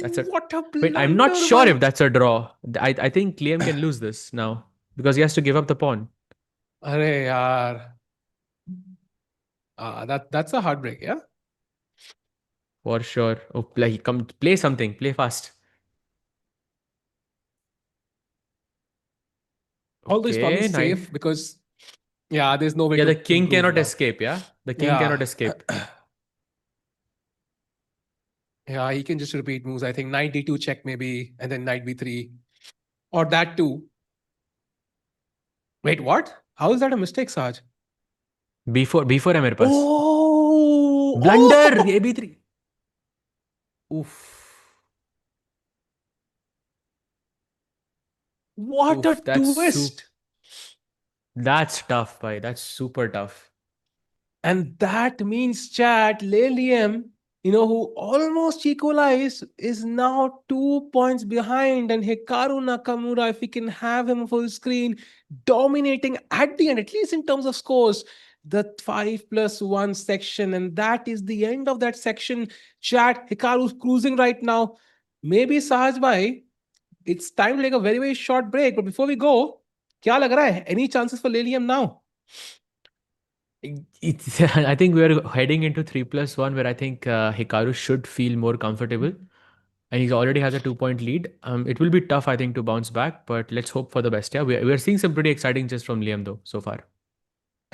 That's a What a Wait, I'm not sure if that's a draw. I think Liam can lose this now because he has to give up the pawn. अरे यार. That's a heartbreak, yeah? For sure. Oh, play something. Play fast. Although he's probably Okay, safe because, yeah, there's no way Yeah, to the king improve cannot now. escape, yeah? The king Yeah. cannot escape. Yeah, he can just repeat moves. I think knight d2 check maybe, and then knight b3. Or that too. Wait, what? How is that a mistake, Saj? B4 है मेरे पास. Oh! Blunder! Oh! ये B3. Oof. What Oof, a that's twist! That's tough, bhai. That's super tough. And that means, chat, LIEM, who almost equalized, is now 2 points behind. And Hikaru Nakamura, if we can have him full screen, dominating at the end, at least in terms of scores, the 5+1 section. And that is the end of that section. Chat, Hikaru's cruising right now. Maybe Sahaj bhai, it's time to take a very, very short break. But before we go, kya lag raha hai? Any chances for LIEM now? I think we're heading into 3+1 where I think Hikaru should feel more comfortable. And he already has a 2-point lead. It will be tough, I think, to bounce back, but let's hope for the best. Yeah, we're seeing some pretty exciting just from Liam though so far.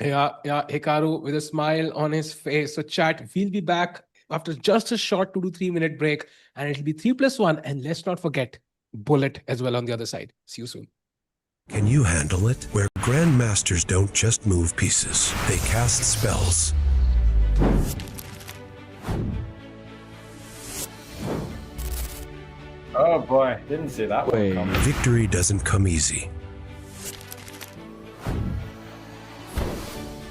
Yeah, Hikaru with a smile on his face. So chat, we'll be back after just a short 2 to 3 minute break, and it'll be 3+1. And let's not forget Bullet as well on the other side. See you soon. Can you handle it? Where grandmasters don't just move pieces, they cast spells. Oh boy, didn't see that one coming. Victory doesn't come easy.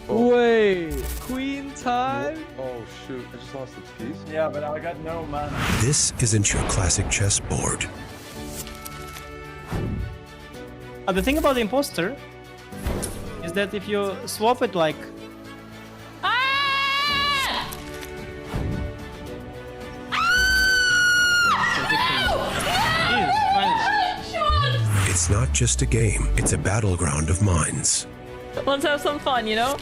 Wait, queen time? Oh shoot, I just lost the piece. Yeah, but I got no mana. This isn't your classic chessboard. The thing about the imposter is that if you swap it like It's not just a game, it's a battleground of minds. Let's have some fun, you know?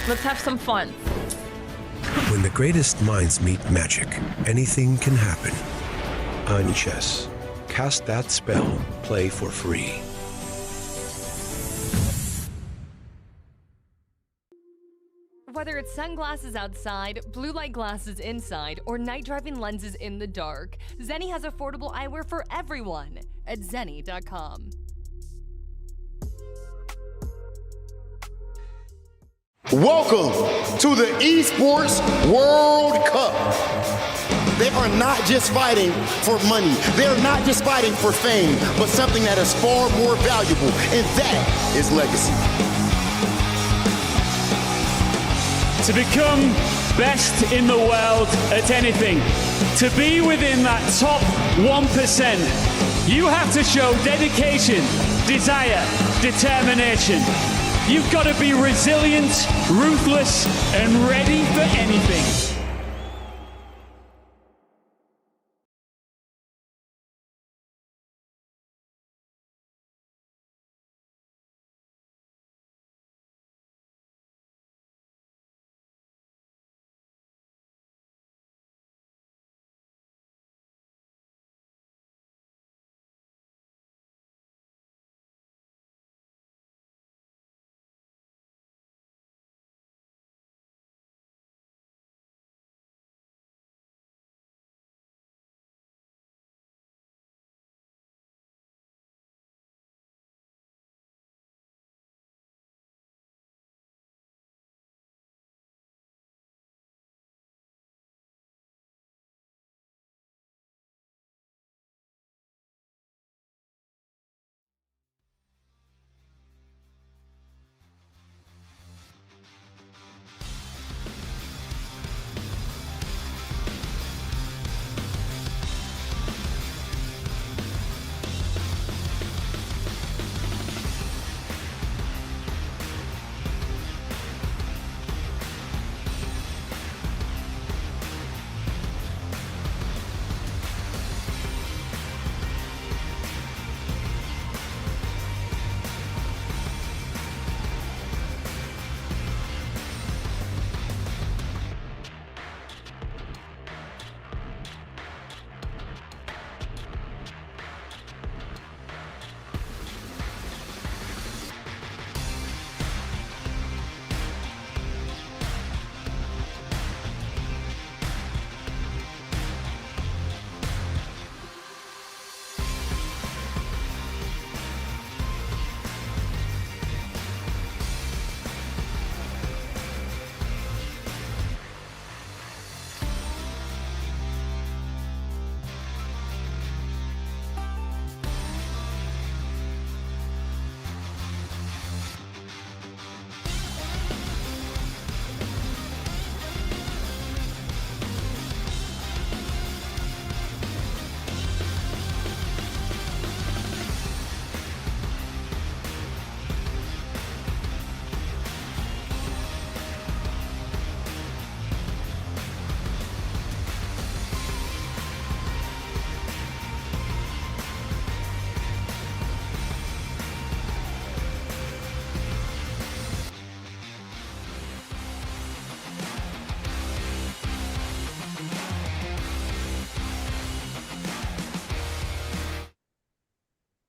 Let's have some fun. When the greatest minds meet magic, anything can happen. On chess, cast that spell, play for free. Whether it's sunglasses outside, blue light glasses inside, or night driving lenses in the dark, Zenni has affordable eyewear for everyone at Zenni.com. Welcome to the Esports World Cup. They are not just fighting for money. They are not just fighting for fame, but something that is far more valuable, and that is legacy. To become best in the world at anything, to be within that top 1%, you have to show dedication, desire, determination. You've got to be resilient, ruthless, and ready for anything.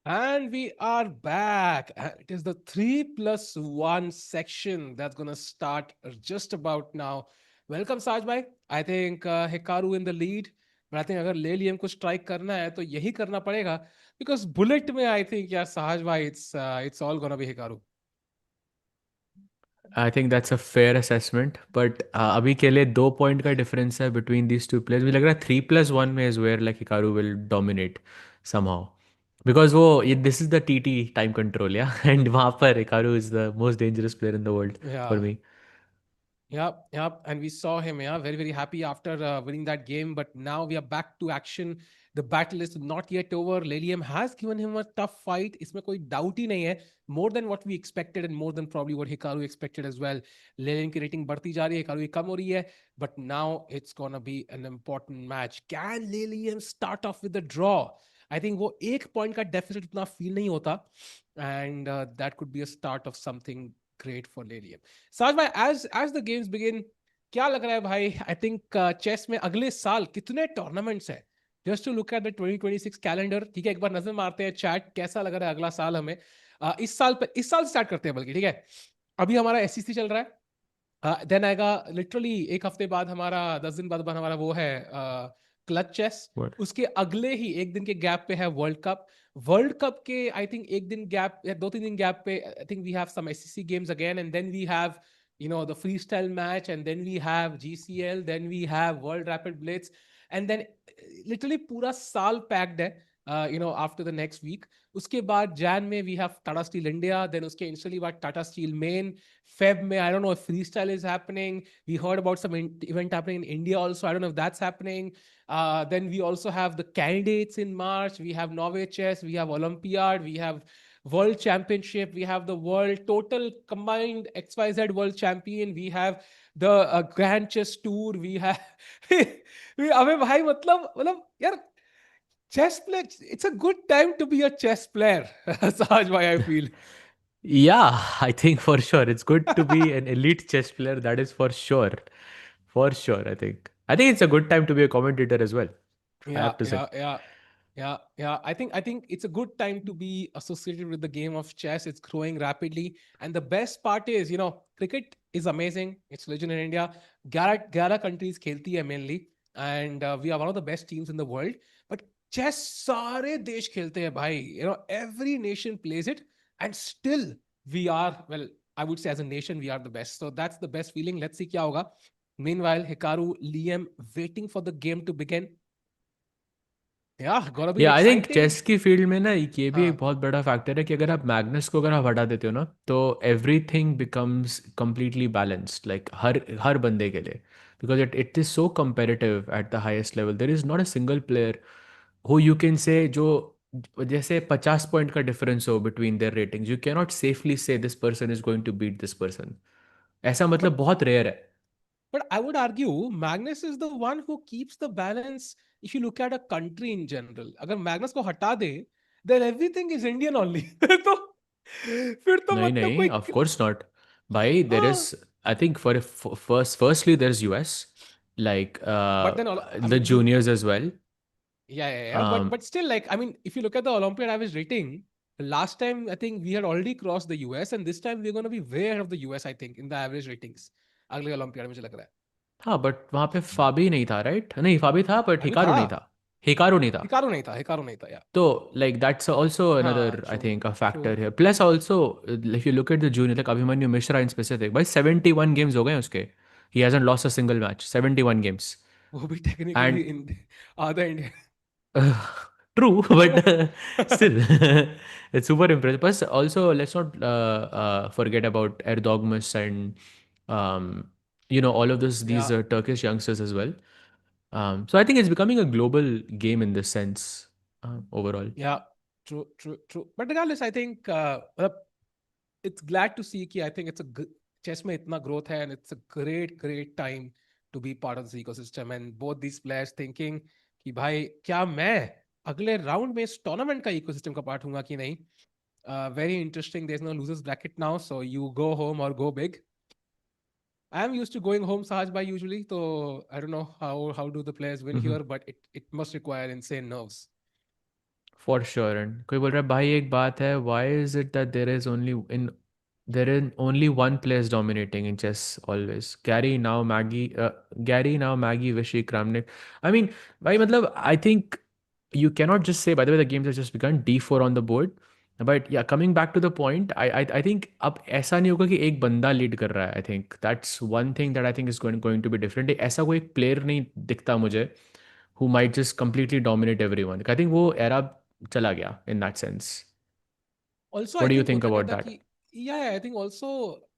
And we are back. It is the 3+1 section that's going to start just about now. Welcome, Saj bhai. I think Hikaru in the lead. But I think अगर ले Liam को strike करना है तो यही करना पड़ेगा because bullet में I think यार Sahaj bhai it's all gonna be Hikaru. I think that's a fair assessment, but अभी के लिए 2 पॉइंट का डिफरेंस है between these two players. मुझे लग रहा है 3+1 में is where like Hikaru will dominate somehow. Because वो this is the TT time control, yeah, and वहाँ पर Hikaru is the most dangerous player in the world for Yeah. me. Yep. And we saw him, yeah, very, very happy after winning that game. But now we are back to action. The battle is not yet over. Lelium has given him a tough fight. इसमें कोई doubt ही नहीं है. More than what we expected and more than probably what Hikaru expected as well. Lelium की rating बढ़ती जा रही है, Hikaru की कम हो रही है. But now it's gonna be an important match. Can Lelium start off with a draw? I think वो एक point का deficit उतना feel नहीं होता. And that could be a start of something great for Lelium. Saj bhai, as the games begin, क्या लग रहा है भाई? I think chess में अगले साल कितने tournaments हैं? Just to look at the 2026 calendar, ठीक है, एक बार नजर मारते हैं chat कैसा लग रहा है अगला साल हमें. इस साल से स्टार्ट करते हैं बल्कि, ठीक है. अभी हमारा SEC चल रहा है. देन आएगा लिटरली एक हफ्ते बाद हमारा 10 दिन बाद हमारा वो है क्लच चेस. उसके अगले ही एक दिन के गैप पे है वर्ल्ड कप के आई थिंक एक दिन गैप या 2-3 दिन गैप पे I think we have some SEC games again and then we have the freestyle match and then we have GCL, then we have world rapid blitz and then literally पूरा साल packed है. after the next week. उसके बाद Jan में we have Tata Steel India, then उसके instantly बाद Tata Steel Main. Feb में I don't know if freestyle is happening. We heard about some event happening in India also. I don't know if that's happening. Then we also have the candidates in March. We have Norway Chess, we have Olympiad, we have World Championship, we have the World Total Combined XYZ World Champion, we have the Grand Chess Tour, we have अबे भाई मतलब यार chess play, it's a good time to be a chess player. Sahaj bhai, I feel. Yeah, I think for sure it's good to be an elite chess player. That is for sure. For sure, I think. I think it's a good time to be a commentator as well. I Yeah, have to say. yeah, yeah, yeah. I think it's a good time to be associated with the game of chess. It's growing rapidly, and the best part is, cricket is amazing. It's legend in India. 11 countries खेलती है mainly, and we are one of the best teams in the world. But chess सारे देश खेलते हैं भाई. Every nation plays it, and still we are, well, I would say as a nation we are the best. So that's the best feeling. Let's see क्या होगा. Meanwhile, Hikaru, Liam waiting for the game to begin. Yeah, gonna be या I think exciting. Chess की field में ना ये भी एक हाँ. बहुत बड़ा फैक्टर है कि अगर आप मैग्नस को अगर आप हटा देते हो ना तो everything becomes completely balanced like हर बंदे के लिए because it is so competitive at the highest level there is not a single player who you can say जो जैसे 50 पॉइंट का डिफरेंस हो between their ratings you can not safely say this person is going to beat this person ऐसा But मतलब बहुत rare है. but I would argue Magnus is the one who keeps the balance. If you look at a country in general, अगर Magnus को हटा दे, then everything is Indian only. तो फिर तो नहीं मतलब नहीं कोई. of course not. भाई there is हाँ. I think firstly there's US like But then I the mean you. juniors as well. Yeah. But Um, but still, like, I mean, if you look at the Olympiad average rating, last time I think we had already crossed the US, and this time we're going to be way ahead of the US. I think in the average ratings. अगले Olympiad में मुझे लग रहा है. हाँ but वहाँ पे फाबी नहीं था राइट नहीं फाबी था बट अभी हिकारू था. नहीं था. हिकारू नहीं था. हिकारू नहीं था यार. तो like that's also another हाँ, I true, think a true. factor here plus also if you look at the junior like Abhimanyu Mishra in specific भाई 71 games हो गए हैं उसके. He hasn't lost a single match 71 games वो भी technically and इन आधा India. true, but still, it's super impressive. Plus, also, let's not forget about Erdogmus and all of these या Turkish youngsters as well. So I think it's becoming a global game in this sense overall. या true but regardless I think मतलब it's glad to see कि I think it's a chess में इतना growth है and it's a great time to be part of this ecosystem and both these players thinking कि भाई क्या मैं अगले राउंड में इस टूर्नामेंट का इकोसिस्टम का पार्ट हूंगा कि नहीं. Very interesting. There's no losers bracket now, so you go home or go big. I am used to going home, Sahaj bhai, usually. So I don't know how do the players win Mhm. here, but it must require insane nerves. For sure. And कोई बोल रहा है भाई एक बात है why is it that there is only one place dominating in chess always Gary now Maggie Vishy Kramnik. I mean भाई मतलब I think you cannot just say by the way the games have just begun d4 on the board but yeah coming back to the point I think अब ऐसा नहीं होगा कि एक बंदा lead कर रहा है. I think that's one thing that I think is going to be different. ऐसा कोई प्लेयर नहीं दिखता मुझे who might just completely dominate everyone. I think वो era चला गया in that sense. Also, What I do you think think होता क्या about था that? कि I think also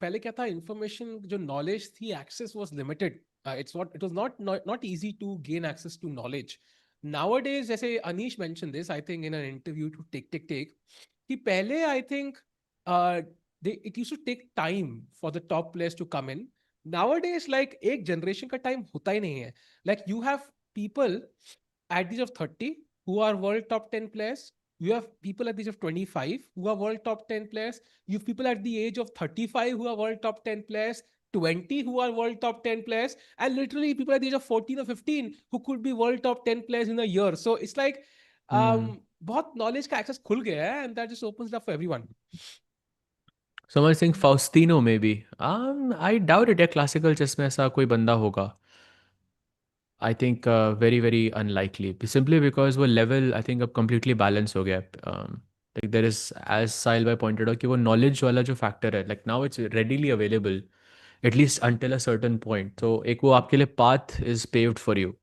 पहले क्या था information जो knowledge थी access was limited. It was not easy to gain access to knowledge. Nowadays, जैसे Anish mentioned this, I think in an interview to Take कि पहले I think uh, it used to take time for the top players to come in. Nowadays, like एक generation का time होता ही नहीं है. Like you have people at the age of 30 who are world top 10 players. You have people at the age of 25 who are world top 10 players. You have people at the age of 35 who are world top 10 players, 20 who are world top 10 players, and literally people at the age of 14 or 15 who could be world top 10 players in a year. So it's like Hmm. बहुत knowledge का access खुल गया है and that just opens it up for everyone. Someone saying Faustino maybe. I doubt it. या classical chess में ऐसा कोई बंदा होगा. I think very very unlikely. Simply because वो level I think अब completely balance हो गया है. Like there is as Sahil bhai pointed out कि वो knowledge वाला जो factor है like now it's readily available at least until a certain point. So एक वो आपके लिए path is paved for you.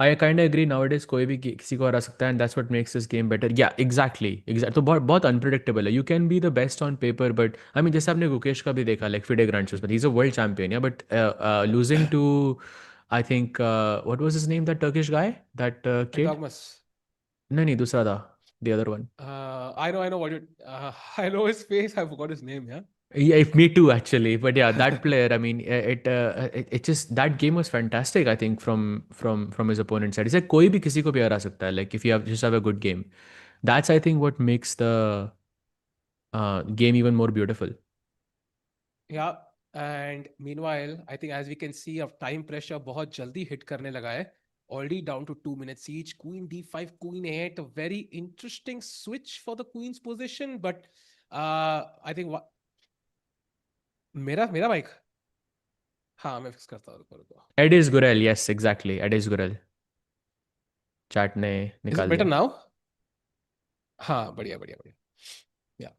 I kind of agree nowadays कोई भी किसी को हरा सकता है and that's what makes this game better. Yeah, exactly. तो बहुत बहुत unpredictable है. You can be the best on paper, but I mean जैसे आपने गुकेश का भी देखा like FIDE Grand Shows, but he's a world champion, yeah. But losing to I think what was his name, that Turkish guy, that kid? Dogmas. नहीं दूसरा था, the other one. I know what you. I know his face. I forgot his name. Yeah. Yeah, me too actually. But yeah, that player. I mean, it just that game was fantastic. I think from his opponent's side, he said कोई भी किसी को भी हरा सकता है. Like if you have just have a good game, that's I think what makes the game even more beautiful. Yeah. And meanwhile, I think as we can see, of time pressure बहुत जल्दी hit करने लगा है. Already down to 2 minutes each. Queen d5, queen a8. A very interesting switch for the queen's position, but I think what. मेरा mic हाँ मैं fix करता हूँ रुको Edis Gurel, yes, exactly. Edis Gurel. Chat ने इज इट निकाल better दिया. Now हाँ बढ़िया या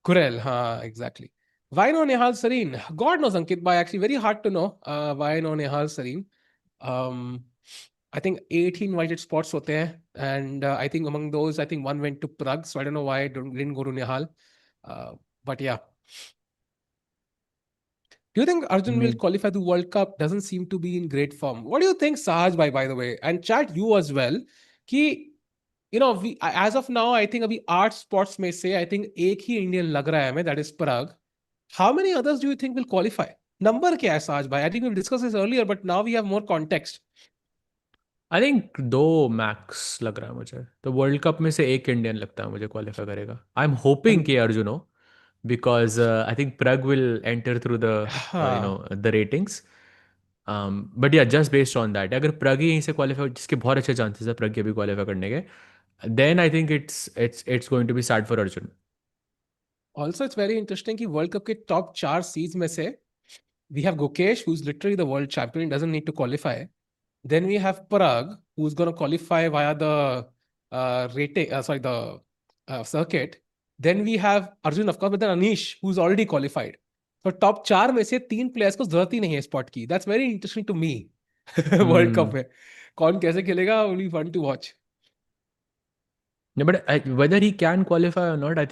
कुरेल हाँ exactly why no Nehal Sareen? God knows Ankit bhai, actually very hard to know why no Nehal Sareen. I think 18 invited spots hote hain, and I think among those I think one went to Prague, so I don't know why it didn't go to Nehal, but yeah. Do you think Arjun will qualify the World Cup? Doesn't seem to be in great form. What do you think, Sahaj bhai, by the way? And chat you as well. Ki, you know, we as of now, I think abhi 8 spots में से I think एक ही Indian लग रहा है हमें, that is Prague. How many others do you think will qualify? Number क्या है Sahaj bhai? I think we've discussed this earlier, but now we have more context. I think 2 max लग रहा है मुझे. तो वर्ल्ड कप में से एक इंडियन लगता है मुझे क्वालिफाई करेगा. आई एम होपिंग कि अर्जुन हो, because I think Prague will enter through the the ratings. But yeah, just based on that, अगर Prague ही यहीं से qualify, जिसके बहुत अच्छे chances है Prague के भी qualify करने के, then I think it's going to be sad for Arjun. Also, it's very interesting कि World Cup के top 4 seeds में से we have Gukesh, who's literally the world champion, doesn't need to qualify. Then we have Parag, who's going to qualify via the circuit. Then we have Arjun, of course, but then Anish, who's already qualified. So top 4 में से 3 players को जरूरत ही नहीं है spot की. That's very interesting to me. World Cup में कौन कैसे खेलेगा, only fun to watch. No, but whether he can qualify or not, I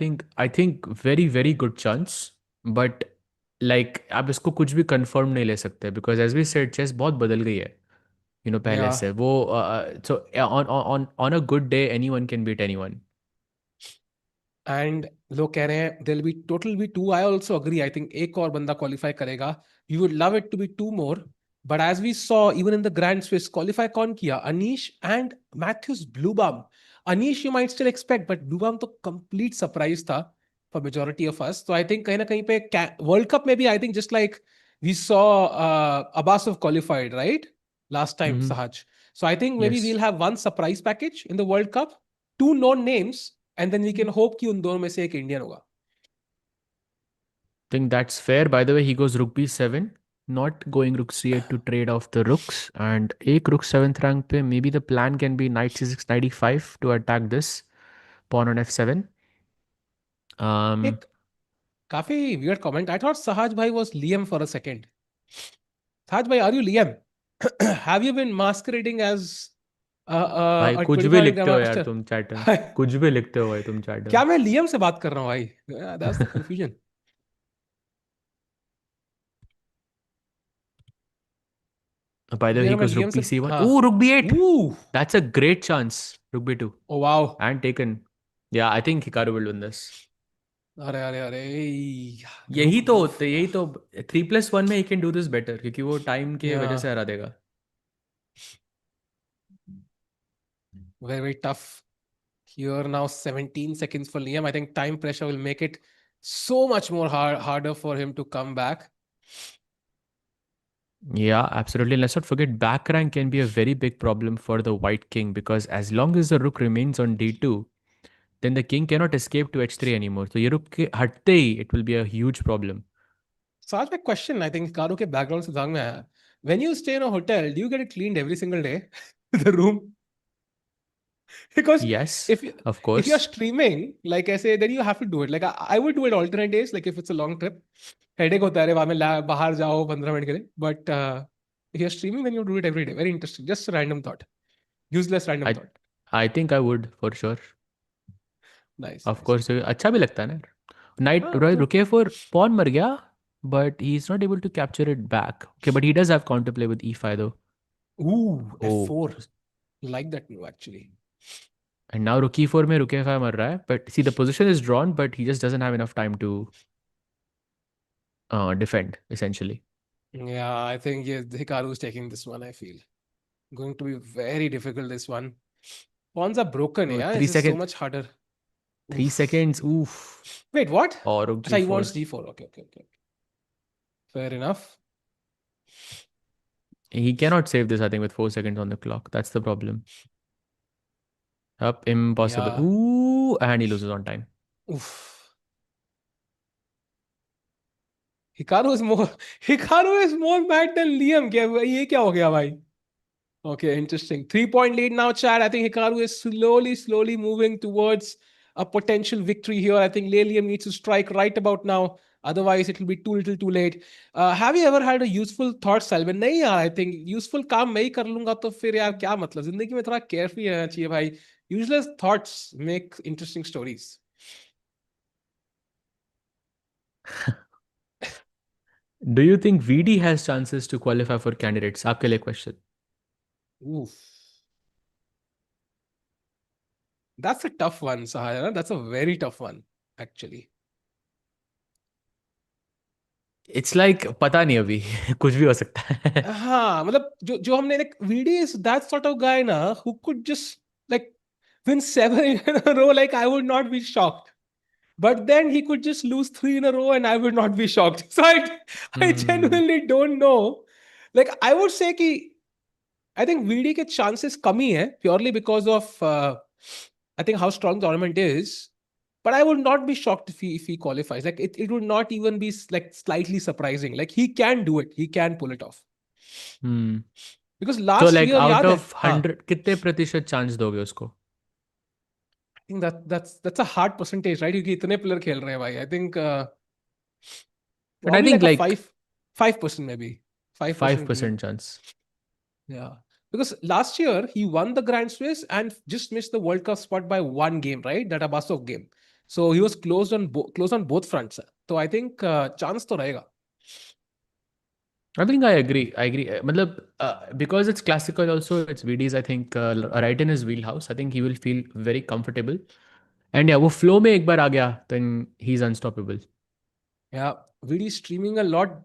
think very very good chance. But like आप इसको कुछ भी confirm नहीं ले सकते, because as we said, chess बहुत बदल गई है. पहले Yeah. से वो so on a good day anyone can beat anyone. And लोग कह रहे हैं there'll be total be 2. I also agree. I think एक और बंदा qualify करेगा. We would love it to be 2 more. But as we saw, even in the Grand Swiss, qualify कौन किया? Anish and Matthews Bluebum. Anish you might still expect, but Bluebum तो complete surprise था for majority of us. So I think कहीं ना कहीं पे World Cup में भी I think just like we saw Abbasov qualified, right? Last time, Sahaj. So I think maybe we'll have one surprise package in the World Cup, 2 known names, and then we can hope कि उन दोनों में से एक Indian होगा. Think that's fair. By the way, he goes rook b7, not going rook c8 to trade off the rooks, and एक rook 7th rank पे maybe the plan can be knight c6 knight e5 to attack this pawn on f7. एक काफी weird comment. I thought Sahaj bhai was Liam for a second. Sahaj bhai, are you Liam? Have you been masquerading as भाई a कुछ भी 25 लिखते हो यार grandmaster? तुम chat में, कुछ भी लिखते हो भाई तुम चैट में. क्या मैं लियम से बात कर रहा हूँ भाई? That's the confusion. By the way, he मैं goes rook लियम से bc1. हाँ. Ooh, rook b8. Ooh. That's a great chance. Rook b2. Oh wow. And taken. Yeah, I think Hikaru will win this. अरे यही तो 3+1 में he can do this better, क्योंकि वो time के वजह से हरा देगा. Very very tough. Here now 17 seconds for Liam. I think time pressure will make it so much more harder for him to come back. Yeah, absolutely. Let's not forget back rank can be a very big problem for the white king, because as long as the rook remains on d2, then the king cannot escape to h3 anymore. So ये rook के हटते ही it will be a huge problem. So आज my question, I think Karu के background से दिमाग में आया. When you stay in a hotel, do you get it cleaned every single day? The room? Because yes, of if course. you're streaming like I say, then you have to do it. Like I would do it alternate days, like if it's a long trip. Headache होता है रे बाद में बाहर जाओ 15 minute के लिए. But if you're streaming, then you do it every day. Very interesting. Just a random thought. Useless random I thought. I think I would for sure. Nice, Of nice. course, अच्छा भी लगता है ना. Knight हाँ मतलब रुके for pawn मर गया, but he's not able to capture it back. Okay, but he does have counterplay with e5 though. ooh, Oh, f4. Like that move actually. and now rook e4 में rook a5 मर रहा है. But see, the position is drawn, but he just doesn't have enough time to defend essentially. Yeah, I think yeah, Hikaru is taking this one. I feel going to be very difficult. This one. Pawns are broken. Oh, Yeah, three this is so seconds. much harder. 3 Oof. seconds. Oof. Wait, what? Or rook Achha, he g4. wants d4. Okay, okay, okay. Fair enough. He cannot save this, I think, with 4 seconds on the clock. That's the problem. Up, impossible. Yeah. Ooh, and he loses on time. Oof. Hikaru is more Hikaru is more mad than Liam. ये क्या हो गया भाई? Okay, interesting. 3-point lead now, Chad. I think Hikaru is slowly moving towards a potential victory here. I think Liam needs to strike right about now. Otherwise, it will be too little too late. Have you ever had a useful thought, Salvan? नहीं यार, I think useful काम मैं ही कर लूंगा तो फिर यार क्या मतलब? जिंदगी में थोड़ा carefree रहना चाहिए भाई. Useless thoughts make interesting stories. Do you think VD has chances to qualify for candidates? आपके लिए question. Oof. That's a tough one, Sahara. That's a very tough one, actually. It's like पता नहीं अभी कुछ भी हो सकता है. हाँ मतलब जो हमने like VD is that sort of guy ना who could just like win 7 in a row. Like I would not be shocked. But then he could just lose 3 in a row and I would not be shocked. So I genuinely don't know. Like I would say कि I think VD के chances कम ही है purely because of I think how strong the tournament is. But I would not be shocked if he qualifies. Like it would not even be like slightly surprising. Like he can do it. He can pull it off. Because So last like year, out याद है? of 100 कितने प्रतिशत chance दोगे उसको? I think that's a hard percentage, right? क्योंकि इतने player खेल रहे हैं भाई. I think But I probably think like a like 5% maybe. 5% 5% chance. Yeah. Because last year he won the Grand Swiss and just missed the World Cup spot by one game, right? That Abasov game. So he was close on both fronts. So I think chance तो रहेगा. I think I agree. मतलब because it's classical also, it's VD's I think right in his wheelhouse. I think he will feel very comfortable. And yeah, वो flow में एक बार आ गया, then he's unstoppable. Yeah, VD streaming a lot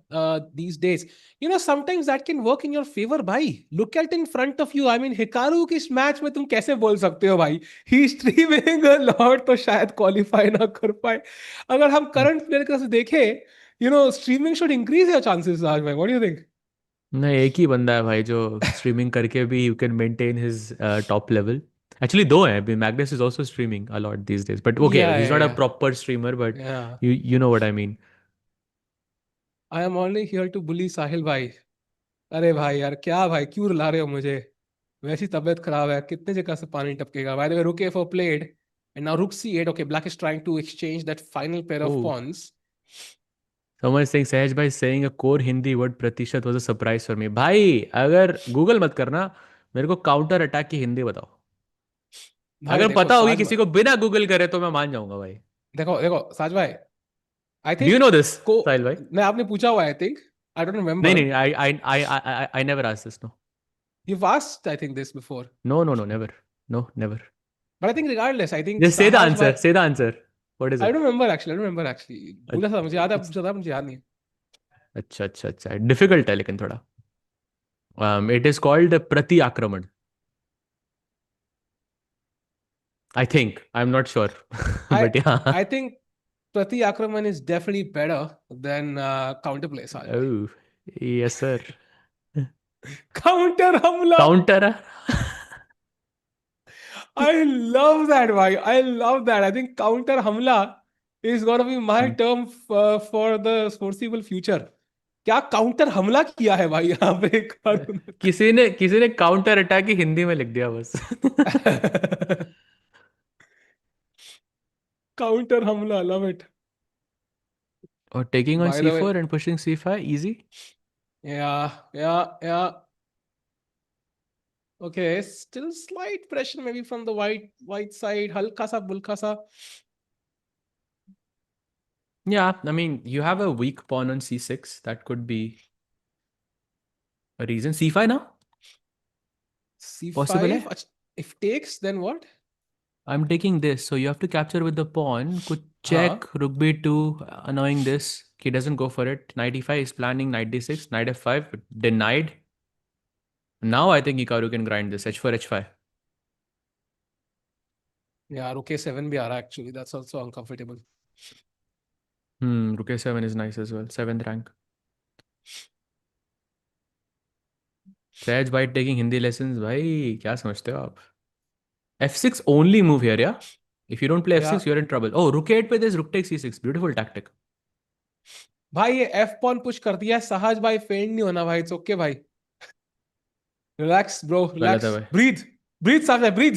these days. You know, sometimes that can work in your favor, भाई. Look at in front of you. I mean, Hikaru की इस match में तुम कैसे बोल सकते हो भाई? He is streaming a lot तो शायद qualify ना कर पाए. अगर हम current player का से देखें, you know, streaming should increase your chances, Raj भाई. What do you think? नहीं, एक ही बंदा है भाई जो स्ट्रीमिंग करके भी you can maintain his top level. Actually दो हैं. Magnus is also streaming a lot these days, but okay Yeah, he is yeah, not a yeah. Proper streamer, but Yeah. you know what I mean. I am only here to bully साहिल भाई. अरे भाई यार क्या भाई क्यों रुला रहे हो मुझे? वैसी तबीयत खराब है. कितने जगह से पानी टपकेगा? By the way, rook a4 played. And now rook c8. Okay, black is trying to exchange that final pair of Oh, pawns. someone is saying Sahaj bhai saying a core Hindi word प्रतिशत was a surprise for me. भाई अगर Google मत करना, मेरे को counter attack की हिंदी बताओ. भाई अगर देखो पता होगी साज किसी को बिना गूगल करे तो मैं मान जाऊंगा भाई. देखो देखो साज भाई. आई Do you think know this, को साहिल भाई? मैं आपने पूछा हुआ आई थिंक. आई डोंट नहीं रिमेम्बर. नहीं, I never asked this. No. You've asked I think this before. No, never. No, never. But I think regardless, I think Just say the Sahaj answer. भाई. Say the answer. What is I it? don't remember actually. I don't remember actually. पूछा था मुझे याद है. It's पूछा था मुझे याद नहीं. अच्छा. डिफिकल्ट है लेकिन थोड़ा. It is called प्रति आक्रमण. I think. I'm not sure. But yeah. I think Prati Akraman is definitely better than counterplay Sahaj भाई. Oh, yes, sir. Counter हमला. Counter. I love that भाई. I love that. I think counter हमला is gonna be my term for the foreseeable future. क्या counter हमला किया है भाई यहाँ पे किसी ने काउंटर अटैक ही हिंदी में लिख दिया बस. काउंटर हमला, love it. Or taking on By the way, c4 and pushing c5, easy. Yeah. Okay, still slight pressure maybe from the white side. Halka sa bulka sa. Yeah, I mean, you have a weak pawn on c6. That could be a reason. c5 now? Possible C5. hai? If takes, then what? I'm taking this, so you have to capture with the pawn. Could Huh. check, rook b2, annoying this. He doesn't go for it. Knight e5 is planning knight d6, knight f5, denied. Now I think Hikaru can grind this, h4, h5. Yeah, rook a7 bhi aa raha actually. That's also uncomfortable. Rook a7 is nice as well, 7th rank. Sahaj by taking Hindi lessons, भाई क्या समझते हो आप? f6 only move here, yeah? If you don't play Yeah. f6, you're in trouble. Oh, rook 8 पे this rook takes e6. Beautiful tactic. भाई ये F pawn push कर दिया है सहज भाई, फेंड नहीं होना भाई, इट्स ओके भाई, रिलैक्स ब्रो, गलत है रिलैक्स, भाई. ब्रीथ, ब्रीथ साहब, ब्रीथ.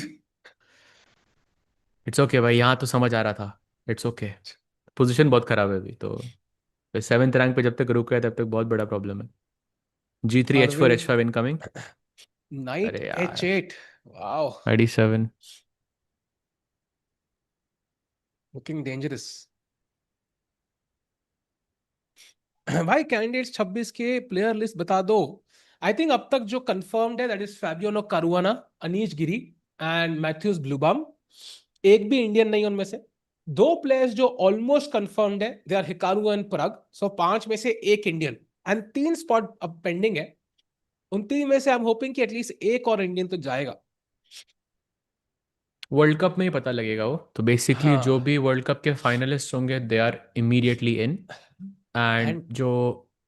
इट्स ओके भाई, यहाँ तो समझ आ रहा था. It's okay. पोजीशन बहुत खराब है अभी तो 7th रैंक पे जब तक रुक गया तब तक बहुत बड़ा प्रॉब्लम है. g3 h4 Arvind, h5 incoming. Night अरे यार, h8, wow, d7. Looking dangerous. भाई कैंडिडेट्स 26 के प्लेयर लिस्ट बता दो. आई थिंक अब तक जो कंफर्म्ड है that is Fabiano Caruana, Anish Giri and Matthias Bluebaum. एक भी इंडियन नहीं उनमें से. दो प्लेयर्स जो ऑलमोस्ट कंफर्म्ड है, दे आर हिकारू एंड पराग. सो पांच में से एक इंडियन एंड तीन स्पॉट अब पेंडिंग है. उन तीन में से आई एम होपिंग कि एटलीस्ट एक और इंडियन तो जाएगा. वर्ल्ड कप में ही पता लगेगा वो तो. बेसिकली जो हाँ. भी वर्ल्ड कप के फाइनलिस्ट होंगे they are immediately in. And and जो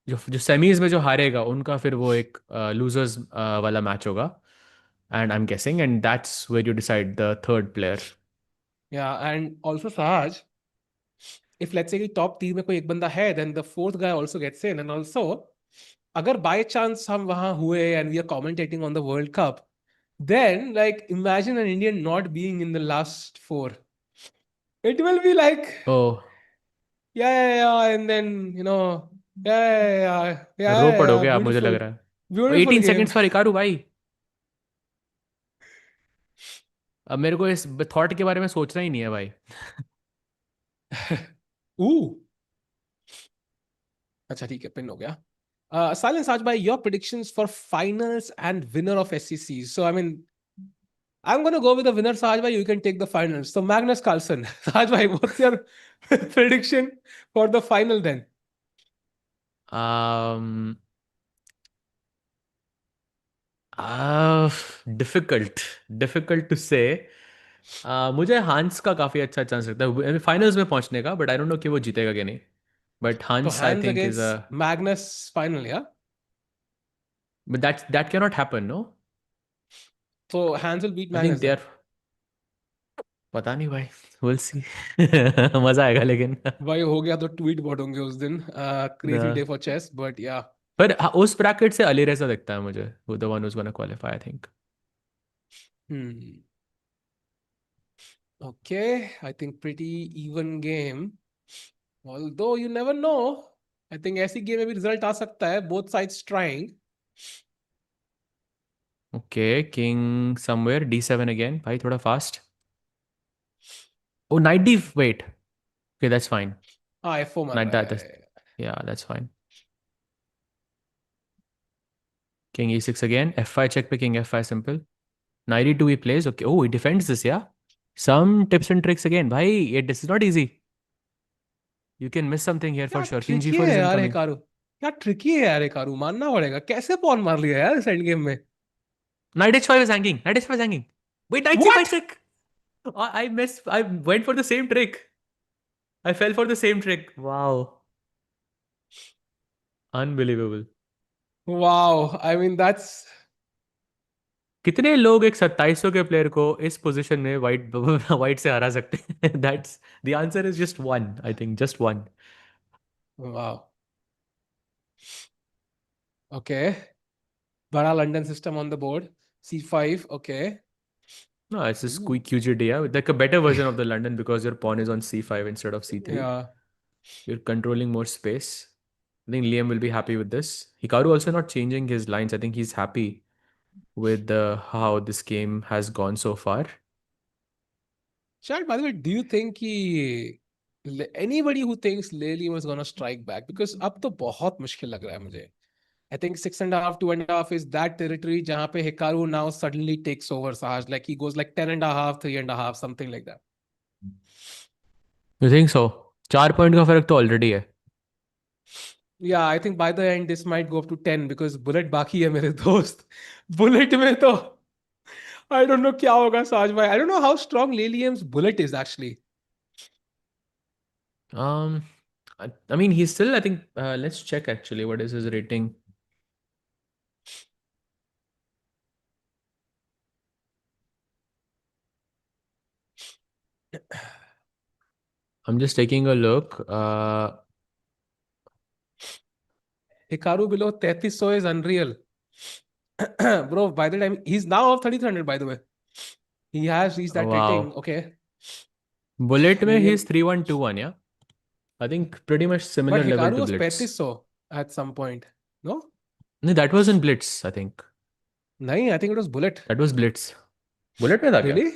जो जो सेमीज में जो हारेगा उनका फिर वो एक लूजर्स वाला मैच होगा. And I am guessing and that's where you decide the third player. या and also Sahaj, if let's say कि टॉप तीन में कोई एक बंदा है, then the fourth guy also gets in. And also अगर by chance हम वहां हुए and we are commentating on the World Cup, then like imagine an Indian not being in the last four. It will be like oh, and then रो पड़ोगे आप, मुझे लग beautiful, रहा है. और beautiful 18 game. Seconds for Hikaru भाई. अब मेरे को इस थॉट के बारे में सोचना ही नहीं है भाई. Ooh, अच्छा ठीक है, पिन हो गया. Silence Raj, by your predictions for finals and winner of SEC. So I mean, I'm going to go with the winner, Sajbhai. You can take the finals. So Magnus Carlsen, Sajbhai, what's your prediction for the final then? um difficult to say. मुझे हांस का काफी अच्छा chance लगता है finals में पहुंचने का, but I don't no कि वो जीतेगा कि नहीं. But So Hans I hands think is a. against Magnus final, yeah? But that can not happen, no. So hands will beat I think Magnus they then. Are. पता नहीं भाई, will see. मजा आएगा लेकिन. भाई हो गया तो ट्वीट बॉट होंगे उस दिन. Crazy day The- for chess, but yeah. पर उस ब्रैकेट से अली रेजा दिखता है मुझे, वो the one whose gonna qualify I think. Hmm. Okay, I think pretty even game. Although you never know. I think ऐसी गेम में भी रिजल्ट आ सकता है. Both sides trying. Okay, king somewhere d7 again भाई, थोड़ा fast. Oh knight D, wait. Okay that's fine. हाँ, F4 मार नाइट रहा दैट, है. yeah, that's fine. King e6 again. f5 check पे king f5 simple. Knight e2 he plays. Okay. Oh, he defends this, yeah. Some tips and tricks again. भाई, this is not easy. You can miss something here क्या for sure. King tricky g4 है is यार incoming. Hikaru. क्या tricky है यार Hikaru, मानना पड़ेगा. कैसे पॉन मार लिया यार इस एंड गेम में. Knight h5 is hanging. Knight h5 is hanging. Wait, knight c5 What? check. I missed. I went for the same trick. I fell for the same trick. Wow. Unbelievable. Wow, I mean that's कितने लोग एक 2700 के player को इस position में white white से हरा सकते हैं? That's the answer is just one, I think just one. wow. Okay. बड़ा London system on the board. C5, okay. No, it's just Ooh. QGD, yeah. Like a better version of the London because your pawn is on c5 instead of c3. Yeah. You're controlling more space. I think Liam will be happy with this. Hikaru also not changing his lines. I think he's happy with how this game has gone so far. Chad, by the way, do you think anybody who thinks Lely was gonna strike back? Because अब तो बहुत मुश्किल लग रहा है मुझे. I think 6.5, 2.5 is that territory जहाँ पे Hikaru now suddenly takes over Sahaj. Like he goes like 10.5, 3.5, something like that. You think so? 4 point का फर्क तो ऑलरेडी है. Yeah, I think by the end this might go up to 10 because Bullet बाकी है मेरे दोस्त. Bullet में तो I don't know क्या होगा साज भाई. I don't know how strong Lilium's Bullet is actually. I mean, he's still, I think, let's check actually. What is his rating? I'm just taking a look. Hikaru below 3300 is unreal. Bro, by the time he's now off 3300 by the way. He has reached that rating. Wow. Okay. Bullet में Lilium. he's 3121, yeah. I think pretty much similar But level Hikaru to was Blitz. 3500 at some point. No? No, that was in Blitz, I think. नहीं, I think it was Bullet. That was Blitz. Bullet में था क्या? Really?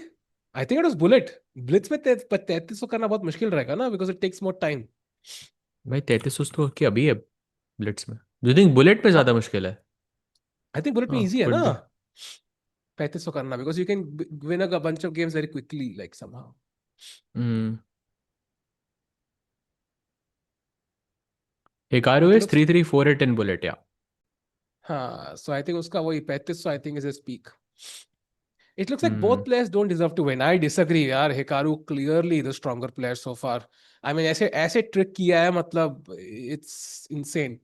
I think it was Bullet. Blitz में 3300 करना बहुत मुश्किल रहेगा ना because it takes more time. भाई 3300 तो कि अभी है Blitz में. Do you think Bullet पे ज्यादा मुश्किल है? I think Bullet में easy है could ना? be. 3500 करना because you can win a bunch of games very quickly like somehow. Hikaru is 3348 in Bullet, yeah. हाँ, so I think उसका वही 3500 I think is his peak. It looks like both players don't deserve to win. I disagree यार. Hikaru clearly the stronger player so far. I mean ऐसे trick किया है मतलब it's insane.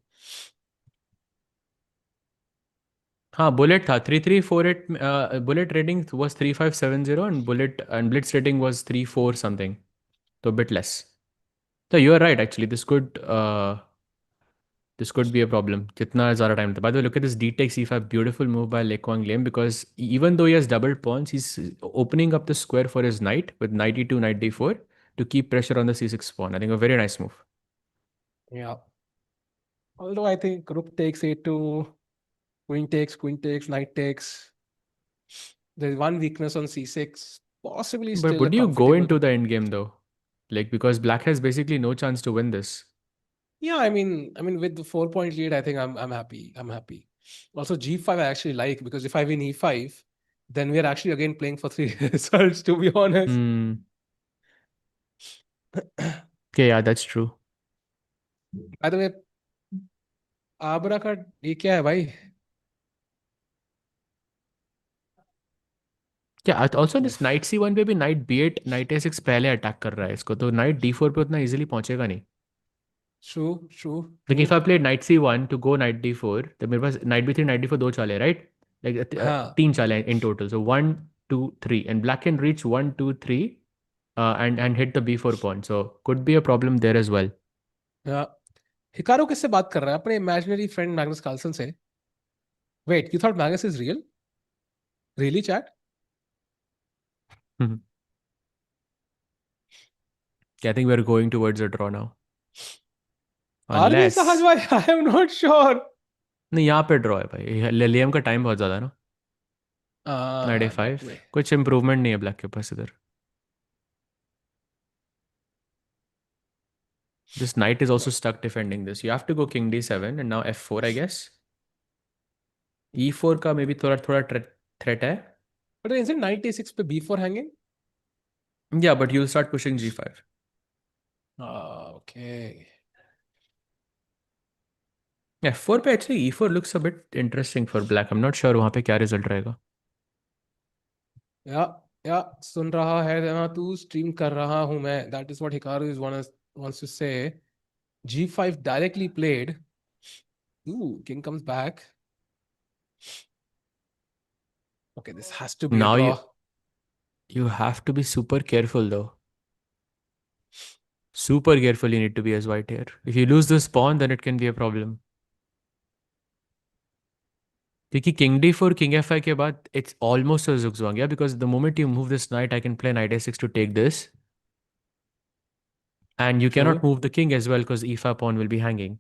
हाँ bullet था 3348 bullet rating was 3570 and bullet and blitz rating was 34 something, so a bit less. So you are right actually. This could be a problem. जितना ज़्यादा time था. By the way, look at this d-take c5, beautiful move by Lekwang Liem, because even though he has doubled pawns, he's opening up the square for his knight with knight e2, knight d4 to keep pressure on the c6 pawn. I think a very nice move. Yeah. Although I think rook takes a2, queen takes, knight takes. There's one weakness on c6. Possibly still But would you go into the end game though? Like, because black has basically no chance to win this. Yeah, I mean with the 4-point lead, I think I'm happy. I'm happy. Also g5 I actually like because if I win e5, then we are actually again playing for 3 results, to be honest. Okay, yeah, that's true. By the way, आबरा का ये क्या है भाई? Yeah, also this knight c1 पे भी knight b8, knight a6 पहले attack कर रहा है इसको, तो knight d4 पे उतना easily पहुंचेगा नहीं. True. Like if I played knight c1 to go knight d4, तो मेरे पास knight b3, knight d4 दो चाले, right? Like हाँ. 3 चाले in total. So 1, 2, 3, and black can reach 1, 2, 3, and hit the b4 pawn. So could be a problem there as well. Yeah. Hikaru किससे बात कर रहा है? अपने imaginary friend मैग्नस कार्लसन से. Wait, you thought Magnus is real? Really, chat? I think we're going towards a draw now. Are we, Sahaj bhai? I am not sure. नहीं, यहाँ पे ड्रॉ है भाई. लियम का टाइम बहुत ज़्यादा है ना. Knight a5. कुछ इम्प्रूवमेंट नहीं है ब्लैक के पास इधर. This knight is also stuck defending this. You have to go king d7 and now f4, I guess. e4 का maybe थोड़ा threat है. But isn't knight a6 पे b4 hanging? Yeah, but you'll start pushing g5. Okay. f4 पे actually e4 looks a bit interesting for black. I'm not sure वहाँ पे क्या result रहेगा. Yeah, सुन रहा है ना तू, stream कर रहा हूँ मैं. That is what Hikaru wants to say. g5 directly played. Ooh, king comes back. Okay, this has to be Now a draw. you have to be super careful though. Super careful you need to be as white here. If you lose this pawn, then it can be a problem. क्योंकि king d4, king f5 के बाद it's almost a zugzwang, yeah, because the moment you move this knight, I can play knight a6 to take this. And you cannot move the king as well because e5 pawn will be hanging.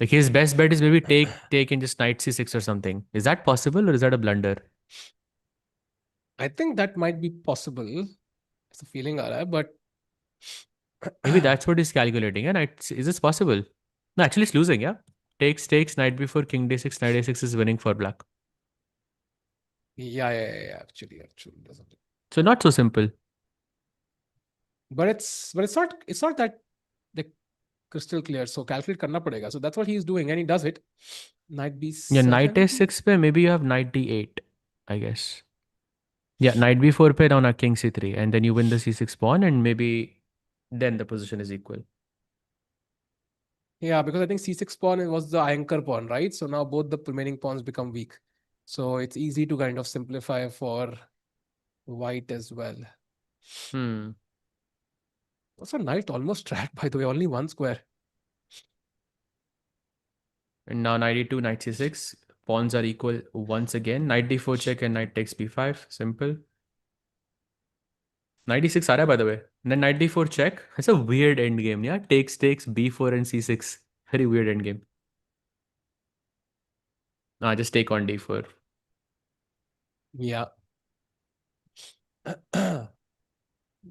Like his best bet is maybe take and just knight c6 or something. Is that possible or is that a blunder? I think that might be possible. It's a feeling aa raha hai, but Maybe that's what he's calculating. Yeah, is this possible? No, actually it's losing, yeah. Takes knight before king d6, knight a6 is winning for black. yeah. Actually, doesn't it? So not so simple. But it's not that like crystal clear. So calculate karna padega. So that's what he's doing, and he does it. Knight Yeah, knight b7. a6 pe maybe you have knight d8, I guess. Yeah, knight b4 pe down a king c3 and then you win the c6 pawn and maybe then the position is equal. Yeah, because I think c6 pawn was the anchor pawn, right? So now both the remaining pawns become weak. So it's easy to kind of simplify for white as well. Hmm. Also, knight almost trapped, by the way, only one square. And now knight e2, knight c6. Pawns are equal once again. Knight d4 check and knight takes b5. Simple. Knight e6 aa raha hai, by the way. And then knight d4 check. It's a weird endgame, yeah? Takes, b4 and c6. Very weird endgame. Just take on d4. Yeah.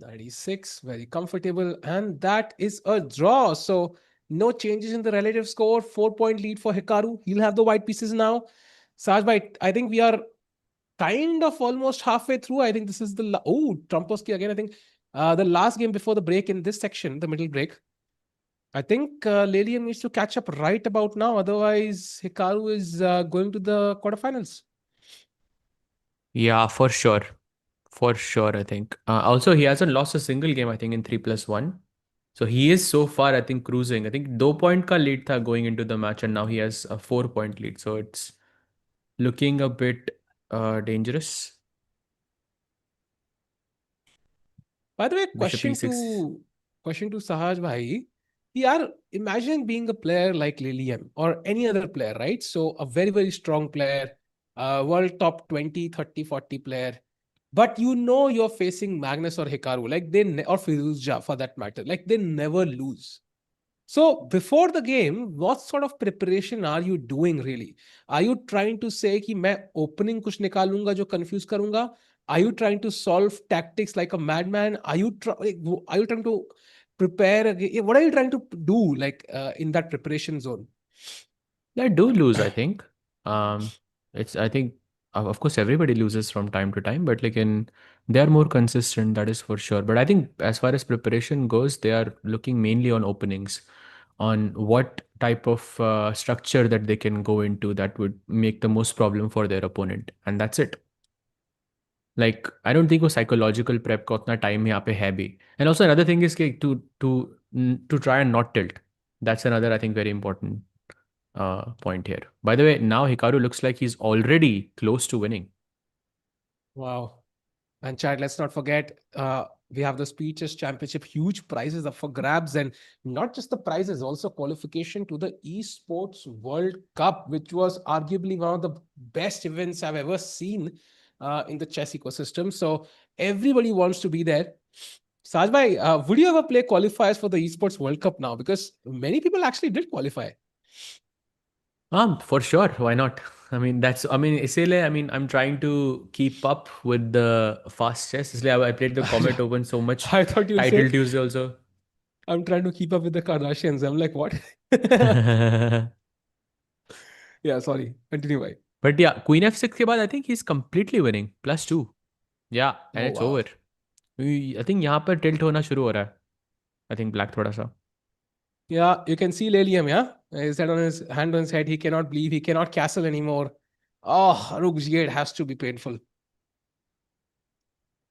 96, very comfortable. And that is a draw. So no changes in the relative score. 4-point lead for Hikaru. He'll have the white pieces now. Sajbhai, I think we are kind of almost halfway through. I think this is the Trumposki again. I think the last game before the break in this section, the middle break. I think LIEM needs to catch up right about now. Otherwise, Hikaru is going to the quarterfinals. Yeah, for sure. For sure, I think. Also, he hasn't lost a single game, I think, in 3+1. So he is so far, I think, cruising. I think 2 point ka lead tha going into the match, and now he has a 4 point lead. So it's looking a bit dangerous. By the way, Bishop e6. question to Sahaj Bhai. Yeah, imagine being a player like LIEM or any other player, right? So a very, very strong player, world top 20, 30, 40 player. But you know you're facing Magnus or Hikaru, like or Firuzja for that matter. Like they never lose. So before the game, what sort of preparation are you doing really? Are you trying to say कि मैं opening कुछ निकालूंगा जो confuse करूंगा? Are you trying to solve tactics like a madman? Are you trying to prepare? What are you trying to do like in that preparation zone? They do lose, I think. I think, of course, everybody loses from time to time, but they are more consistent, that is for sure. But I think as far as preparation goes, they are looking mainly on openings, on what type of structure that they can go into that would make the most problem for their opponent. And that's it. Like, I don't think वो psychological prep का उतना time यहाँ पे है भी. And also another thing is कि to try and not tilt. That's another, I think, very important point here. By the way, now Hikaru looks like he's already close to winning. Wow. And Chad, let's not forget, we have the Speeches Championship, huge prizes up for grabs, and not just the prizes, also qualification to the Esports World Cup, which was arguably one of the best events I've ever seen in the chess ecosystem. So everybody wants to be there. Sajbhai, would you ever play qualifiers for the Esports World Cup now? Because many people actually did qualify. For sure. Why not? इसीलिए I'm trying to keep up with the fast chess. इसलिए I played the Comet Open so much. I thought you would Title say, Tuesday also. I'm trying to keep up with the Kardashians. I'm like, what? Yeah, sorry. Continue, bhai. But yeah, Queen F6 के बाद I think he's completely winning. +2. Yeah, and Oh, it's wow. over. I think यहाँ पर tilt होना शुरू हो रहा है. I think black थोड़ा सा. Yeah, you can see LIEM, yeah? His head on his hand on his head. He cannot believe. He cannot castle anymore. Oh, Rook G8 has to be painful.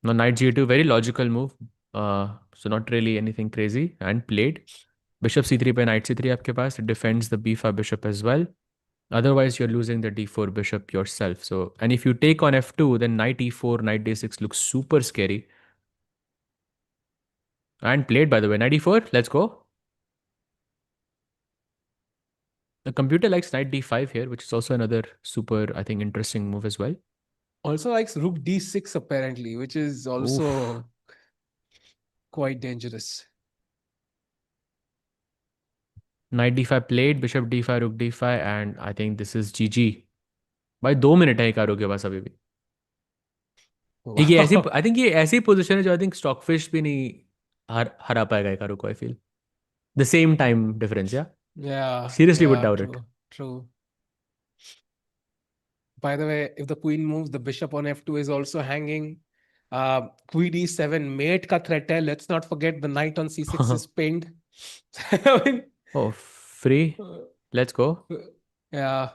No, knight g2, very logical move. So not really anything crazy. And played. Bishop c3 पे knight c3 आपके पास. It defends the b5 bishop as well. Otherwise, you're losing the d4 bishop yourself. So, and if you take on f2, then knight e4, knight d6 looks super scary. And played, by the way, knight e4. Let's go. The computer likes knight d5 here, which is also another super, I think, interesting move as well. Also likes Rook D6 apparently, which is also quite dangerous. Knight d5 played, bishop d5, rook d5, and I think this is GG. भाई 2 minute है Hikaru के पास अभी भी. ये ऐसी Wow. I think ये ऐसी position है जो आई थिंक स्टॉकफिश भी नहीं हरा पाएगा हिकारू को. I feel the same time difference. या Yeah, seriously would yeah, doubt it. true, true. By the way, if the queen moves, the bishop on f2 is also hanging. Queen e7 mate ka threat hai. Let's not forget the knight on c6 is pinned. I mean, Oh, free. Let's go. yeah,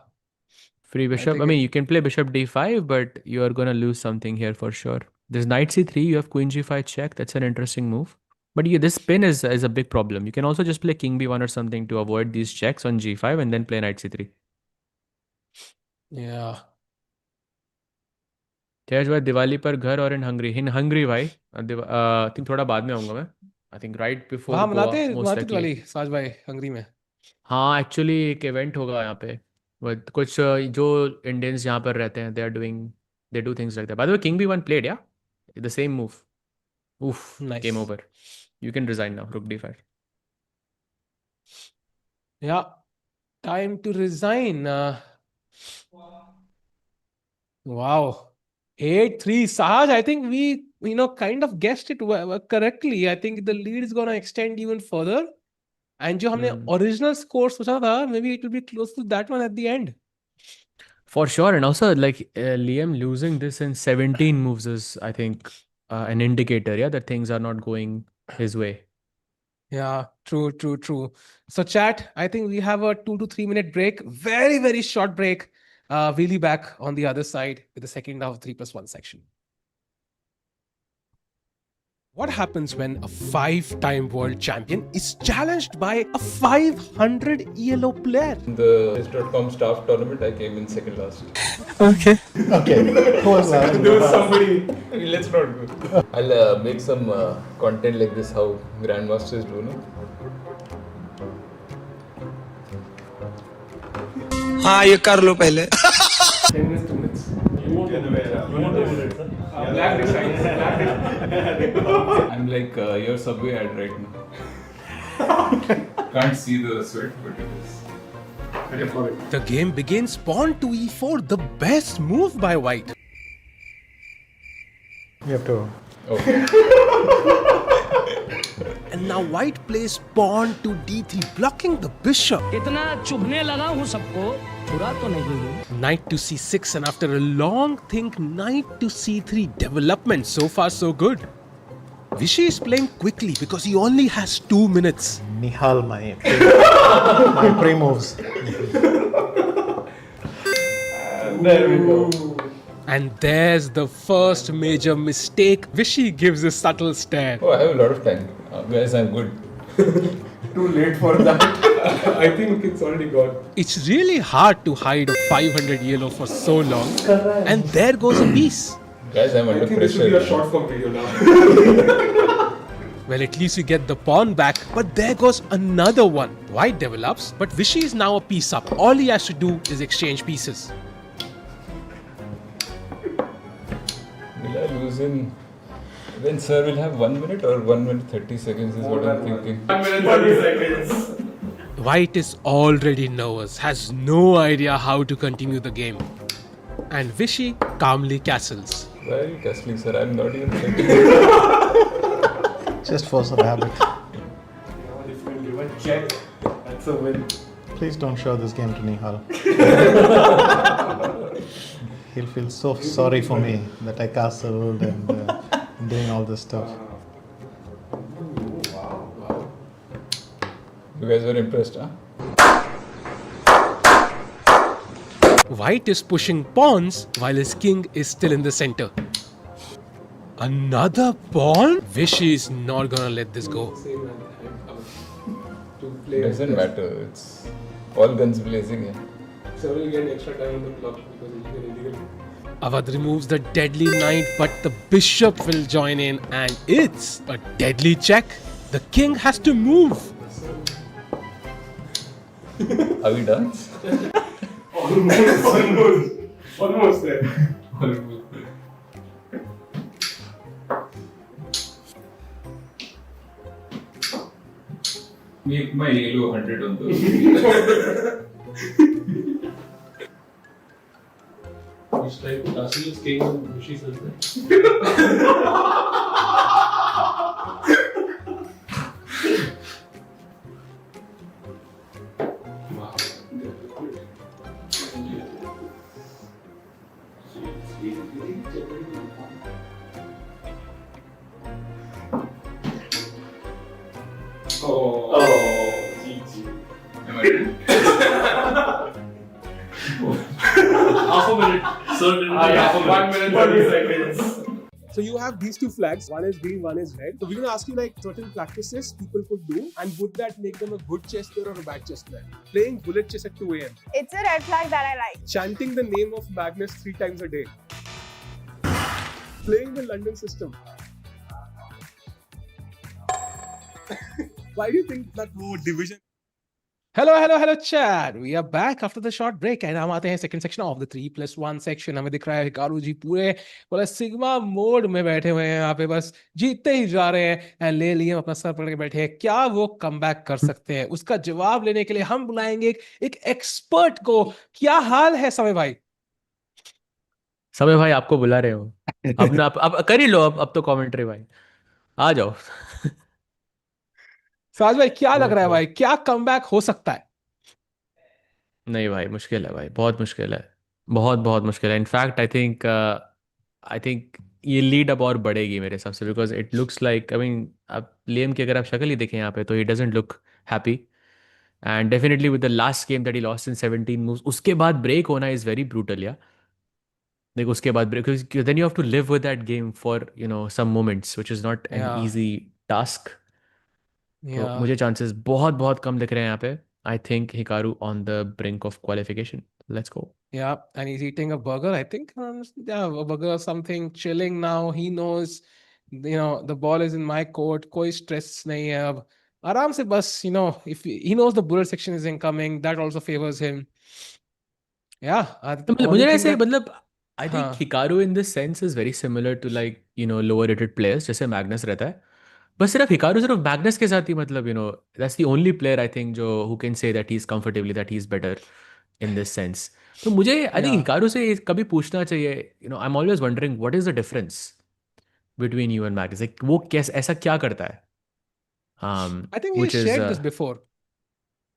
Free I bishop. I think mean, it, you can play bishop d5, but you are gonna lose something here for sure. There's knight c3. You have queen g5 check. That's an interesting move. But yeah, this pin is a big problem. You can also just play king b1 or something to avoid these checks on g5 and then play knight c3. yeah. तेज भाई दिवाली पर घर और इन Hungary भाई. I think थोड़ा बाद में आऊंगा मैं. आई थिंक राइट बिफोर वहाँ गोवा मनाते मोस्ट मनाते लाइकली. दिवाली साज भाई हंगरी में. हाँ एक्चुअली एक इवेंट होगा यहाँ पे. With कुछ जो इंडियंस यहाँ पर रहते हैं they do things like that. By the way, king b1 played, yeah? The same move. Oof, game Nice. over. You can resign now, rook d5. Yeah, time to resign. Wow. 8-3. Sahaj, I think we, kind of guessed it correctly. I think the lead is going to extend even further. And जो हमने original score सोचा था, maybe it will be close to that one at the end. For sure. And also, like, Liam losing this in 17 moves is, I think, an indicator, yeah, that things are not going his way. Yeah, true. So chat, I think we have a 2 to 3 minute break. Very, very short break. We'll be back on the other side with the second half of 3+1 section. What happens when a 5-time world champion is challenged by a 500 ELO player? The Chess.com staff tournament, I came in second last. Okay. Who was that? There was somebody. Let's not go. I'll make some content like this, how grandmasters do, no? हाँ ये कर लो पहले. 10 minutes, 2 minutes. I'm like your subway ad right now. Can't see the sweat, but it is. The game begins. Pawn to e4, the best move by white. You have to. Okay. And now white plays pawn to d3, blocking the bishop. इतना चुभने लगा हूँ सबको, बुरा तो नहीं हूँ. Knight to c6, and after a long think, knight to c3. Development so far so good. Vishy is playing quickly because he only has 2 minutes. Nihal, my pre-moves. There we go. And there's the first major mistake. Vishy gives a subtle stare. Oh, I have a lot of time. Guys, I'm good. Too late for that. I think it's already gone. It's really hard to hide a 500 yellow for so long. And there goes a piece. Guys, I'm under pressure. This will be a short form video now. Well, at least we get the pawn back, but there goes another one. White develops, but Vishy is now a piece up. All he has to do is exchange pieces. Will I lose in... Then sir will have 1 minute or 1 minute 30 seconds is what I'm thinking. 1 minute 30 seconds. White is already nervous, has no idea how to continue the game. And Vishy calmly castles. Why are you castling, sir? I'm not even thinking. Just force of habit. If you give a check, that's a win. Please don't show this game to Nihal. He'll feel so sorry for me that I castled and doing all this stuff. You guys were impressed, huh? White is pushing pawns while his king is still in the center. Another pawn? Vishy is not gonna let this go. Doesn't matter. It's all guns blazing here. So we'll get extra time on the clock because it's illegal. Awadh removes the deadly knight, but the bishop will join in, and it's a deadly check. The king has to move. Are we done? Almost there. Make my yellow 100 on the. It's like Russell's king and Bushy says GG. Am I ready? half a minute. Certainly. Half a minute. 1 minute 30 seconds. So you have these two flags, one is green, one is red. So we're going to ask you like certain practices people could do, and would that make them a good chess player or a bad chess player? Playing bullet chess at 2 a.m. It's a red flag that I like. Chanting the name of Magnus 3 times a day. Playing the London system. Why do you think that division? Hello, Chad. We are back after the short break and हम आते हैं second section of the 3+1 section. हमें दिख रहा है Hikaru जी पूरे sigma mode में बैठे हुए हैं यहाँ पे, बस जीतते ही जा रहे हैं and ले लिए अपना सर पकड़ के बैठे हैं. क्या वो कम बैक कर सकते हैं? उसका जवाब लेने के लिए हम बुलाएंगे एक एक्सपर्ट को. क्या हाल है समय भाई? समय भाई आपको बुला रहे हो. अब कर ही लो. अब तो कमेंट्री भाई आ जाओ. साज भाई क्या लग रहा है भाई? क्या कमबैक हो सकता है? नहीं भाई, मुश्किल है भाई, बहुत मुश्किल है. बहुत मुश्किल है. इनफैक्ट आई थिंक ये लीड अब और बढ़ेगी मेरे हिसाब से, because it looks like, I mean, अब लियम की अगर आप शक्ल ही देखें यहाँ पे तो he doesn't look happy. And definitely with the last game that he lost in 17 moves, उसके बाद ब्रेक होना इज वेरी ब्रूटल. या देखो उसके बाद break, then you have to live with that game for some moments, which is not an easy task. तो मुझे chances बहुत कम दिख रहे हैं यहाँ पे. I think Hikaru on the brink of qualification. Let's go. Yeah, and he's eating a burger, I think. Yeah, a burger or something, chilling now. He knows, the ball is in my court. कोई stress नहीं है अब. आराम से बस, if he knows the bullet section is incoming, that also favors him. Yeah. मुझे ऐसे मतलब I think Hikaru in this sense is very similar to like, lower rated players जैसे मैग्नस रहता है. बस सिर्फ हिकारू सिर्फ मैग्नस के साथ ही मतलब that's the only player I think जो who can say that he is comfortably that he is better in this sense. तो मुझे आई थिंक हिकारू से कभी पूछना चाहिए, I am always wondering what is the difference between you and Magnus. Like वो कैसे ऐसा क्या करता है? I think he shared this before.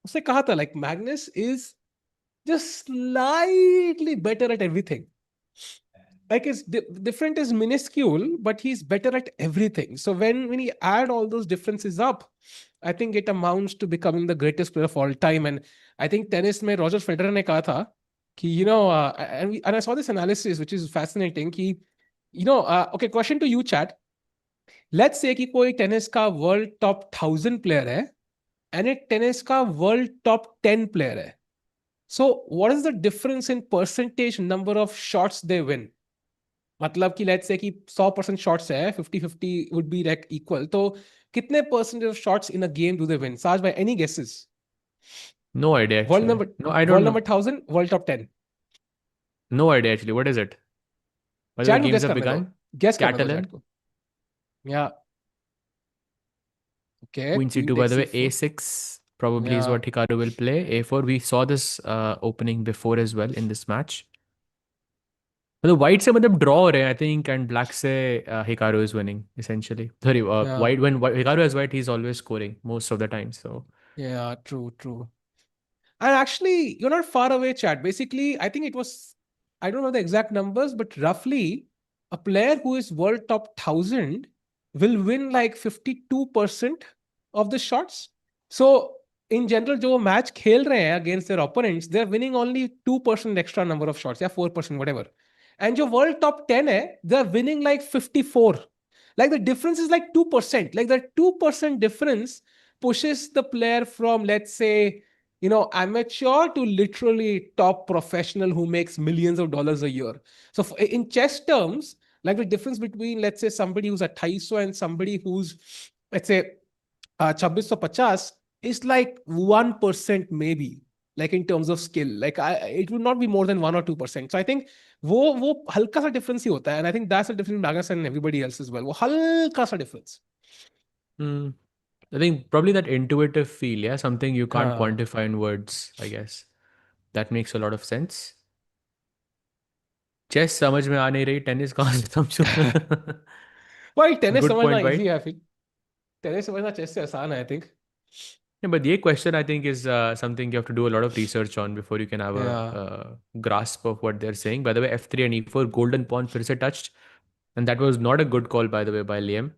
उसने कहा था like Magnus is just slightly better at everything. Like his different is minuscule, but he's better at everything. So when you add all those differences up, I think it amounts to becoming the greatest player of all time. And I think tennis में Roger Federer ने कहा था कि and I saw this analysis which is fascinating कि okay, question to you chat. Let's say कि कोई tennis का world top 1000 player है and एक tennis का world top 10 player है. So what is the difference in percentage number of shots they win? मतलब कि लेट्स से कि 100% शॉट्स है, 50-50 वुड बी लाइक इक्वल. तो कितने percentage of shots in a game do they win? साज भाई, any guesses? No idea. World number, no I don't know. World number 1000, world top 10. No idea actually. What is it? Chat को guess करने दो. Guess करने दो chat को. या okay. Queen C2 by the way. A6 probably is what Hikaru will play. A4 we saw this opening before as well in this match. मतलब white से मतलब draw हो रहे हैं I think, and black से Hikaru is winning essentially. Sorry, white, when Hikaru has white, he's always scoring most of the time. So yeah, true. And actually, you're not far away, chat. Basically, I think it was, I don't know the exact numbers, but roughly a player who is world top 1000 will win like 52% of the shots. So in general, जो match खेल रहे हैं against their opponents, they're winning only 2% extra number of shots, yeah, 4%, whatever. And जो world top 10 है, they're winning like 54. Like the difference is like 2%. Like the 2% difference pushes the player from, let's say, amateur to literally top professional who makes millions of dollars a year. So in chess terms, like the difference between, let's say, somebody who's a 250 and somebody who's, let's say, 2650 is like 1% maybe. Like in terms of skill, like it would not be more than 1 or 2%. So I think वो हल्का सा difference ही होता है, and I think that's the difference in Magnus and everybody else as well. वो हल्का सा difference. I think probably that intuitive feel, yeah, something you can't हाँ. quantify in words, I guess. That makes a lot of sense. Chess समझ में आ नहीं रही, tennis कहाँ से समझूं? भाई टेनिस Good समझना point, इजी right? है, आई फील. टेनिस समझना चेस से आसान है, I think. Yeah, but the question I think is something you have to do a lot of research on before you can have a Yeah. grasp of what they're saying. By the way, F3 and E4 golden pawn फिर से touched, and that was not a good call by the way by Liam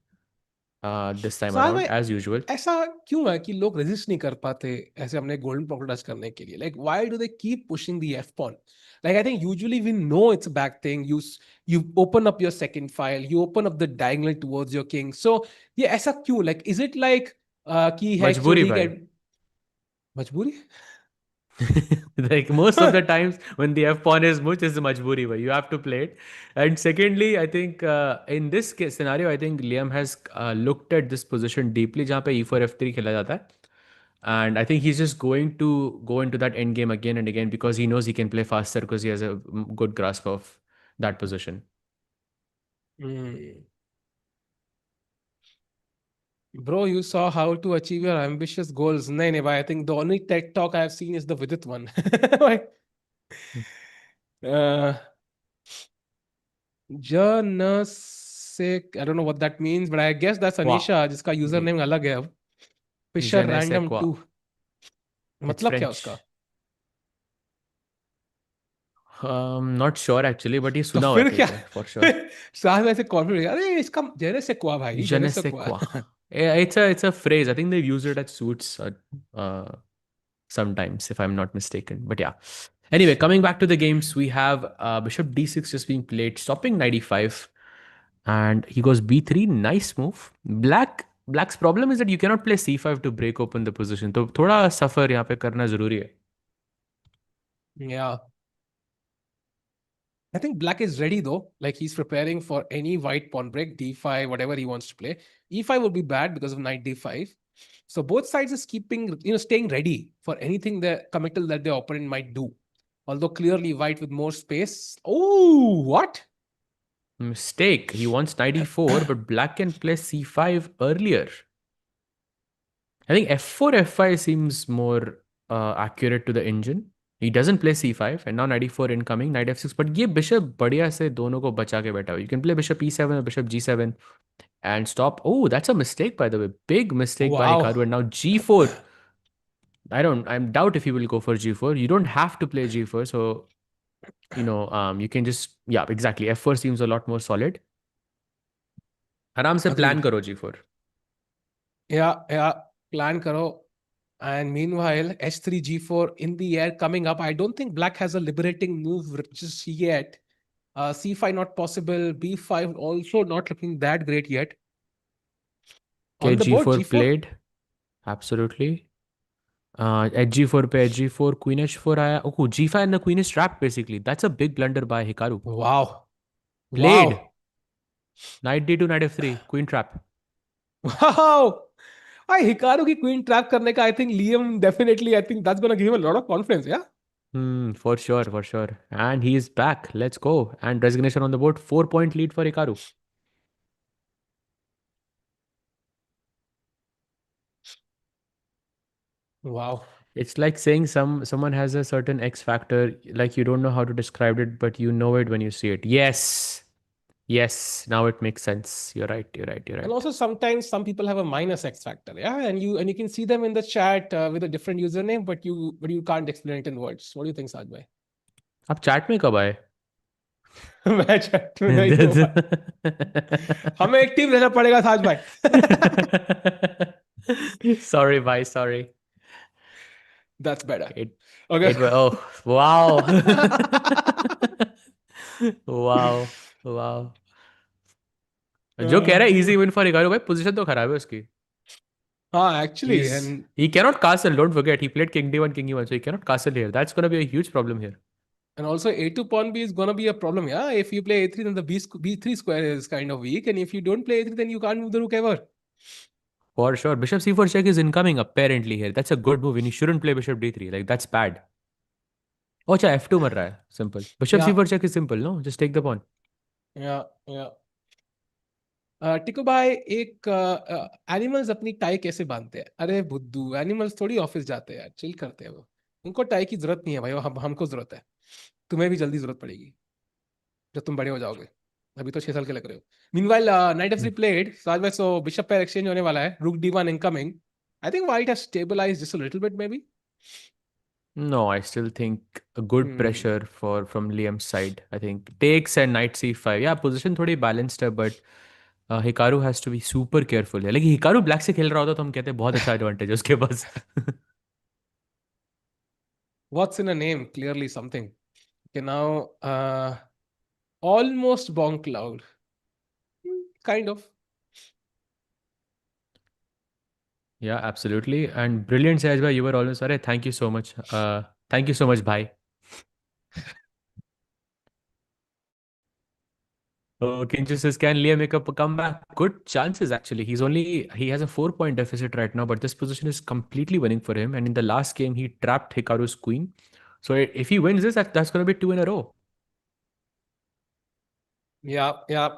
this time साथ around में as usual. ऐसा क्यों है कि लोग resist नहीं कर पाते ऐसे अपने गोल्डन पॉन टच करने के लिए? Like why do they keep pushing the f pawn? Like I think usually we know it's a back thing. You open up your second file, you open up the diagonal towards your king. So ये ऐसा क्यों? Like is it like कि है सो मजबूरी ही भाई. Can मजबूरी? Like most of the times when the f pawn is much is the majburi way you have to play it. And secondly, I think in this case scenario I think Liam has looked at this position deeply जहाँ पे e4 f3 खेला जाता है. And I think he's just going to go into that end game again and again because he knows he can play faster because he has a good grasp of that position. Bro, you saw how to achieve your ambitious goals. नहीं नहीं भाई, I think the only TED talk I have seen is the Vidit one. Like, uh, Je ne sais, I don't know what that means, but I guess that's Wow. Anisha जिसका username अलग है अब. Je Fisher ne sais random quoi. 2. It's मतलब क्या उसका? French. Not sure actually, but ये तो सुना हुआ है फिर कहीं क्या? पे for sure. साथ में ऐसे कॉन्फिडेंस, अरे इसका जेने से quoi भाई, Je जेने ne से sais quoi. quoi. Yeah, it's a phrase. I think they've used it at suits uh, sometimes, if I'm not mistaken. But yeah. Anyway, coming back to the games, we have Bishop D6 just being played, stopping knight e5, and he goes B3. Nice move. Black's problem is that you cannot play C5 to break open the position. तो थोड़ा suffer यहाँ पे करना जरूरी है. Yeah. I think black is ready though. Like he's preparing for any white pawn break, d5, whatever he wants to play. E5 would be bad because of knight d5. So both sides is keeping, staying ready for anything the committal that their opponent might do. Although clearly white with more space. Oh, what? Mistake. He wants knight e4, but black can play c5 earlier. I think f4, f5 seems more accurate to the engine. He doesn't play c5 and now knight e4 incoming, knight f6. But ये bishop बढ़िया से दोनों को बचा के बैठा हुआ. You can play bishop e7 or bishop g7 and stop. Oh, that's a mistake by the way. Big mistake by Hikaru. Wow. And now g4. I'm doubt if he will go for g4. You don't have to play g4. So, you can just, yeah, exactly. f4 seems a lot more solid. आराम से plan Agreed. करो g4. Yeah, plan karo. And meanwhile, h3, g4 in the air coming up. I don't think black has a liberating move just yet. C5 not possible. B5 also not looking that great yet. Okay, On the board, g4 g4. played. Absolutely. At g4 पे g4 queen h4 आया. Oh, g5 and the queen is trapped basically. That's a big blunder by Hikaru. Wow. Played. Wow. Knight d2, knight f3, queen trap. Wow. I Hikaru की queen trap करने का, I think Liam definitely, I think that's gonna give him a lot of confidence, yeah? For sure, for sure. And he is back. Let's go. And resignation on the board. 4-point lead for Hikaru. Wow. It's like saying someone has a certain X factor, like you don't know how to describe it, but you know it when you see it. Yes. Yes. Now it makes sense. You're right. You're right. You're And right. also sometimes some people have a minus X factor, yeah? And you can see them in the chat with a different username, but you can't explain it in words. What do you think, Saj bhai? आप chat में कब आए? मैं chat में नहीं हूँ भाई. हमें एक्टिव रहना पड़ेगा, साज भाई. Sorry, bhai. Sorry. That's better. Okay. Oh, wow. Wow. Wow. जो कह रहा है easy win for Hikaru भाई, position तो खराब है उसकी. हाँ, actually, and He cannot castle. Don't forget, he played king d1, king e1, so he cannot castle here. That's gonna be a huge problem here. and also a2 pawn b is gonna be a problem, yeah? If you play a3, then the b3 square is kind of weak, and if you don't play a3, then you can't move the rook ever. For sure. Bishop c4 check is incoming apparently here. That's a good move and you shouldn't play bishop d3. Like, that's bad. Oh, अच्छा, f2 मर रहा है. Simple. Bishop Yeah. c4 check is simple, no? Just take the pawn. Yeah. टिको भाई, एक animals अपनी tie कैसे बांधते हैं? अरे बुद्धू, एनिमल्स थोड़ी ऑफिस जाते हैं यार, चिल करते हैं वो। उनको टाई की जरूरत नहीं है भाई, वो हमको जरूरत है। तुम्हें भी जल्दी जरूरत पड़ेगी जब तुम बड़े हो जाओगे। अभी तो 6 साल के लग रहे हो। Meanwhile night F played, so आज सो बिशप पेयर एक्सचेंज होने वाला है, rook D1 incoming. I think white has stabilized just a little bit maybe. No, I still think a good pressure for from Liam's side. I think takes and knight c5. Yeah, position थोड़ी balanced है, but Hikaru has to be super careful है. लेकिन Hikaru black से खेल रहा होता तो हम कहते हैं बहुत अच्छा advantage है उसके पास. What's in a name? Clearly something. Okay, now almost bonk cloud. Kind of. Yeah, absolutely. And brilliant, Sahaj bhai. You were always, अरे thank you so much. Thank you so much, bhai. Kinchu says, can Liam make up a comeback? Good chances, actually. He has a 4 point deficit right now, but this position is completely winning for him. And in the last game, he trapped Hikaru's queen. So if he wins this, that's going to be 2 in a row. Yeah.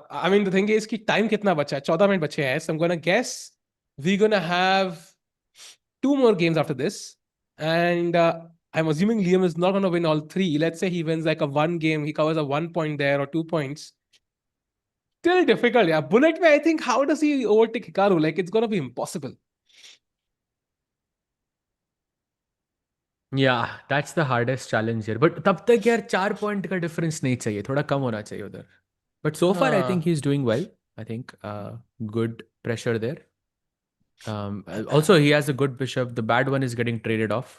I mean, the thing is कि time कितना बचा है? 14 minute बचे हैं. So I'm gonna guess we're gonna have 2 more games after this. And I'm assuming Liam is not gonna win all 3. Let's say he wins like a 1 game, he covers a 1 point there or 2 points. Still difficult, yeah. Bullet, I think, how does he overtake Hikaru? Like, it's gonna be impossible. Yeah, that's the hardest challenge here. But तब तक यार 4 point का difference नहीं चाहिए, थोड़ा कम होना चाहिए उधर. But so far, I think he's doing well. I think good pressure there. Also, he has a good bishop. The bad one is getting traded off.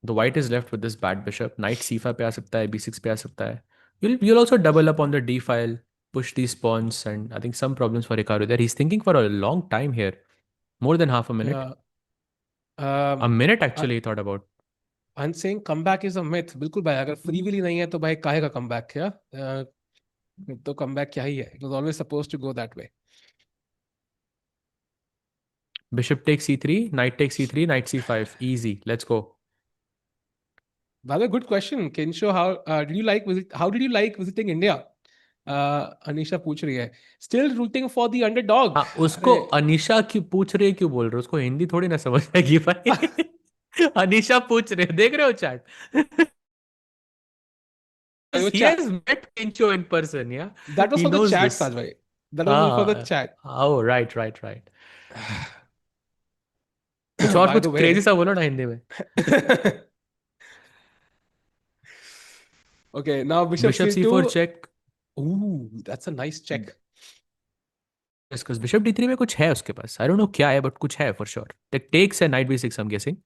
The white is left with this bad bishop. Knight c5 पे आ सकता है, b6 पे आ सकता है. You'll also double up on the d file, push these pawns, and I think some problems for Hikaru there. He's thinking for a long time here, more than half a minute. Yeah. A minute actually, he thought about. I'm saying comeback is a myth. बिल्कुल भाई, अगर free Willie नहीं है तो भाई काहे का comeback क्या? तो कमबैक क्या ही है? It was always supposed to go that way. Bishop takes c3, knight takes c3, knight c5. Easy. Let's go. By the way, good question. Kensho, how did you like visiting India? Anisha पूछ रही है. Still rooting for the underdog. हाँ, उसको अनीशा क्यों पूछ रही है, क्यों बोल रहे हो? उसको हिंदी थोड़ी ना समझ आएगी भाई. अनीशा पूछ रहे हो, देख रहे हो chat? He has met Kincho in person, yeah. That was He for the knows chat, this. Sajbhai. That was for the chat. Oh, right. कुछ और, By कुछ the way, क्रेजी सा बोलो ना हिंदी में. Okay, now bishop c4 check. Ooh, that's a nice check. Because bishop d3 में कुछ है उसके पास. I don't know क्या है, but कुछ है for sure. Takes and knight b6, I'm guessing.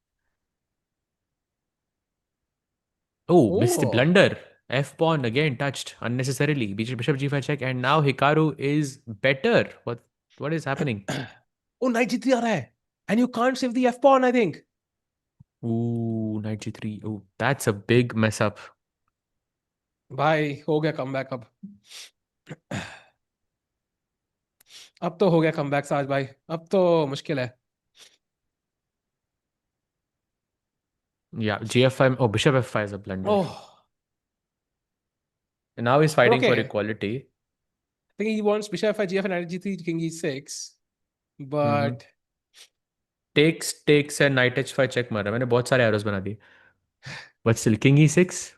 Oh, missed blunder. F pawn again touched unnecessarily. Bishop g5 check, and now Hikaru is better. What is happening? Oh, knight g3 आ रहा है. And you can't save the f pawn, I think. Ooh, knight g3. Oh, that's a big mess up. भाई हो गया comeback अब. अब तो हो गया कमबैक साज भाई. अब तो मुश्किल है. Yeah, gf5. Oh, bishop f5 is a blunder. Oh. And now he's fighting for Okay. equality. I think he wants bishop f5, gf5, knight g3, king e6. But Takes and knight h5 check मारा. मैंने बहुत सारे arrows बना दिए. But still, king e6.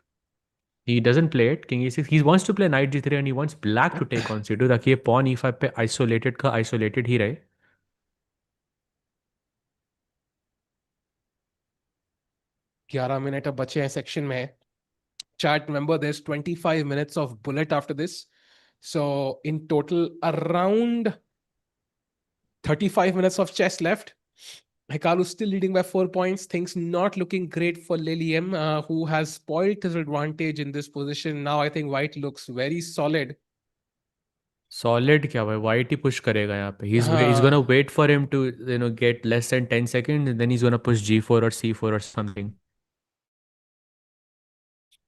He doesn't play it. King e6. He wants to play knight g3 and he wants black to take on c2 ताकि ये pawn e5 पे isolated का isolated ही रहे. 11 मिनट अब बचे हैं सेक्शन में. Chat, remember there's 25 minutes of bullet after this. So in total around 35 minutes of chess left. Hikaru still leading by 4 points. Things not looking great for LIEM, who has spoiled his advantage in this position. Now I think white looks very solid. Solid क्या भाई, white ही push करेगा यहाँ पे. He's gonna wait for him to get less than 10 seconds, and then he's gonna push g4 or c4 or something.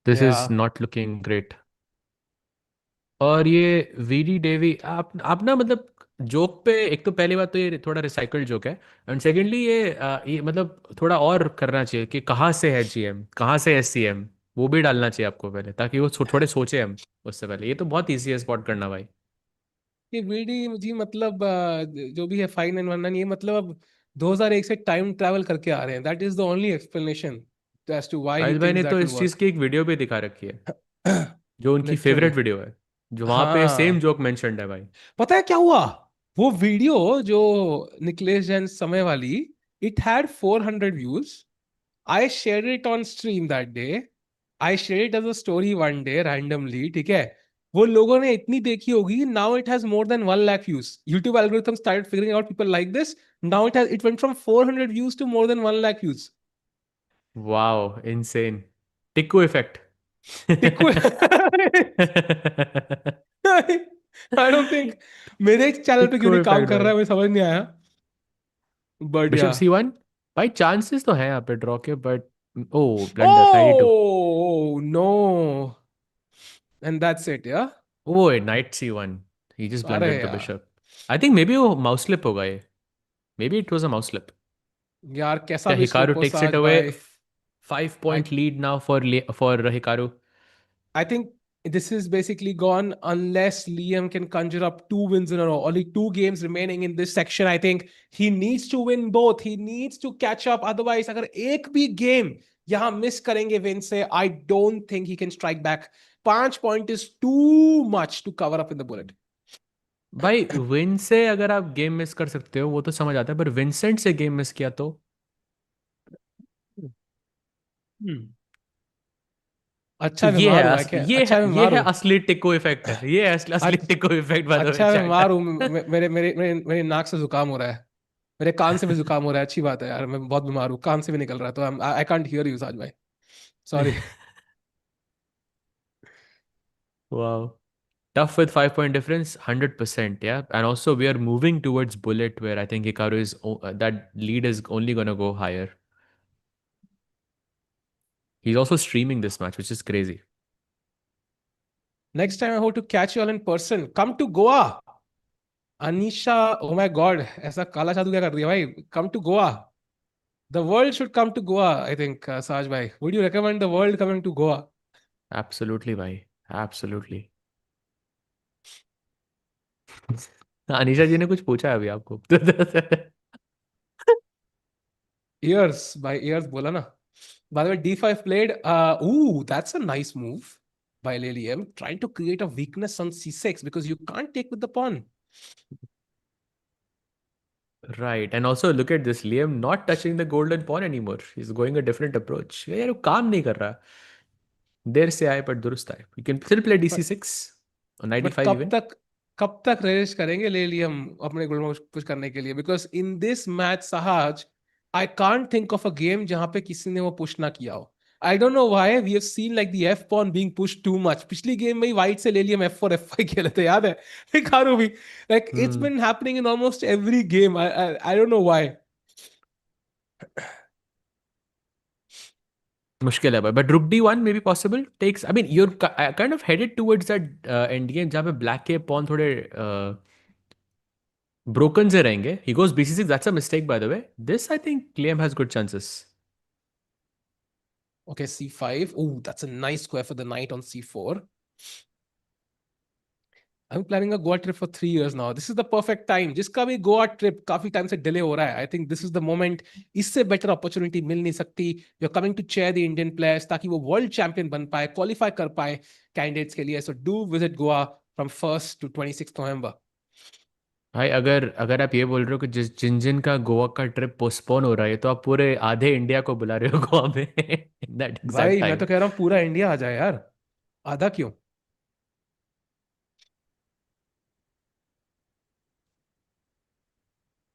This is not looking great. और ये VD Davy आप ना मतलब जोक पे, एक तो पहली बात तो ये थोड़ा रिसाइकल्ड जोक है, एंड सेकेंडली ये मतलब थोड़ा और करना चाहिए कि कहाँ से है जीएम, कहाँ से एससीएम, वो भी डालना चाहिए आपको पहले, ताकि वो थोड़े सोचे हम उससे पहले. ये तो बहुत ईजी है स्पॉट करना भाई. ये वीडी जी मतलब जो भी है 5919 ये मतलब अब 2001 से टाइम ट्रैवल करके आ रहे हैं. That is the only explanation as to why he Sahil भाई थिंक्स ने तो दैट विल इस चीज वर्क. की एक वीडियो भी दिखा रखी है, जो उनकी लिटरली. फेवरेट वीडियो है, जो वहां पे सेम हाँ. जोक मेंशन्ड है भाई. पता है क्या हुआ? वो वीडियो जो निकलेश जैन समय वाली, it had 400 views. I shared it on stream that day. I shared it as a story one day randomly. ठीक है. वो लोगों ने इतनी देखी होगी. Now it has more than 1 lakh views. YouTube algorithm started figuring out people like this. Now it went from 400 views to more than 1 lakh views. Wow, insane. Tikku effect. Tikku. I don't think मेरे channel पे क्यों टिक्कू नहीं काम effect कर रहा भाई. है मुझे समझ नहीं आया. But bishop yeah. C1. भाई चांसेस तो हैं यहाँ पे ड्रॉ के, but oh blunder 92. Oh no. And that's it, yeah. Oh knight C1. He just अरे ब्लंडर्ड द यार. Bishop. I think maybe वो माउस स्लिप होगा ये. Maybe it was a mouse slip. यार कैसा क्या भी हिकारू स्लिप हो टेक्स इट साज अवे? भाई. 5 point lead now for Hikaru. I think this is basically gone unless Liam can conjure up 2 wins in a row. Only 2 games remaining in this section. I think he needs to win both. He needs to catch up. Otherwise, अगर एक भी game यहाँ miss करेंगे win से, I don't think he can strike back. 5 point is too much to cover up in the bullet. भाई win से अगर आप गेम मिस कर सकते हो वो तो समझ आता है, पर विंसेंट से गेम मिस किया तो. Hmm. तो अच्छा बीमार हुआ है क्या? अच्छा ये बीमार है हूँ. असली टिक्को इफेक्ट है, ये है असली अच्छा. टिक्को इफेक्ट बाय द वे अच्छा बीमार चैट. हूँ. मेरे मेरे मेरे मेरे नाक से जुकाम हो रहा है. मेरे कान से भी जुकाम हो रहा है. अच्छी बात है यार. मैं बहुत बीमार हूँ. कान से भी निकल रहा है. तो आई कांट हियर यू साज भाई. Sorry. Wow. Tough with 5 point difference, 100%. Yeah. And also, we are moving towards bullet, where I think Hikaru that lead is only going to go higher. He's also streaming this match, which is crazy. Next time I hope to catch you all in person. Come to Goa. Anisha, oh my God, ऐसा काला जादू क्या कर रही है भाई? Come to Goa. The world should come to Goa, I think, Saj bhai. Would you recommend the world coming to Goa? Absolutely, bhai. Absolutely. Anisha जी ने कुछ पूछा है अभी आपको? Ears, by ears बोला ना. By the way, D5 played. Ooh, that's a nice move by Lilium, trying to create a weakness on C6 because you can't take with the pawn. Right. And also look at this, Liam not touching the golden pawn anymore. He's going a different approach. यार वो काम नहीं कर रहा. देर से आए पर दुरुस्त आए. You can still play But DC6 or knight but D5 even. कब तक रेस करेंगे ले लियम अपने गोल में कुछ करने के लिए? Because in this match Sahaj, I can't think of a game जहां पे किसी ने वो पुश ना किया हो. I don't know why we have seen like the f pawn being push too much. पिछली गेम में ही वाइट से ले लियम F4 F5 खेले थे, याद है? हिकारू भी. Like it's Hmm. Been happening in almost every game. I don't know why. मुश्किल है भाई, but rook D1 maybe possible takes. I mean you're kind of headed towards that endgame जहाँ पे black के pawn थोड़े broken से रहेंगे. He goes BC6. That's a mistake by the way. This I think claim has good chances. Okay, C5. Oh, that's a nice square for the knight on C4. I'm planning a Goa trip for 3 years now. This is the perfect time. जिसका भी Goa trip काफी time से delay हो रहा है, I think this is the moment. इससे better opportunity मिल नहीं सकती. You are coming to cheer the Indian players ताकि वो वर्ल्ड चैंपियन बन पाए, क्वालिफाई कर पाए कैंडिडेट्स के लिए. So do visit Goa from 1st to 26th November. भाई अगर अगर आप ये बोल रहे हो कि जिन जिन का गोवा का ट्रिप पोस्टपोन हो रहा है, तो आप पूरे आधे इंडिया को बुला रहे हो गोवा में इन दैट एग्जैक्ट भाई मैं टाइम. तो कह रहा हूँ पूरा इंडिया आ जाए यार. आधा क्यों?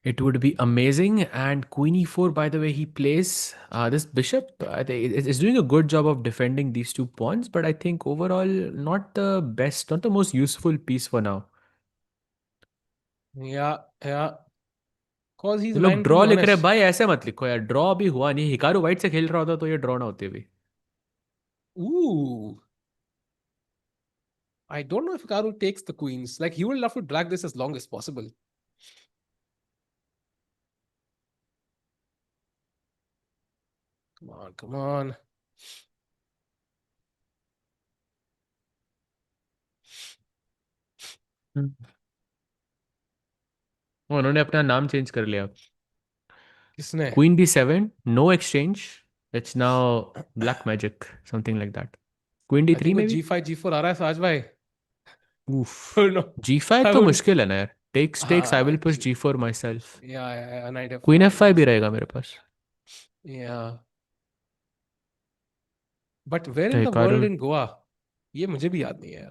It would be amazing. And Queen E4, by the way, he plays this bishop. I think is doing a good job of defending these two pawns, but I think overall not the best, not the most useful piece for now. या cause he's ये लोग lying, to draw be लिख रहे हैं honest. भाई, ऐसे मत लिखो यार. ड्रॉ अभी हुआ नहीं. हिकारू वाइट से खेल रहा होता तो ये ड्रॉ ना होती भी. Ooh. I don't know if Karu takes the queens. Like he will love to drag this as long as possible. Come on, come on. उन्होंने अपना नाम चेंज कर लिया. किसने? Queen B7, no exchange. It's now black magic, something like that. Queen I D3 think वो maybe? G5 G4 आ रहा है साज भाई. Oof. No, G5 I तो would. मुश्किल है ना यार. Takes, I will push Actually, G4 myself. yeah, knight Queen F5. F5 भी रहेगा मेरे पास. Yeah, but where तो in the world Hikaru. in Goa? ये मुझे भी याद नहीं है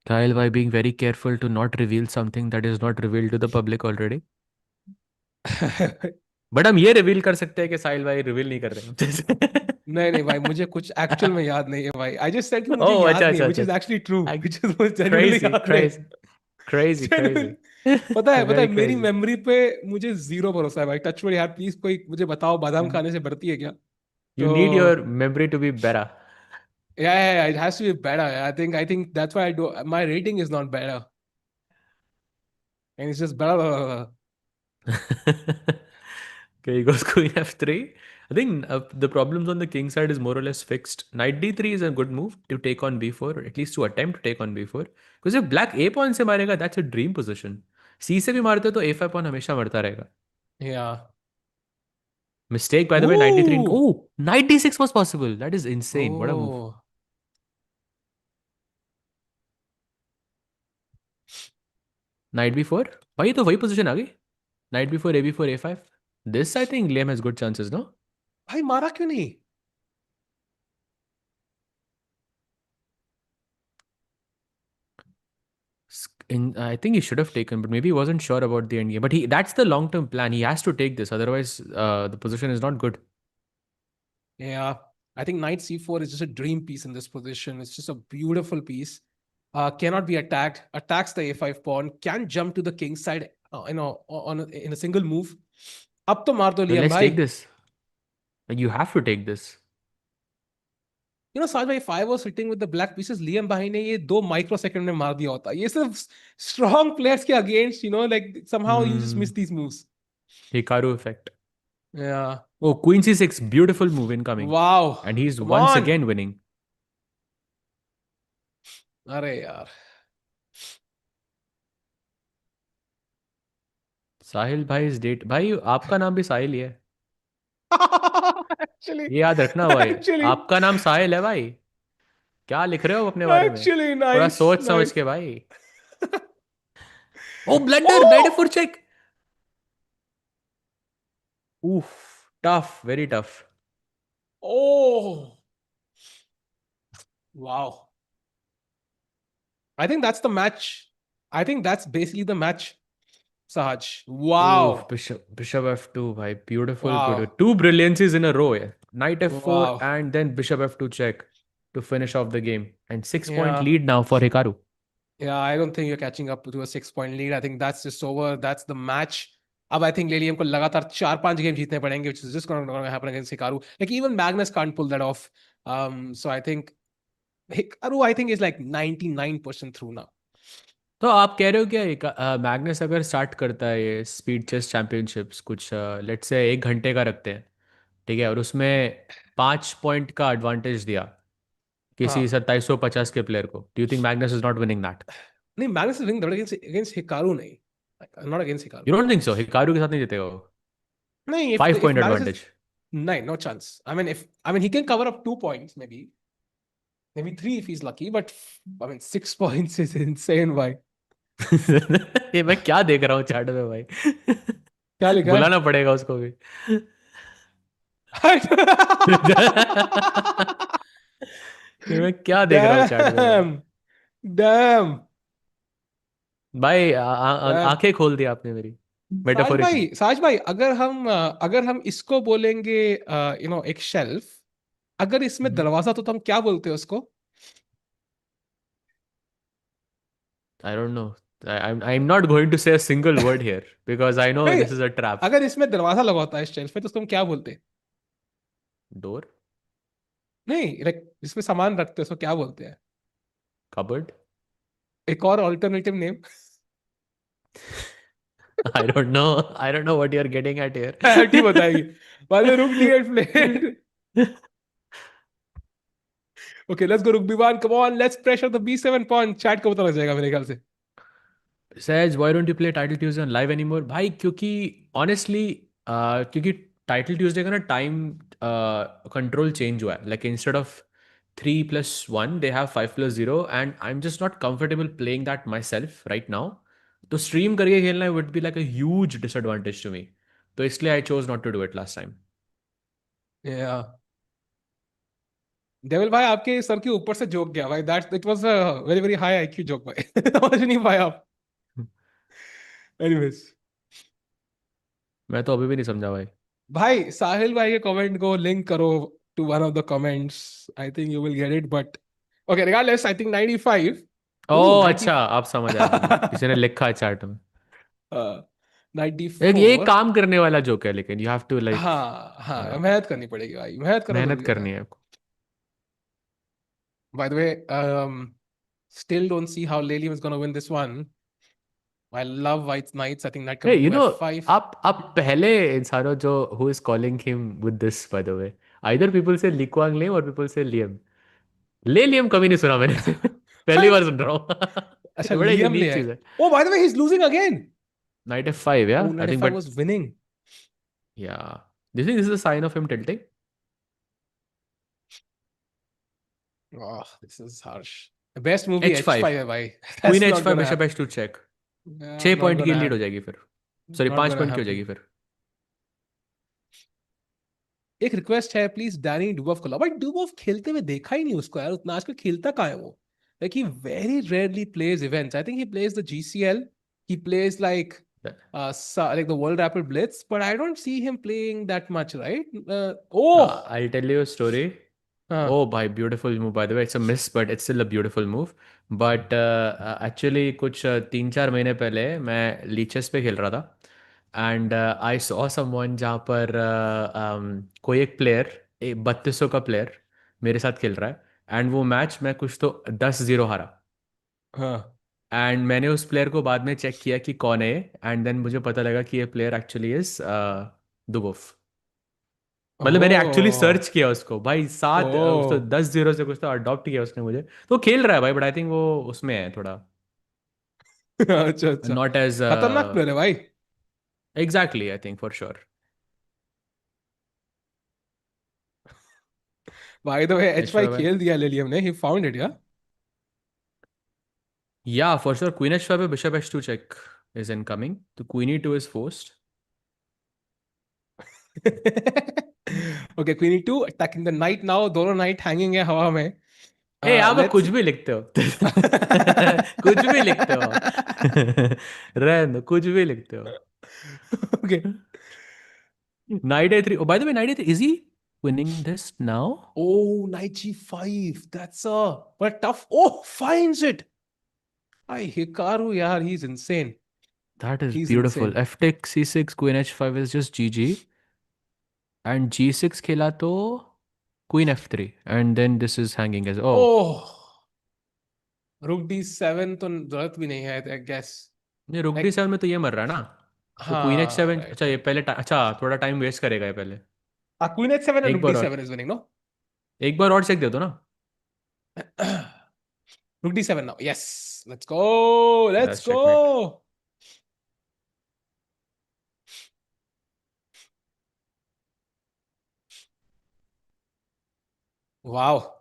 Kyle by being very careful to not reveal something that is not revealed to the public already. यार. बट हम ये रिवील कर सकते हैं कि साहिल भाई रिवील नहीं कर रहे हैं. नहीं नहीं भाई, मुझे कुछ एक्चुअल में याद नहीं है भाई. आई जस्ट सेड कि मुझे ओह याद अच्छा नहीं है, अच्छा व्हिच अच्छा. Is actually true, which is मुझे जेन्युइनली क्रेजी याद नहीं. Crazy crazy crazy. Genuinely. पता है वेरी मेरी क्रेजी. मेमोरी पे मुझे जीरो भरोसा है भाई. टच वुड यार, प्लीज कोई मुझे बताओ बादाम खाने से बढ़ती है क्या? You तो need your memory to be better. yeah, it has to be better. I think that's why I do my rating is not better, and it's just better. Okay, he goes queen f3. I think the problems on the king side is more or less fixed. Knight d3 is a good move to take on b4, or at least to attempt to take on b4. Because if black a pawn से मारेगा, that's a dream position. C से भी मारते तो a5 pawn हमेशा मरता रहेगा. Yeah. Mistake, by the way, knight d3. Ooh. Oh, knight d6 was possible. That is insane. What a move. Oh. Knight b4. भाई तो वही position आ गई. Knight b4, a b4, a5. This I think Liam has good chances, no? भाई मारा क्यों नहीं? I think he should have taken, but maybe he wasn't sure about the end game. But that's the long term plan. He has to take this, otherwise the position is not good. Yeah. I think knight c4 is just a dream piece in this position. It's just a beautiful piece. Cannot be attacked. Attacks the a5 pawn. Can jump to the king side. In a single move. अब तो मार दो Well, Liam let's भाई. take this. Like, you have to take this. साज भाई, if I was sitting with the black pieces, Liam भाई ने ये 2 microseconds में मार दिया होता. ये सिर्फ strong players के against, like somehow you just miss these moves. Hikaru effect. Yeah. Oh, queen c6. Beautiful move incoming. Wow. And he's Come once on. again winning. अरे यार. साहिल भाई इज डेट. भाई आपका नाम भी साहिल ही है. Actually, ये याद रखना भाई. actually, आपका नाम साहिल है भाई. क्या लिख रहे हो अपने बारे में? actually, थोड़ा nice, सोच समझ nice. के भाई. Oh, blunder. Knight Oh! f4 check. Oof. Tough. Very tough. Oh! Wow. I think that's the match. I think that's basically the match, Sahaj. Oof, Wow. bishop f2, bhai. Beautiful, beautiful. Wow. Two brilliancies in a row. Yeah. Knight f4 Wow. and then bishop f2 check to finish off the game. And 6 point Yeah. lead now for Hikaru. Yeah, I don't think you're catching up to a 6 point lead. I think that's just over. That's the match. अब I think लेलियम को लगातार 4-5 game जीतने पड़ेंगे, which is just going to happen against Hikaru. Like even Magnus can't pull that off. So I think Hikaru, I think, is like 99% through now. तो आप कह रहे हो क्या मैग्नस अगर स्टार्ट करता है ये स्पीड चेस चैंपियनशिप्स कुछ लेट्स से 1 घंटे का रखते हैं, ठीक है, और उसमें 5 पॉइंट का एडवांटेज दिया किसी 2750 के प्लेयर को, do you think Magnus is not winning that? नहीं, Magnus is winning that against Hikaru नहीं. Like, not against Hikaru. You don't think so? Hikaru के साथ नहीं जीतेगा वो? नहीं, if 5 point Magnus advantage. No, no chance. I mean, he can cover up 2 points, maybe 3 if he's lucky. But 6 points is insane, भाई. ये मैं क्या देख रहा हूँ चैट में भाई? क्या लिखा है? बुलाना पड़ेगा उसको भी. ये मैं क्या देख रहा हूँ चैट में? Damn. भाई आंखें खोल दी आपने मेरी. मेटाफोरिकली. साज भाई, अगर हम इसको बोलेंगे एक शेल्फ, अगर इसमें दरवाजा तो हम क्या बोलते हैं उसको? I don't know. I'm not going to say a single word here because I know this is a trap. अगर इसमें दरवाजा लगा होता है इस शेल्फ पे, तो उसको हम क्या बोलते हैं? Door? नहीं, लाइक इसमें सामान रखते हैं, उसको क्या बोलते हैं? Cupboard? एक और alternative name? I don't know. I don't know what you're getting at here. ठीक बताएगी. वाले रुक नहीं plate. Okay, let's go Rugby 1. Come on, let's pressure the B7 pawn. Chat को पता लग जाएगा मेरे ख्याल से. Saj, why don't you play Title Tuesday on live anymore? भाई क्योंकि honestly क्योंकि Title Tuesday का ना टाइम कंट्रोल चेंज हुआ है. Like instead of 3+1 they have 5+0 and I'm just not comfortable playing that myself right now. तो stream करके खेलना would be like a huge disadvantage to me. तो इसलिए I chose not to do it last time. Yeah. Devil भाई आपके sir के ऊपर से जोक गया भाई. That it was a very very high IQ joke भाई. समझ नहीं पाया आप. एनीवेज. मैं तो अभी भी नहीं समझा भाई. भाई साहिल भाई के कमेंट को लिंक करो to one of the comments. I think you will get it but okay regardless I think 95. Oh 90. अच्छा आप समझ आया मुझे. किसी ने लिखा है चैट में. ये एक 94. काम करने वाला जोक है लेकिन यू हैव टू लाइक हाँ हाँ मेहनत करनी पड़ेगी भाई. मेहनत करना मेहनत जरूरी होता करनी है. है आपको. Bye the way still don't see how Lelium is going to win this one. I love White Knights. I think that Hey, coming you to know, F5. आप पहले इंसानों जो who is calling him with this by the way, either people say Lee Kuang Lim or people say Liam. ले Liam कभी नहीं सुना मैंने. पहली बार सुन रहा हूँ. अच्छा ये बड़ा लियम ले यूनिक आए. चीज है. Oh, by the way, he's losing again. Knight F5, yeah, Oh, I Knight think, F5 but was winning. yeah, do you think this is a sign of him tilting? Oh, this is harsh. The best movie H5, H5 है भाई. Queen That's not H5 gonna Bishop happen. H2 check. Yeah, 6 not point की gonna lead हो happen. जाएगी फिर. Sorry Not 5 gonna point की हो happen. जाएगी फिर. एक रिक्वेस्ट है प्लीज डैनी डुबोव को लाओ. भाई डुबोव खेलते हुए देखा ही नहीं उसको यार. उतना आजकल खेलता कहाँ है वो. Like he very rarely plays events. I think he plays the GCL. He plays like like the World Rapid Blitz, but I don't see him playing that much, right? Oh, I'll tell you a story. हाँ. Oh, by beautiful move. By the way, it's a miss, but it's still a beautiful move. But actually, कुछ 3-4 महीने पहले मैं leches पे खेल रहा था and I saw someone जहाँ पर कोई एक प्लेयर 3200 का प्लेयर मेरे साथ खेल रहा है एंड वो मैच मैं कुछ तो 10-0 हारा. हाँ. एंड मैंने उस प्लेयर को बाद में चेक किया कि कौन है एंड देन मुझे पता लगा कि ये प्लेयर एक्चुअली इज दुबोफ. मतलब मैंने एक्चुअली Oh, सर्च किया उसको भाई. उस तो oh. 10-0 से कुछ तो अडॉप्ट किया उसने मुझे. तो खेल रहा है भाई बट आई थिंक वो उसमें है थोड़ा अच्छा अच्छा. नॉट एज खतरनाक प्लेयर है भाई. Exactly I think for sure. By the way, H5 H5 है. खेल दिया लिलियम ने. He found it, yeah. Yeah for sure queen H5 पे bishop H2 check is incoming. तो queen E2 is forced. Okay, Queen E2 attacking the knight now. दोनों knight hanging है हवा में. ए आप Let's कुछ see. भी लिखते हो. कुछ भी लिखते हो. रहने दो, कुछ भी लिखते हो. Okay. Knight A3. Oh, by the way, Knight A3, is he winning this now? Oh, knight G5. That's but tough. Oh, finds it. Ay, Hikaru, yaar, he's insane. That is He's beautiful. insane. F takes C6, Queen H5 is just GG. And G6 खेला तो Queen F3. And then this is hanging as oh. Oh, Rook D7 तो जरूरत भी नहीं है, I guess. ये Rook Like, D7 में तो ये मर रहा है ना. तो Queen हाँ, H7 right, अच्छा ये right. पहले अच्छा थोड़ा टाइम वेस्ट करेगा ये पहले. Queen H7 and एक Rook बार D7 और is winning, no? एक बार और चेक दे दो ना. Rook D7 now. Yes. Let's go. Let's That's checkmate. go. Wow.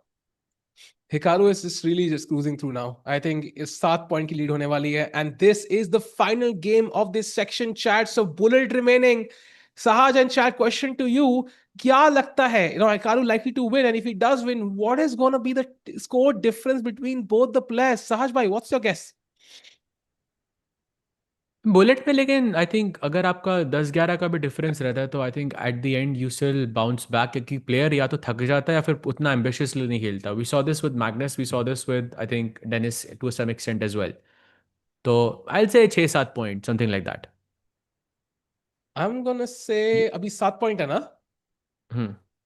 Hikaru is just really just cruising through now. I think इस 7 पॉइंट की lead होने वाली है. And this is the final game of this section, chat. So bullet remaining. Sahaj and chat, question to you. क्या लगता है? You know, Hikaru likely to win, and if he does win, what is going to be the score difference between both the players? Sahaj bhai, what's your guess? Bullet में लेकिन I think अगर आपका 10-11 का भी difference रहता है तो I think at the and you still bounce back क्योंकि प्लेयर या तो थक जाता है या फिर उतना एम्बिशियसली नहीं खेलता. We saw this with Magnus, we saw this with I think Denis to some extent as well. तो I say 6-7 point something like that. I'm gonna say अभी 7 पॉइंट है ना?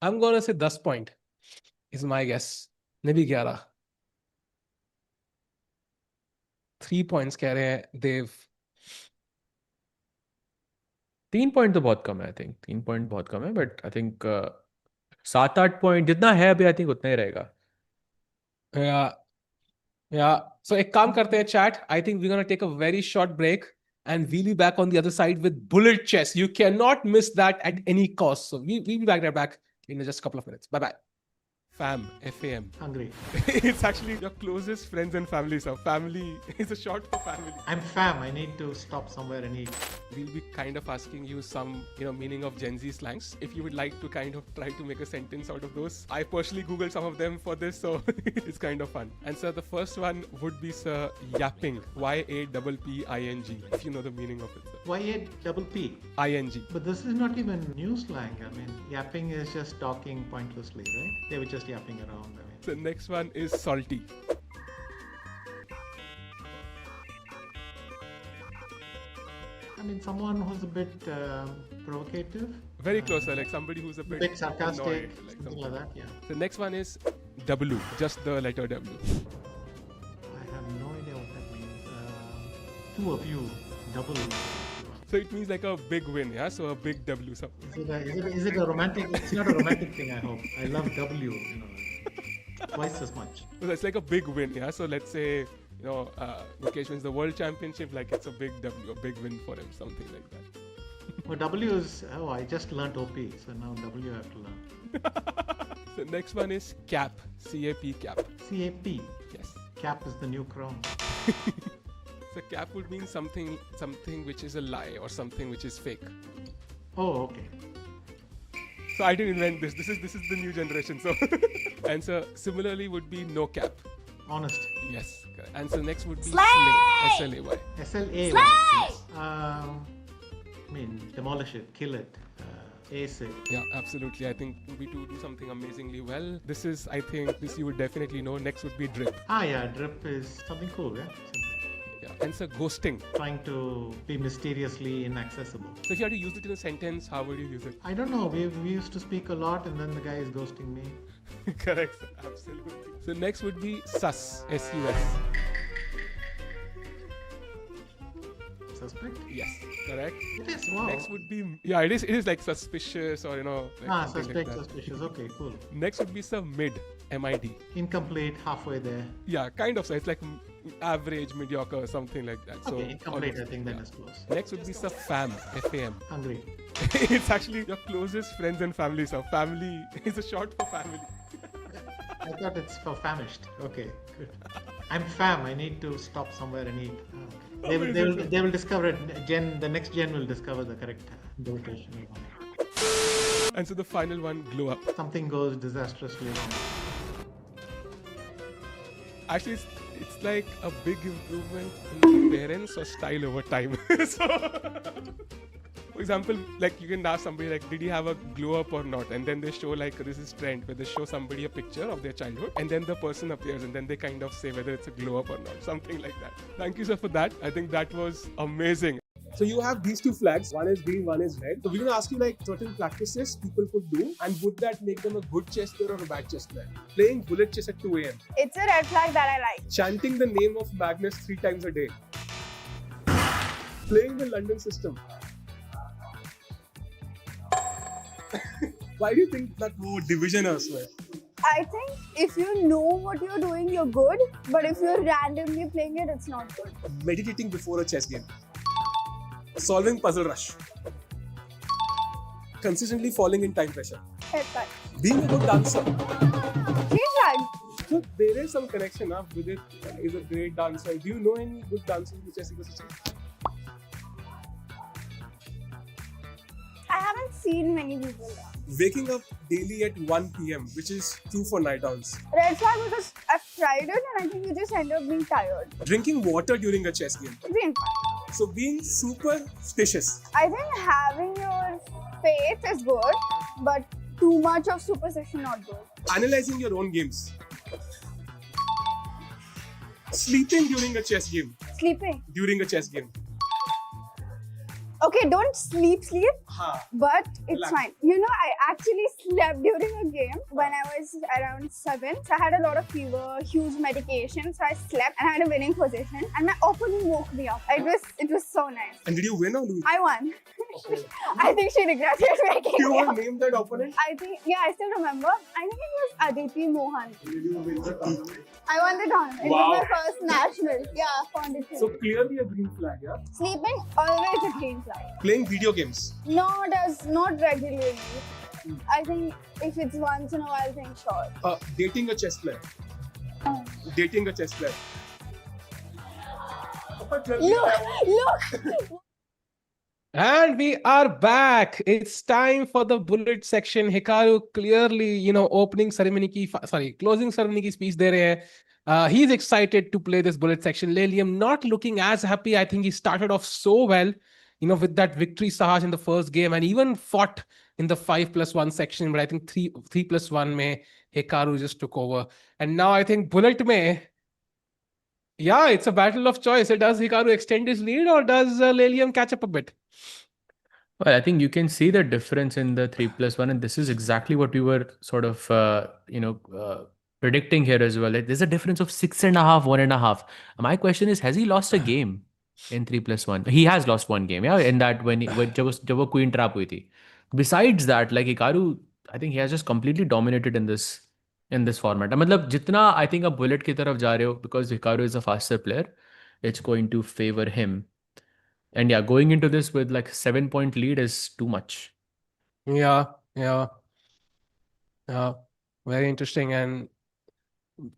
I'm gonna say 10 point is my guess. नहीं 11. 3 points कह रहे हैं देव. 3 point तो बहुत कम है. आई थिंक 3 पॉइंट बहुत कम है बट आई थिंक 7-8 पॉइंट जितना है अभी आई थिंक उतना ही रहेगा. Yeah. Yeah. So ek kaam karte hain chat. I think we're gonna take a very short break and we'll be back on the other side with bullet chess. You cannot miss that at any cost. So we'll be back in just a couple of minutes. Bye-bye. Fam, F-A-M. Hungry. It's actually your closest friends and family. So family is a short for family. I'm fam. I need to stop somewhere and eat. We'll be kind of asking you some, meaning of Gen Z slangs. If you would like to kind of try to make a sentence out of those. I personally Googled some of them for this, so it's kind of fun. And sir, the first one would be, sir, yapping. Y-A-P-P-I-N-G. If you know the meaning of it, sir. Y-A-P-P. I-N-G. But this is not even new slang. I mean, yapping is just talking pointlessly, right? They were just yapping around. I mean. The next one is salty. I mean, someone who's a bit provocative. Very close, sir. Like somebody who's a bit sarcastic, annoyed, something like that, yeah. The next one is W, just the letter W. I have no idea what that means. Two of you, double. So it means like a big win, yeah? So a big W. So. Is it a romantic? It's not a romantic thing, I hope. I love W, twice as much. So it's like a big win, yeah? So let's say, Mukesh wins the world championship, like it's a big W, a big win for him, something like that. Well, W is, I just learned OP, so now W I have to learn. So next one is cap, C-A-P, cap. C-A-P? Yes. Cap is the new crown. So cap would mean something which is a lie or something which is fake. Oh, okay. So I didn't invent this. This is the new generation. So answer similarly would be no cap. Honest. Yes. Correct. Answer next would be Slay! S-L-A-Y. S-L-A-Y. I mean, demolish it, kill it, ace it. Yeah, absolutely. I think we do something amazingly well. This is, I think, this you would definitely know. Next would be drip. Yeah, drip is something cool, yeah. Yeah. Answer ghosting. Trying to be mysteriously inaccessible. So if you had to use it in a sentence, how would you use it? I don't know. We used to speak a lot and then the guy is ghosting me. Correct, sir. Absolutely. So next would be sus, S-U-S. Suspect? Yes, correct. It is, wow. Next would be, it is like suspicious or, like suspect, like suspicious. Okay, cool. Next would be some mid, M-I-D. Incomplete, halfway there. Yeah, kind of. So it's like average, mediocre, or something like that. Okay, incomplete, I think that is close. Next would be some fam, F-A-M. Hungry. It's actually your closest friends and family. So family is a short for family. I thought it's for famished. Okay, good. I'm fam. I need to stop somewhere and eat. Okay. They will discover it. The next gen will discover the correct location. And so the final one, glow up. Something goes disastrously wrong. Actually, it's like a big improvement in appearance or style over time. So, for example, like you can ask somebody like, did he have a glow up or not? And then they show like this is trend where they show somebody a picture of their childhood and then the person appears and then they kind of say whether it's a glow up or not, something like that. Thank you, sir, for that. I think that was amazing. So you have these two flags, one is green, one is red. So we're going to ask you like certain practices people could do, and would that make them a good chess player or a bad chess player? Playing bullet chess at 2 a.m. It's a red flag that I like. Chanting the name of Magnus 3 times a day. Playing the London system. Why do you think that more division elsewhere? I think if you know what you're doing, you're good. But if you're randomly playing it, it's not good. Meditating before a chess game. Solving puzzle rush. Consistently falling in time pressure. Headbutt. Being a good dancer. Green flag. So there is some connection with it. Is a great dancer. Do you know any good dancers in the chess ecosystem? I haven't seen many people. Waking up daily at 1 p.m, which is true for night owls. Red flag because I've tried it and I think you just end up being tired. Drinking water during a chess game. Green flag. So being superstitious. I think having your faith is good, but too much of superstition not good. Analyzing your own games. Sleeping during a chess game. Sleeping. During a chess game. Okay, don't sleep, but it's fine. I actually slept during a game when I was around 7. So I had a lot of fever, huge medication. So I slept and I had a winning position. And my opponent woke me up. It was so nice. And did you win or lose? I won. I think she regretted making You me want up. to name that opponent? I think, yeah, I still remember. I think it was Aditi Mohan. I won the tournament. Wow. It was my first national. Yeah, found it. So clearly a green flag, yeah? Sleeping, always a green flag. Playing video games. Not regularly. I think if it's once in a while, then sure. Dating a chess player. Dating a chess player. Look! And we are back. It's time for the bullet section. Hikaru clearly, closing ceremony की speech दे रहे हैं. He's excited to play this bullet section. LIEM not looking as happy. I think he started off so well, with that victory Sahaj in the first game and even fought in the 5+1 section. But I think 3+1 में Hikaru just took over. And now I think bullet में, yeah, it's a battle of choice. Does Hikaru extend his lead or does LIEM catch up a bit? Well, I think you can see the difference in the 3+1, and this is exactly what we were sort of, predicting here as well. Like, there's a difference of 6.5, 1.5. My question is, has he lost a game in 3+1? He has lost one game, yeah, in that when जब वो queen trap हुई थी. Besides that, like Hikaru, I think he has just completely dominated in this format. मतलब जितना I think आप bullet की तरफ जा रहे हो, because Hikaru is a faster player, it's going to favor him. And yeah, going into this with like 7-point lead is too much. Yeah. Very interesting. And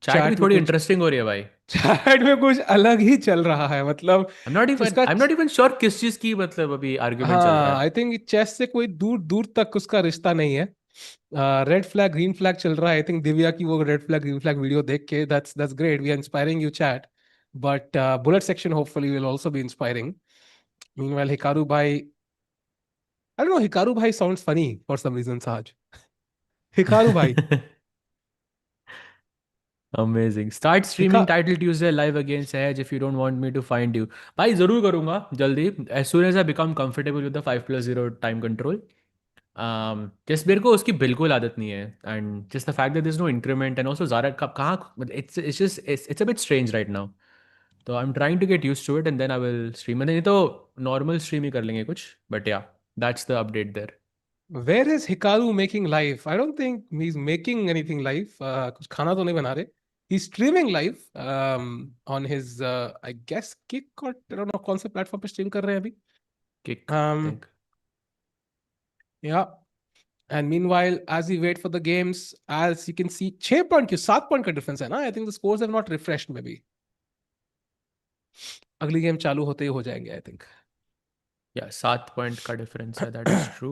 Chat भी थोड़ी interesting हो रही है भाई. Chat में कुछ अलग ही चल रहा है. मतलब I'm not even sure किस चीज की मतलब अभी argument चल रहा है. I think chess से कोई दूर तक उसका रिश्ता नहीं है. Red flag, green flag चल रहा है. I think Divya की वो red flag, green flag video देख के that's great. We are inspiring you, chat. But bullet section hopefully will also be inspiring. Meanwhile, Hikaru bhai, I don't know, Hikaru bhai sounds funny for some reason, Sahaj. Hikaru bhai. Amazing. Start streaming Title Tuesday live again, Sahaj, if you don't want me to find you. भाई जरूर करूँगा जल्दी. As soon as I become comfortable with the 5+0 time control. Just मेरे को उसकी बिल्कुल आदत नहीं है. And just the fact that there's no increment and also Zara कहाँ it's a bit strange right now. So I'm trying to get used to it and then I will stream. And then तो normal stream ही कर लेंगे कुछ. But yeah, that's the update there. Where is Hikaru making live? I don't think he's making anything live. कुछ खाना तो नहीं बना रहे. He's streaming live on his, I guess, Kick or I don't know कौन से platform पे stream कर रहे हैं अभी. Kick, I think. Yeah. And meanwhile, as we wait for the games, as you can see, 6 point की 7 point का difference है ना. I think the scores have not refreshed maybe. अगली गेम चालू होते ही हो जाएंगे आई थिंक. या 7 पॉइंट का डिफरेंस है. That is true.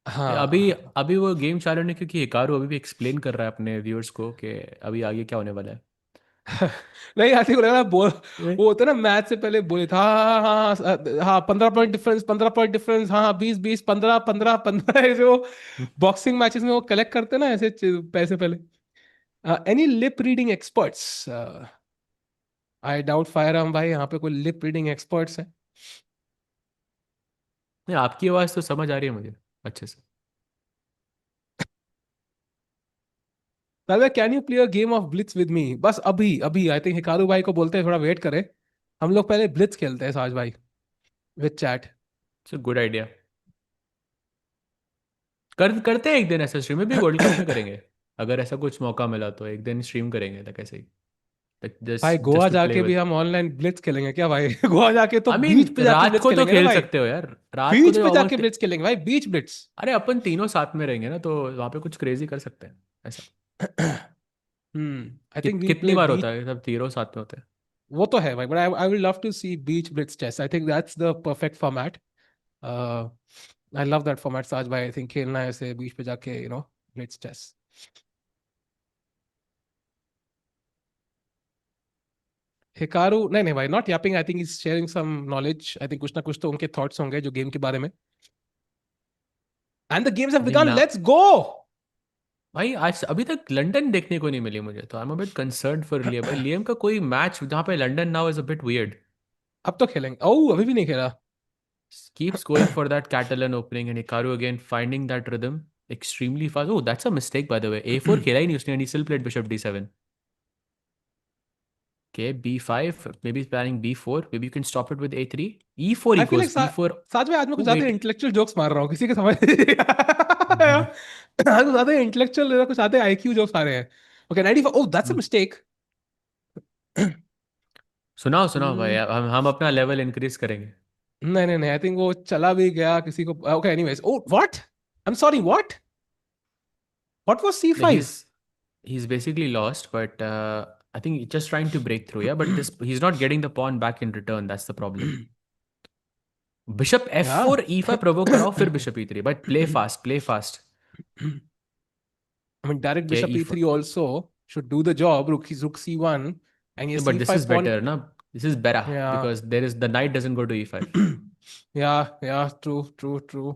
हाँ, अभी वो गेम चालू नहीं क्योंकि हिकारू अभी भी एक्सप्लेन कर रहा है अपने व्यूअर्स को कि अभी आगे क्या होने वाला है. नहीं आई थिंक लग रहा वो होता ना मैच से पहले बोले था हाँ 15 पॉइंट डिफरेंस हाँ 20 15 जो बॉक्सिंग मैचेस में वो कलेक्ट करते ना ऐसे पैसे पहले. Any lip reading experts? I doubt firearm भाई यहाँ पे कोई लिप रीडिंग एक्सपर्ट्स है? नहीं, आपकी आवाज तो समझ आ रही है मुझे अच्छे से. Can you play a game of Blitz with me? बस अभी आई थिंक हिकारू भाई को बोलते हैं थोड़ा वेट करे. हम लोग पहले ब्लिट्स खेलते हैं साज भाई with chat. It's a good idea. करते हैं एक दिन ऐसा स्ट्रीम में भी. वर्ल्ड कप में करेंगे अगर ऐसा कुछ मौका मिला तो एक दिन स्ट्रीम करेंगे तक ऐसे ही. भाई गोवा जाके भी हम ऑनलाइन ब्लिट्स खेलेंगे क्या भाई? गोवा जाके तो बीच पे जाके रात को तो खेल सकते हो यार. रात बीच पे जाके ब्लिट्स खेलेंगे भाई. बीच ब्लिट्स. अरे अपन तीनों साथ में रहेंगे ना तो वहां पे कुछ क्रेजी कर सकते हैं ऐसा. आई थिंक कितनी बार होता है सब तीनों साथ में होते हैं? वो तो है भाई. But I will love to see beach blitz chess. I think that's the perfect format. I love that format साज भाई. आई थिंक खेलना है ऐसे बीच पे जाके ब्लिट्स चेस. हिकारू नहीं भाई not yapping. I think is sharing some knowledge. I think कुछ ना कुछ तो उनके थॉट्स होंगे जो गेम के बारे में. And the games have begun. Let's go भाई. आज अभी तक लंदन देखने को नहीं मिली मुझे तो I am a bit concerned for Liam. भाई लियम का कोई मैच जहां पे London now is a bit weird. अब तो खेलेंगे. ओह अभी भी नहीं खेला. Keeps going for that Catalan opening and Hikaru again finding that rhythm extremely fast. Oh, that's a mistake by the way. A4 खेला ही नहीं उसने and he still played bishop d7. Okay, b5. Maybe he's planning b4. Maybe you can stop it with a3. e4 I he feel like goes. e4. साथ में आज मैं कुछ Oh, ज्यादा wait. Intellectual jokes मार रहा हूँ किसी के समझ नहीं आया। आज कुछ ज्यादा इंटेलेक्चुअल कुछ ज्यादा आईक्यू जोक्स आ रहे हैं। Okay 95 oh that's a mistake. सुनाओ सुनाओ भाई, हम अपना लेवल इंक्रीज करेंगे। नहीं नहीं नहीं आई थिंक वो चला भी गया किसी को। Okay anyways oh what I am sorry what was Like c5? he's basically lost, but I think he's just trying to break through. Yeah, but this he's not getting the pawn back in return. That's the problem. Bishop Yeah. f4 e5 provoke कराओ फिर bishop e3. But play fast, play fast. I mean direct Okay, bishop e4. e3 also should do the job. Rook c1 and your Yeah, but this is c5 pawn. better, na? This is better Yeah. because there is the knight doesn't go to e5. Yeah, true.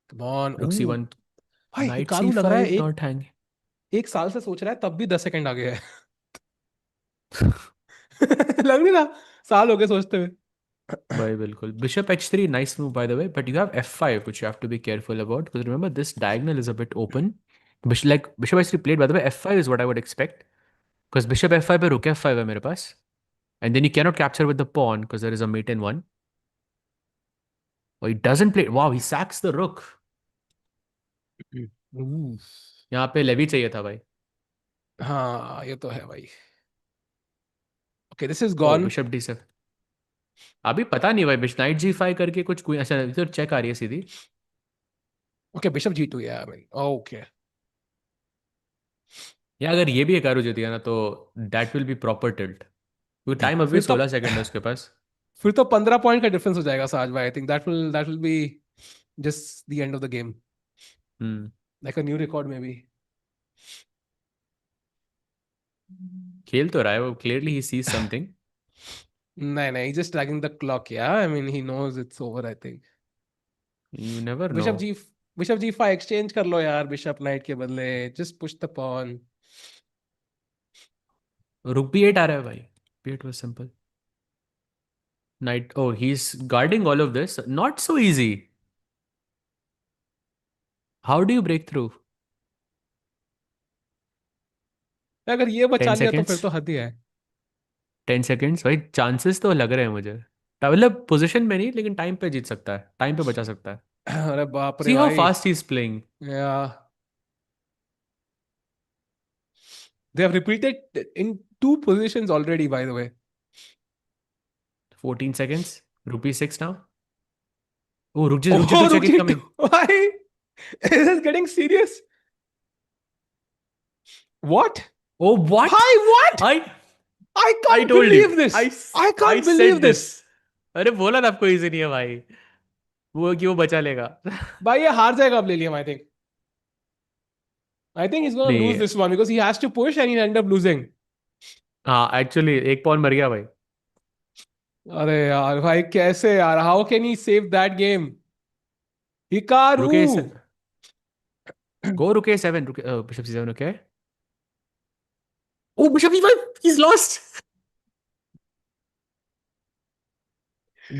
Come on. Rook Ooh. c1, भाई knight Hikaru लग रहा है c5, not hanging. एक साल से सोच रहा है तब भी 10 सेकंड आगे है। लग नहीं रहा साल हो गए सोचते हुए। भाई बिल्कुल. Bishop h3, nice move by the way, but you have f5 which you have to be careful about because remember this diagonal is a bit open. Bishop h3 played by the way, f5 is what I would expect because bishop f5 पे rook f5 है मेरे पास, and then you cannot capture with the pawn because there is a mate in one. Oh, he doesn't play. Wow, he sacks the rook. यहाँ पे levy चाहिए था भाई. हाँ ये तो है भाई। Okay this is Oh, gone. bishop d7. अभी पता नहीं भाई, बिशप नाइट g5 करके कुछ कोई अच्छा इधर चेक आ रही है सीधी. ओके बिशप g2 या आई मीन ओके। या अगर ये भी हिकारू जीत गया ना तो that will B proper tilt. क्योंकि टाइम अभी 16 सेकंड है उसके पास. फिर तो 15 पॉइंट का डिफरेंस हो जाएगा साज भाई। I think that will be just the end of the game. Like a new record maybe. खेल तो रहा है वो, क्लियरली ही सीज समथिंग. नहीं जस्ट ड्रैगिंग द क्लॉक या I mean he knows it's over I think. You never know. Bishop g5 exchange कर लो यार बिशप नाइट के बदले। Just push the pawn. Rook b8 आ रहा है भाई. b8 was simple. Knight. Oh, he's guarding all of this. Not so easy. How do you break through? अगर ये बचा 10 लिया तो फिर seconds. तो हद ही है। 10 seconds भाई, चांसेस तो लग रहे हैं मुझे. मतलब पोजीशन में नहीं लेकिन टाइम पे जीत सकता है, टाइम पे बचा सकता है. अरे बाप रे See how भाई। fast he's playing. Yeah. They have repeated in two positions already, by the way. 14 seconds. Rupee 6 now. Oh, Rukji, Oh, Rukji to check Rukji incoming. Why? Is this getting serious? What? Oh, what? Hi, what? I can't believe this. I can't believe this. अरे बोला ना आपको easy नहीं है भाई. वो क्यों बचा लेगा. भाई ये हार जाएगा अब lilium I think. I think he's going to lose this one because he has to push and he'll end up losing. हाँ एक्चुअली एक पॉन मर गया भाई. अरे यार भाई कैसे यार? How can he save that game? Hikaru. Go rook a7. Bishop c7. Okay. Oh, bishop e5. He's lost.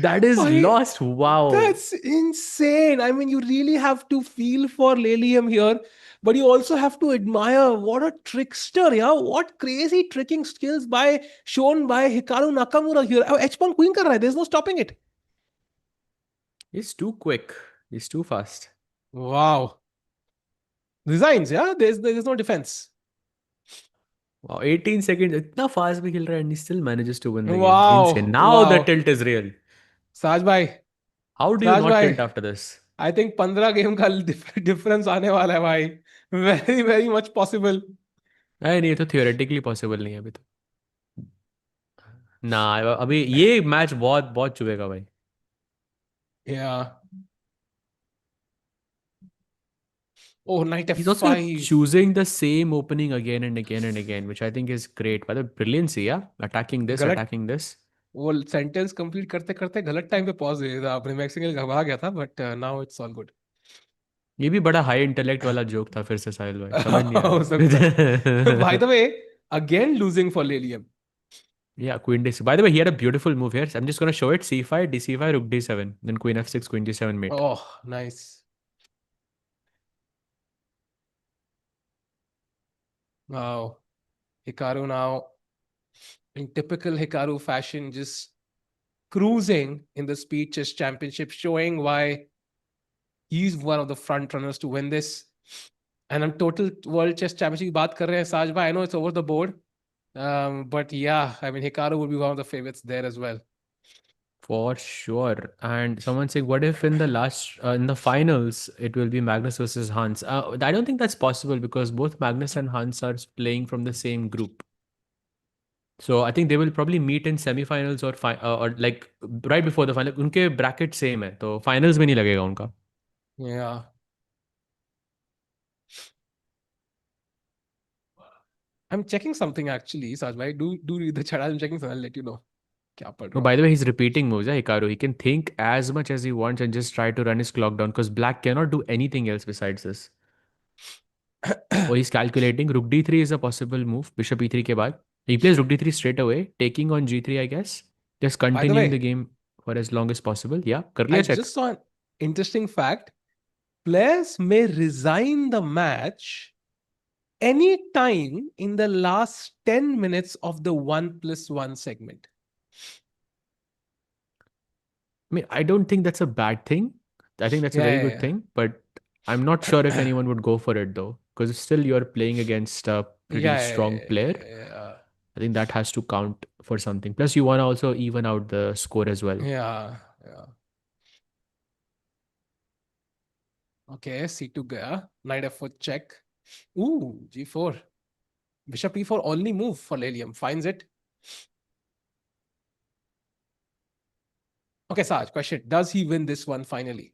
That is lost. Wow. That's insane. I mean, you really have to feel for Lelium here, but you also have to admire what a trickster, yeah. What crazy tricking skills shown by Hikaru Nakamura here. Oh, H pawn queen kar raha hai. There's no stopping it. He's too quick. He's too fast. Wow. Resigns, yeah. There's no defense. Wow, 18 seconds. इतना fast भी खेल रहा है and he still manages to win the Wow. game. Insane. Now the tilt is real. Saj bhai. How do you not tilt after this? I think 15 game का difference आने वाला है भाई. Very, very much possible. नहीं ये तो theoretically possible नहीं है अभी तो. ना अभी ये मैच बहुत बहुत चुभेगा भाई. Yeah. Oh, knight f5. He's also choosing the same opening again and again and again, which I think is great. But the brilliancy, yeah, attacking this, attacking this. वो सेंटेंस कंप्लीट करते करते गलत time पे pause दे दिया अपने मैक्सिकल घबरा गया था but now it's all good. ये भी बड़ा हाई इंटेलेक्ट वाला जोक था फिर से साहिल भाई. समझ नहीं हो सकता है. By the way, again losing for Lelium. Yeah, queen d6. By the way, he had a beautiful move here. So I'm just going to show it. c5, dc5, rook d7, then queen f6, queen g7 mate. Oh, nice. Wow. Hikaru now, in typical Hikaru fashion, just cruising in the Speed Chess Championship, showing why he's one of the front runners to win this. And on total World Chess Championship की बात कर रहे हैं Saj bhai, I know it's over the board. But yeah, I mean, Hikaru would be one of the favorites there as well. For sure. And someone saying, what if in the in the finals, it will be Magnus versus Hans? I don't think that's possible because both Magnus and Hans are playing from the same group. So I think they will probably meet in semi-finals or like right before the final. उनके bracket same है, तो finals में नहीं लगेगा उनका. Yeah. I'm checking something actually, Saj bhai. Do read the chat. I'm checking something. I'll let you know. क्या पढ़ No, रहा by हूँ. the way, he's repeating moves, yeah, Hikaru. He can think as much as he wants and just try to run his clock down because Black cannot do anything else besides this. Oh, he's calculating. Rook d3 is a possible move. Bishop e3 के बाद. He plays rook d3 straight away, taking on g3, I guess. Just By the continuing the way, game for as long as possible. Yeah, कर I लिया check. just saw an interesting fact. Players may resign the match any time in the last 10 minutes of the 1+1 segment. I mean, I don't think that's a bad thing. I think that's a very good thing, but I'm not sure if anyone would go for it though, because still you're playing against a pretty strong player. Yeah. I think that has to count for something. Plus, you want to also even out the score as well. Yeah. Okay, C2 gaya. Knight f4 check. Ooh, G4. Bishop e4 only move for LIEM. Finds it. Okay, Saj, question. Does he win this one finally?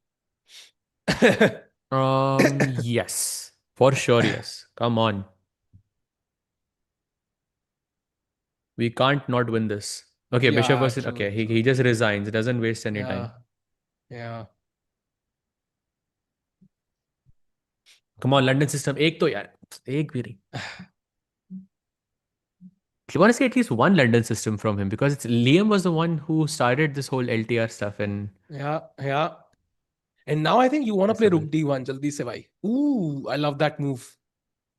Yes. For sure, yes. Come on. We can't not win this. Okay, Bishop Yeah, versus... true, Okay, true. he just resigns. Doesn't waste any Yeah. time. Yeah. Come on, London system. एक तो यार. एक भी नहीं. I want to see at least one London system from him because Liam was the one who started this whole LTR stuff and Yeah. And now I think you want to play Rook D1, jaldi se bhai. Ooh, I love that move.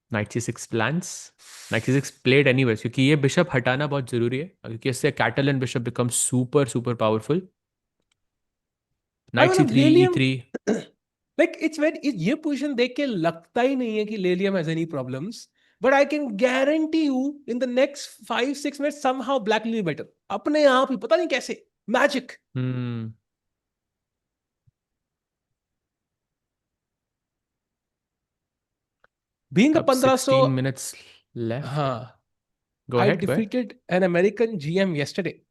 Knight C6 plans. Knight C6 played anyways क्योंकि ये bishop हटाना बहुत जरूरी है क्योंकि इससे cattle and bishop become super powerful. Knight C3 E3. Like it's when ये position देख के लगता ही नहीं है कि LIEM has any problems. But I can guarantee you in the next 5-6 minutes somehow Black will be better. अपने आप ही पता नहीं कैसे. Magic. Being a 1500, 16 minutes left. Go I ahead. defeated an American GM yesterday.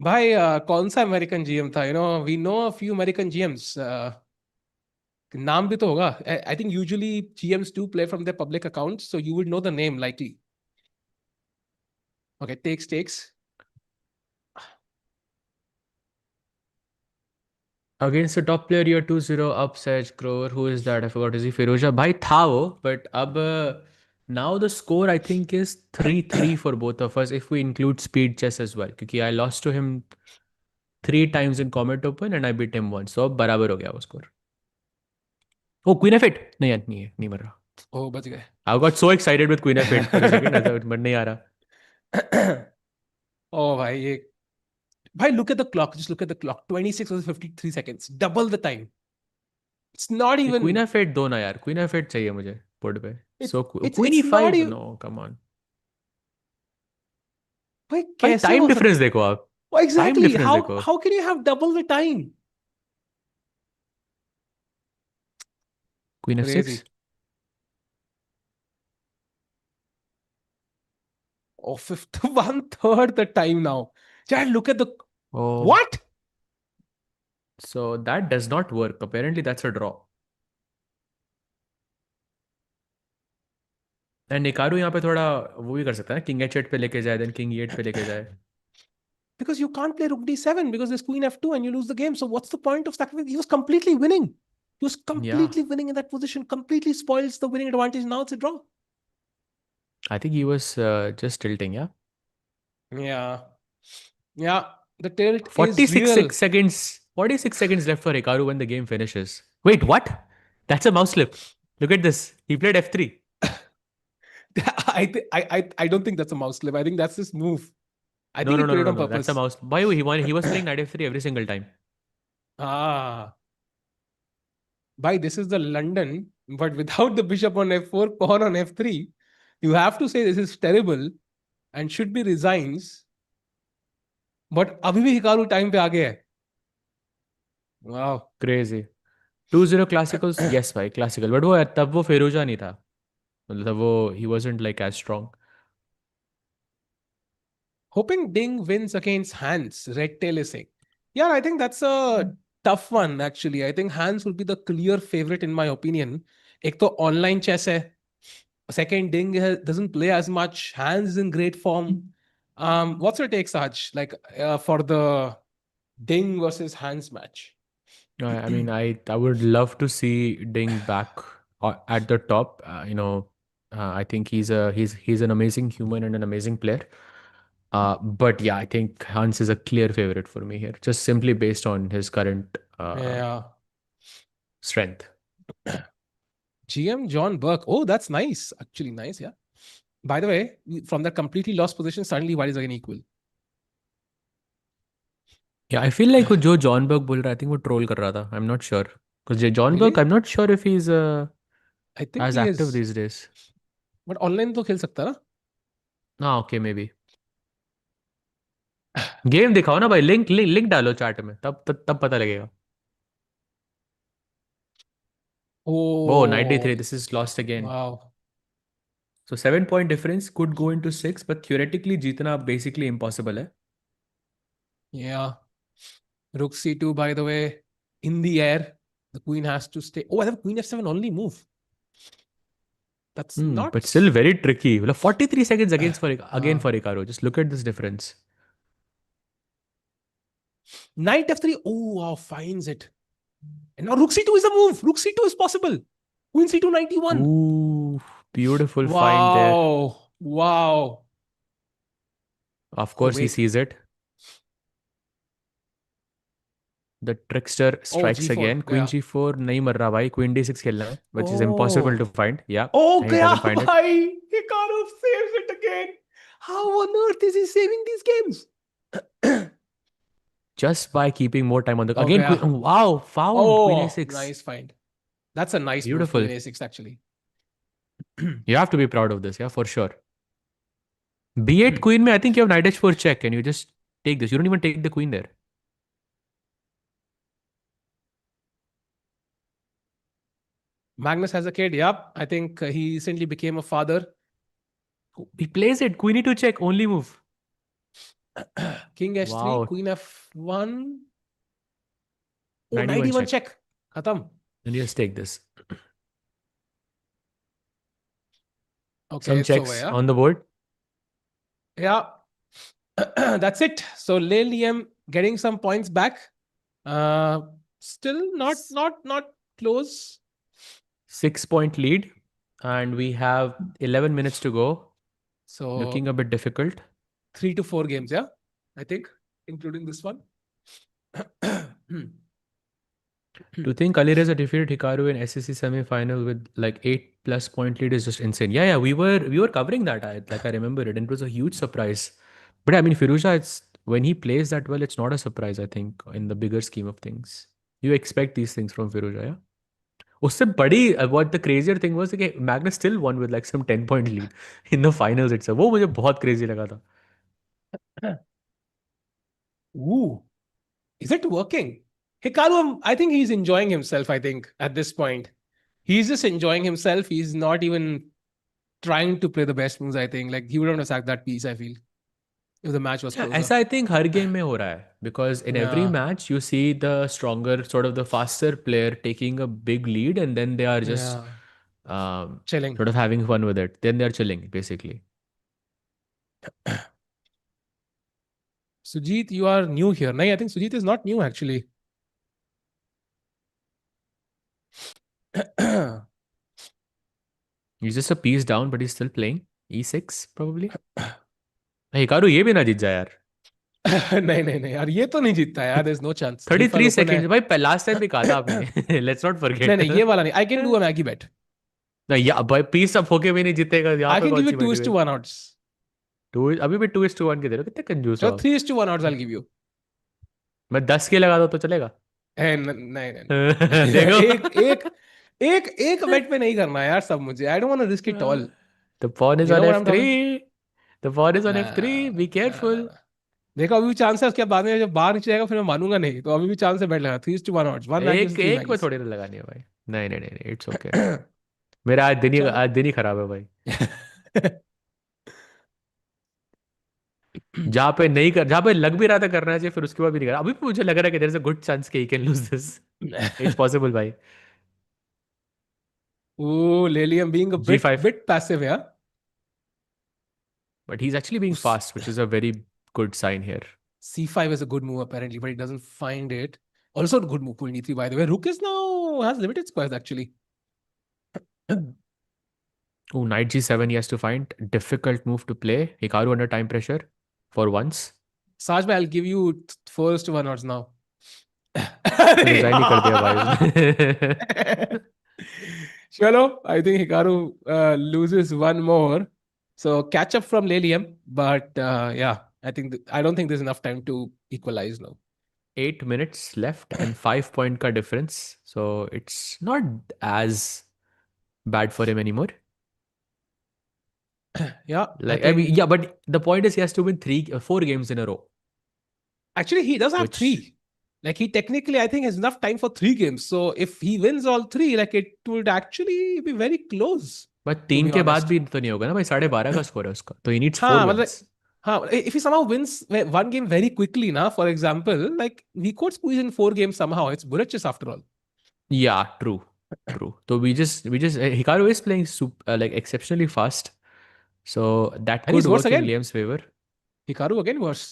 भाई कौन सा American GM था? You know, we know a few American GMs. नाम भी तो होगा. I think usually GMs do play from their public accounts, so you would know the name likely. Okay, takes. Against the top player, you're 2-0 up, Saj Grover. Who is that? I forgot. Is he Firoja? Bhai tha wo, but ab now the score I think is 3-3 for both of us if we include speed chess as well. Because I lost to him 3 times in Comet Open and I beat him once. So बराबर हो गया वो score. Oh, Queen F8. नहीं मर रहा. Oh, बच गए. I got so excited with Queen F8 for a second. I thought but नहीं आ रहा. Oh भाई, look at the clock. Just look at the clock. 26 or 53 seconds. Double the time. It's not even. Queen F8 दो ना यार. Queen F8 चाहिए मुझे board पे. So Queen it's E5. even... No, come on. भाई कैसे time हो difference देखो आप. Exactly. Time difference देखो. How can you have double the time? Queen F6. Crazy. Oh, 1/3 the time now. Chad, look at the... Oh. What? So that does not work. Apparently that's a draw. And Hikaru यहाँ पे थोड़ा वो भी कर सकता है ना, King H8 पे लेके जाए, then King E8 पे लेके जाए. Because you can't play Rook D7 because there's Queen F2 and you lose the game. So what's the point of sacrifice? He was completely winning. He was completely winning in that position. Completely spoils the winning advantage. Now it's a draw. I think he was just tilting, yeah? Yeah. The tilt 46 seconds. 46 seconds left for Hikaru when the game finishes. Wait, what? That's a mouse slip. Look at this. He played F3. I don't think that's a mouse slip. I think that's his move. I No, think no, he no, played no, it no, on no. That's a purpose. mouse. Why he won? He was playing knight f3 every single time. Ah, by this is the London, but without the bishop on f4, pawn on f3, you have to say this is terrible and should be resigns. But अभी भी Hikaru time पे आगे है. Wow. Crazy. 2-0 classicals. Yes, भाई classical. But वो तब वो फिरोजा नहीं था. मतलब वो he wasn't like as strong. Hoping Ding wins against Hans, Red Tail is saying. Yeah, I think that's a tough one actually. I think Hans would be the clear favorite in my opinion. एक तो online chess है. Second, Ding doesn't play as much. Hans is in great form. What's your take, Saj? Like for the Ding versus Hans match? I mean, I would love to see Ding back at the top. I think he's an amazing human and an amazing player. But yeah, I think Hans is a clear favorite for me here, just simply based on his current Yeah. strength. GM John Burke. Oh, that's nice. Actually, nice. Yeah. By the way, from that completely lost position, suddenly white is again equal. Yeah, I feel like वो जो John Burke बोल रहा है, I think वो troll कर रहा था. I'm not sure. Because John Really? Burke, I'm not sure if he's I think as he active is. these days. But online तो खेल सकता ना? हाँ, okay, maybe. गेम दिखाओ ना भाई, लिंक डालो चैट में, तब पता लगेगा. Oh, 93. This is lost again. Wow. So 7 point difference could go into 6, but theoretically जीतना basically impossible है. Yeah. Rook c2, by the way, in the air. The queen has to stay. Oh, I have queen f7 only move. That's not. But still very tricky. Well, 43 seconds again for HIKARU. Just look at this difference. Knight f3. Oh, wow, finds it. And now rook c2 is the move. Rook c2 is possible. Queen c2, 91. Ooh, beautiful find there. Wow. Of course, he sees it. The trickster strikes G4, again. Queen yeah. g4 नहीं मर रहा भाई. Queen d6 खेलना है, which is impossible to find. Yeah. Oh, and he doesn't find it. bhai. Hikaru saves it again. How on earth is he saving these games? Just by keeping more time on the... Oh, Again, yeah. wow, found. Queen Oh, a6. nice find. That's a nice Beautiful. move, Queen a6 actually. You have to be proud of this, yeah, for sure. b8 queen mein, I think you have knight h4 check and you just take this. You don't even take the queen there. Magnus has a kid. Yep. I think he recently became a father. He plays it. Queen e2 check. Only move. King h3. Wow. Queen f1. Oh, 91 91 check. check. Khatam. And you just take this. Okay, Some it's checks over, yeah? on the board. Yeah. That's it. So LIEM getting some points back. Still not close. 6 point lead. And we have 11 minutes to go. So looking a bit difficult. 3 to 4 games, yeah? I think, including this one. To think Alireza defeated HIKARU in SEC semi-final with like 8+ point lead is just insane. Yeah, we were covering that. I remember it, and it was a huge surprise. But I mean, Firouzja, it's when he plays that well, it's not a surprise. I think in the bigger scheme of things, you expect these things from Firouzja, yeah. उससे बड़ी what the crazier thing was that Magnus still won with like some 10 point lead in the finals itself. वो मुझे बहुत crazy लगा था. Ooh, is it working? HIKARU, I think he's enjoying himself, I think, at this point. He's just enjoying himself. He's not even trying to play the best moves, I think. Like, he wouldn't have sacked that piece, I feel, if the match was closer. ऐसा I think her game में हो रहा है. Because in every match, you see the stronger, sort of the faster player taking a big lead and then they are just chilling. Sort of having fun with it. Then they're chilling, basically. Sujit, you are new here. No, I think Sujit is not new, actually. He's just a piece down, but he's still playing. E6, probably. HIKARU ये भी ना जीत जाए यार. नहीं यार, ये तो नहीं जीतता यार. There's no chance. 33 seconds. भाई last time भी कहा था आपने. Let's not forget. नहीं ये वाला नहीं. I can do a Maggie bet. नहीं या भाई पीस अप होके भी नहीं जीतेगा यहाँ I पे can कौन give you सी 2 बड़ी is to भाई 1 odds. टू अभी भी 2:1 के दे रहे हो कितने कंजूस हो So आप 3 is to 1 odds I'll give you. मैं 10 के लगा दो तो चलेगा नहीं नहीं नहीं देखो एक एक एक बेट पे नहीं करना यार सब मुझे. I don't want to risk it all. The pawn is You on know what I'm talking? f3 the pawn is on f3 Nah, be careful nah. देखो अभी भी चांस है, उसके बाद में जब बाहर नीचे जाएगा फिर मैं मानूंगा नहीं. तो अभी भी चांस है, बेट लगा 3 is to 1 odds. 1 Magnus एक is 3 एक में Magnus. थोड़ी ना लगानी है भाई नहीं नहीं नहीं नहीं इट्स ओके मेरा चलो. आज दिन ही खराब है भाई जहाँ पे लग भी रहा था करना चाहिए फिर उसके बाद भी नहीं करा अभी भी मुझे लग रहा है कि there is a good chance कि he can lose this it's possible भाई Ooh, Lilium being a bit g5 bit passive, yeah. but he's actually being fast which is a very good sign here C5 is a good move apparently, but he doesn't find it. Also a good move, Queen E3 by the way. Rook is now has limited squares actually. oh knight g7 he has to find difficult move to play Hikaru under time pressure for once Saj bhai, I'll give you first 1 odds now. तो resign ही कर दिया भाई उसने Chalo, I think Hikaru loses one more. So catch up from Lilium, but yeah, I don't think there's enough time to equalize now. 8 minutes left and 5 point ka difference. So it's not as bad for him anymore. Yeah, Like I mean, yeah, but the point is he has to win 4 games in a row. actually he does have Which- 3. Like he technically, I think, has enough time for 3 games. So if he wins all 3, like it would actually be very close. But to 3 be के बाद honest. भी तो नहीं होगा ना भाई 12.5 का score है उसका तो he needs 4 हाँ, मतलब wins. हाँ, if he somehow wins one game very quickly now, for example, like we could squeeze in 4 games somehow. It's bullet chess after all. Yeah, true. So we just Hikaru is playing like exceptionally fast. So that And he's could worse work in again. Liam's favor. Hikaru again worse.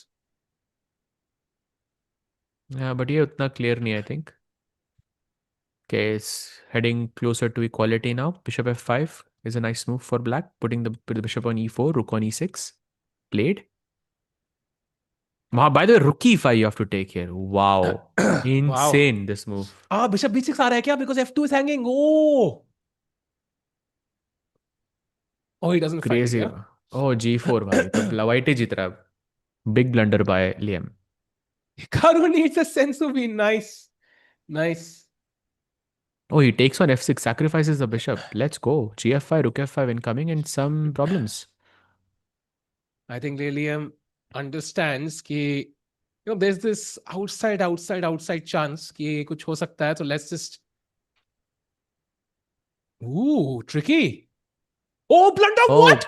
Yeah, but ये उतना clear नहीं I think. Okay, it's heading closer to equality now. Bishop f5 is a nice move for black. Putting the bishop on e4, rook on e6. Played. By the way, rook e5 you have to take here. Wow. Insane this move. Ah, bishop b6 आ रहा है क्या? Because f2 is hanging. Oh. Oh, he doesn't find it, Crazy. yeah? Oh, g4 भाई. तो white ही जीत रहा है. Big blunder by Liam. Hikaru needs a sense of being nice. Nice. Oh, he takes on f6, sacrifices the bishop. Let's go. gf5, rook f5 incoming and some problems. I think Lilium understands कि there's this outside chance कि कुछ हो सकता है. So let's just. Ooh, tricky. Oh, blunder! Oh, What?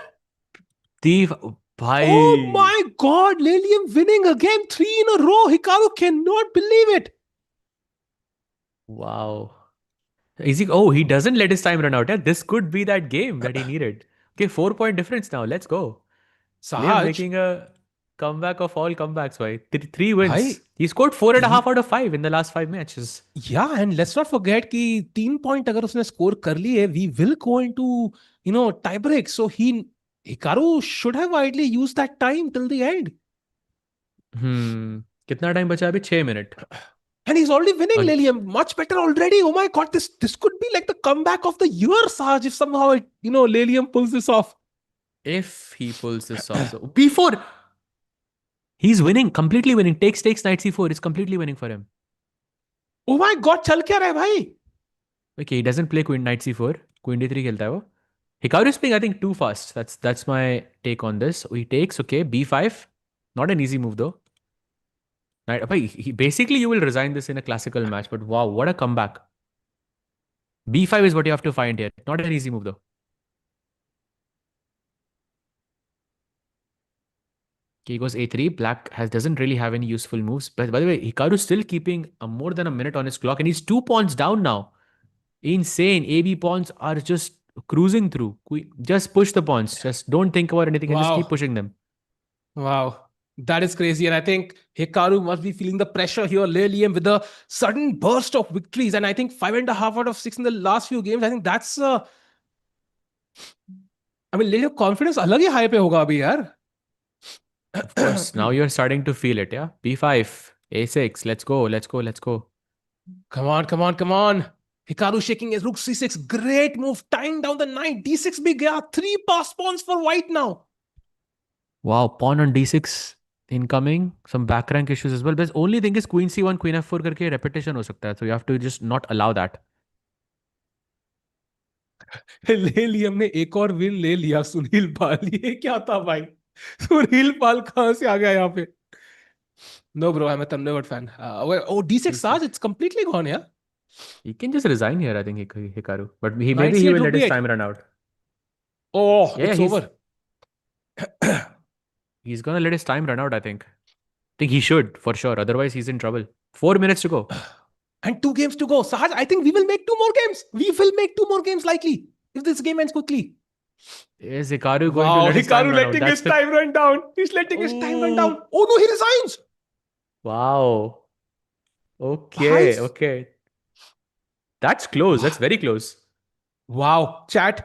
Thief. Bhai. Oh my God! Lilium winning again, 3 in a row. Hikaru cannot believe it. Wow. He doesn't let his time run out. Yeah? This could be that game that he needed. Okay, 4 point difference now. Let's go. Liam Sahaj. making a comeback of all comebacks. Why? Three wins. Bhai, He scored 4.5 out of 5 in the last 5 matches. Yeah, and let's not forget कि 3 point अगर उसने score कर लिए, we will go into tie break. So Hikaru should have ideally used that time till the end. कितना time बचा अभी 6 minute And he's already winning, Lilium. Much better already. Oh my God, this could be like the comeback of the year, Saj, if somehow Lilium pulls this off. If he pulls this off. So B4. He's winning, completely winning. Takes knight c4. It's completely winning for him. Oh my God, चल क्या रहा है भाई? Okay, he doesn't play queen knight c4. Queen d3 खेलता है वो. Hikaru is playing, I think, too fast. That's my take on this. He takes, okay, b5. Not an easy move though. Right, basically you will resign this in a classical match, but wow, what a comeback. b5 is what you have to find here. Not an easy move though. Okay, he goes a3. Black doesn't really have any useful moves. But by the way, Hikaru's still keeping more than a minute on his clock, and he's 2 pawns down now. Insane. AB pawns are just cruising through. Just push the pawns. Just don't think about anything and just keep pushing them. Wow. That is crazy. And I think Hikaru must be feeling the pressure here, Lilium, with a sudden burst of victories. And I think 5.5 out of 6 in the last few games. I think that's Lilium confidence अलग ही high पे होगा अभी यार. Of course. Now you're starting to feel it, yeah? b5, a6. Let's go. Come on. Hikaru shaking his rook c6. Great move. Tying down the knight. d6 bhi gaya. 3 pass pawns for white now. Wow, pawn on d6 incoming. Some back rank issues as well. But the only thing is queen c1, queen f4 करके repetition हो सकता है. So you have to just not allow that. ले लिया हमने एक और win ले लिया सुनील पाल. ये क्या था भाई? सुनील पाल कहां से आ गया यहाँ पे? No, bro, I'm a Thunderbird fan. Oh, D6 Saj, it's completely gone, yeah? He can just resign here, I think, Hikaru. But he Knight maybe he C8, will rook let his B8. time run out. Oh, Yeah, it's over. He's gonna let his time run out, I think. I think he should, for sure. Otherwise, he's in trouble. 4 minutes to go. And 2 games to go. Sahaj, I think we will make 2 more games. We will make 2 more games likely if this game ends quickly. Is Hikaru going to Wow, let his time Hikaru run out? letting That's his time run down. He's letting his time run down. Oh no, he resigns. Wow. Okay, Guys. okay. That's close. That's very close. Wow, chat.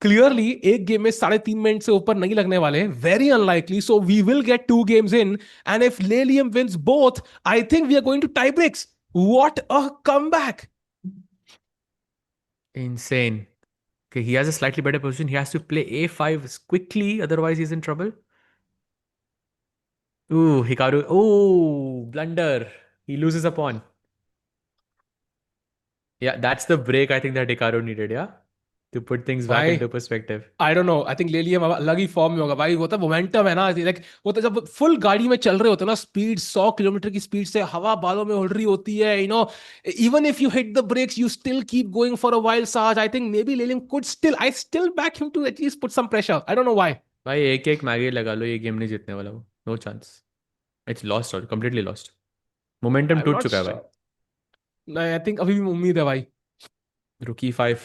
Clearly, एक game में 3.5 minute से ऊपर नहीं लगने वाले. Very unlikely. So we will get 2 games in. And if Liam wins both, I think we are going to tie breaks. What a comeback! Insane. Okay, he has a slightly better position. He has to play a5 quickly, otherwise he's in trouble. Ooh, Hikaru. Oh, blunder. He loses a pawn. Yeah, that's the break I think that Hikaru needed, yeah? To put things back into perspective. I don't know. I think ले लिया अलग ही form में होगा भाई. वो तो momentum है ना. लाइक वो तो जब फुल गाड़ी में चल रहे होते हैं ना, स्पीड 100 किलोमीटर की स्पीड से हवा बालों में उड़ रही होती है. You know, even if you hit the brakes, you still keep going for a while. Saj, I think maybe Lelium could still. I still back him to at least put some pressure. I don't know why. भाई एक एक Maggi लगा लो, ये game नहीं जीतने वाला वो. No chance. It's lost or completely lost. Momentum I'm टूट not चुका है sure. भाई. नहीं, I think अभी भी उम्मीद है भाई. Rook e5.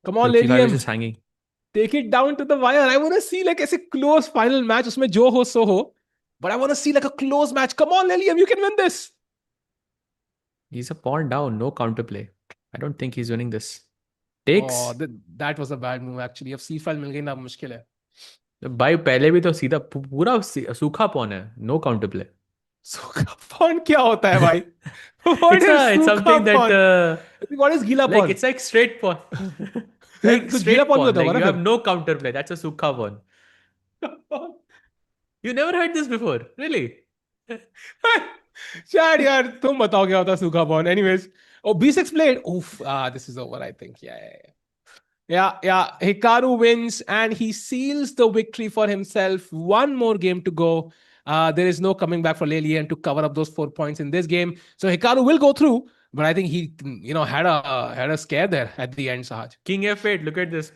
Come on, Rook e5 is Lelium. just hanging. Take it down to the wire. I want to see like ऐसे close final match. उसमें जो हो सो हो. But I want to see like a close match. Come on, Lelium, you can win this. He's a pawn down, no counterplay. I don't think he's winning this. Takes. Oh, that was a bad move actually. अब C5 मिल गई ना, मुश्किल है. भाई पहले भी तो सीधा पूरा सूखा pawn है, no counterplay. सूखा pawn क्या होता है भाई? What is it's something pawn? that What is गीला pawn? like it's like straight pawn. Like तो straight गीला pawn pawn, भी होता like होगा you ना have no counterplay. That's a सूखा pawn. You never heard this before, really? Chad, यार तुम बताओ क्या होता है सूखा pawn. Anyways, oh B6 played. Oof, this is over I think. Yeah. Hikaru wins and he seals the victory for himself. 1 more game to go. There is no coming back for Lelian to cover up those 4 points in this game. So Hikaru will go through, but I think he, had a scare there at the end, Sahaj. King f8. Look at this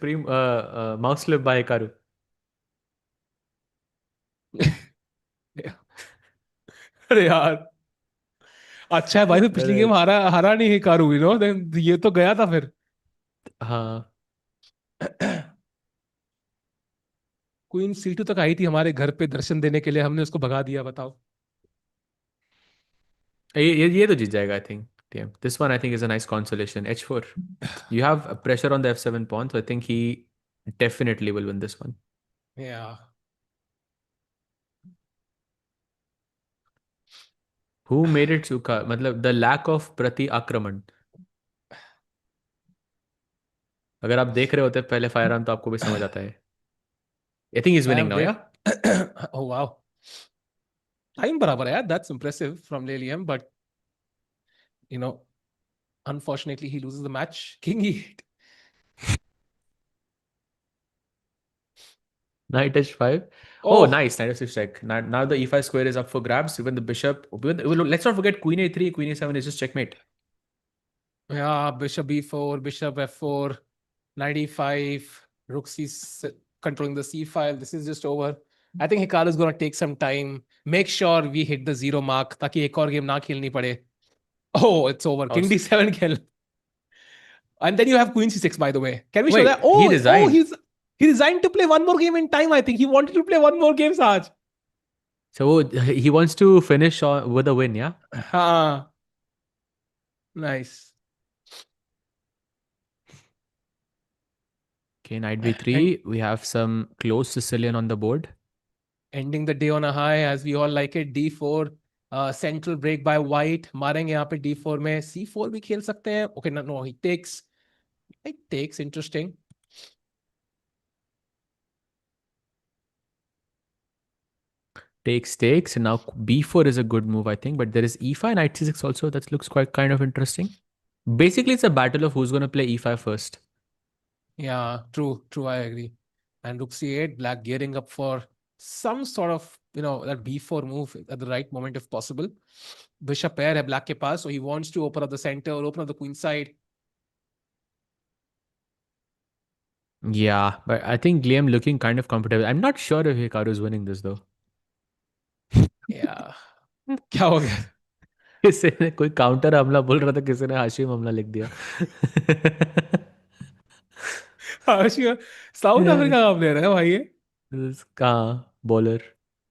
mouse slip by Hikaru. अरे यार अच्छा है भाई, तो पिछली game हारा नहीं Hikaru, then ये तो गया था फिर. हाँ. क्वीन C2 तक आई थी हमारे घर पे दर्शन देने के लिए, हमने उसको भगा दिया. बताओ. ये तो जीत जाएगा, I think. Yeah. This one I think is a nice consolation. H4. You have pressure on the F7 pawn, so I think he definitely will win this one. Yeah. Who made it सूखा? मतलब the lack of प्रति आक्रमण. अगर आप देख रहे होते पहले फायर आर्म तो आपको भी समझ आता है. I think he's winning now, yeah? Oh wow. Time बराबर है यार. That's impressive from Lelium, but unfortunately he loses the match. King E8. Knight h5. Oh, nice. Knight f6 check. Now the e5 square is up for grabs. Even the bishop. Let's not forget queen a3, queen a7 is just checkmate. Yeah, bishop b4, bishop f4, knight e5, rook c controlling the c file. This is just over. I think Hikaru is going to take some time. Make sure we hit the 0 mark ताकि एक और game ना खेलनी पड़े. Oh, it's over. King d7 खेल. And then you have queen c6, by the way. Can we show that? Oh, he resigned. He resigned to play 1 more game in time, I think. He wanted to play 1 more game, Saj. So he wants to finish with a win, yeah? Nice. Okay, knight b3. We have some close Sicilian on the board. Ending the day on a high, as we all like it. d4. Central break by white मारेंगे यहाँ पे d4 में, c4 भी खेल सकते हैं. Okay, no he takes interesting. Takes. Now b4 is a good move, I think, but there is e5, knight c6 also. That looks quite kind of interesting. Basically, it's a battle of who's going to play e5 first. Yeah, true, I agree. And rook c8, black gearing up for some sort of, that b4 move at the right moment if possible. Bishop pair hai black ke paas, so he wants to open up the center, open up the queen side. Yeah, but I think Liam looking kind of comfortable. I'm not sure if Hikaru is winning this though. Yeah. क्या हो गया? किसी ने कोई counter हमला बोल रहा था, किसी ने हाशिम हमला लिख दिया. हाशिया साउथ अफ्रीका का प्लेयर है भाई ये. कहाँ bowler,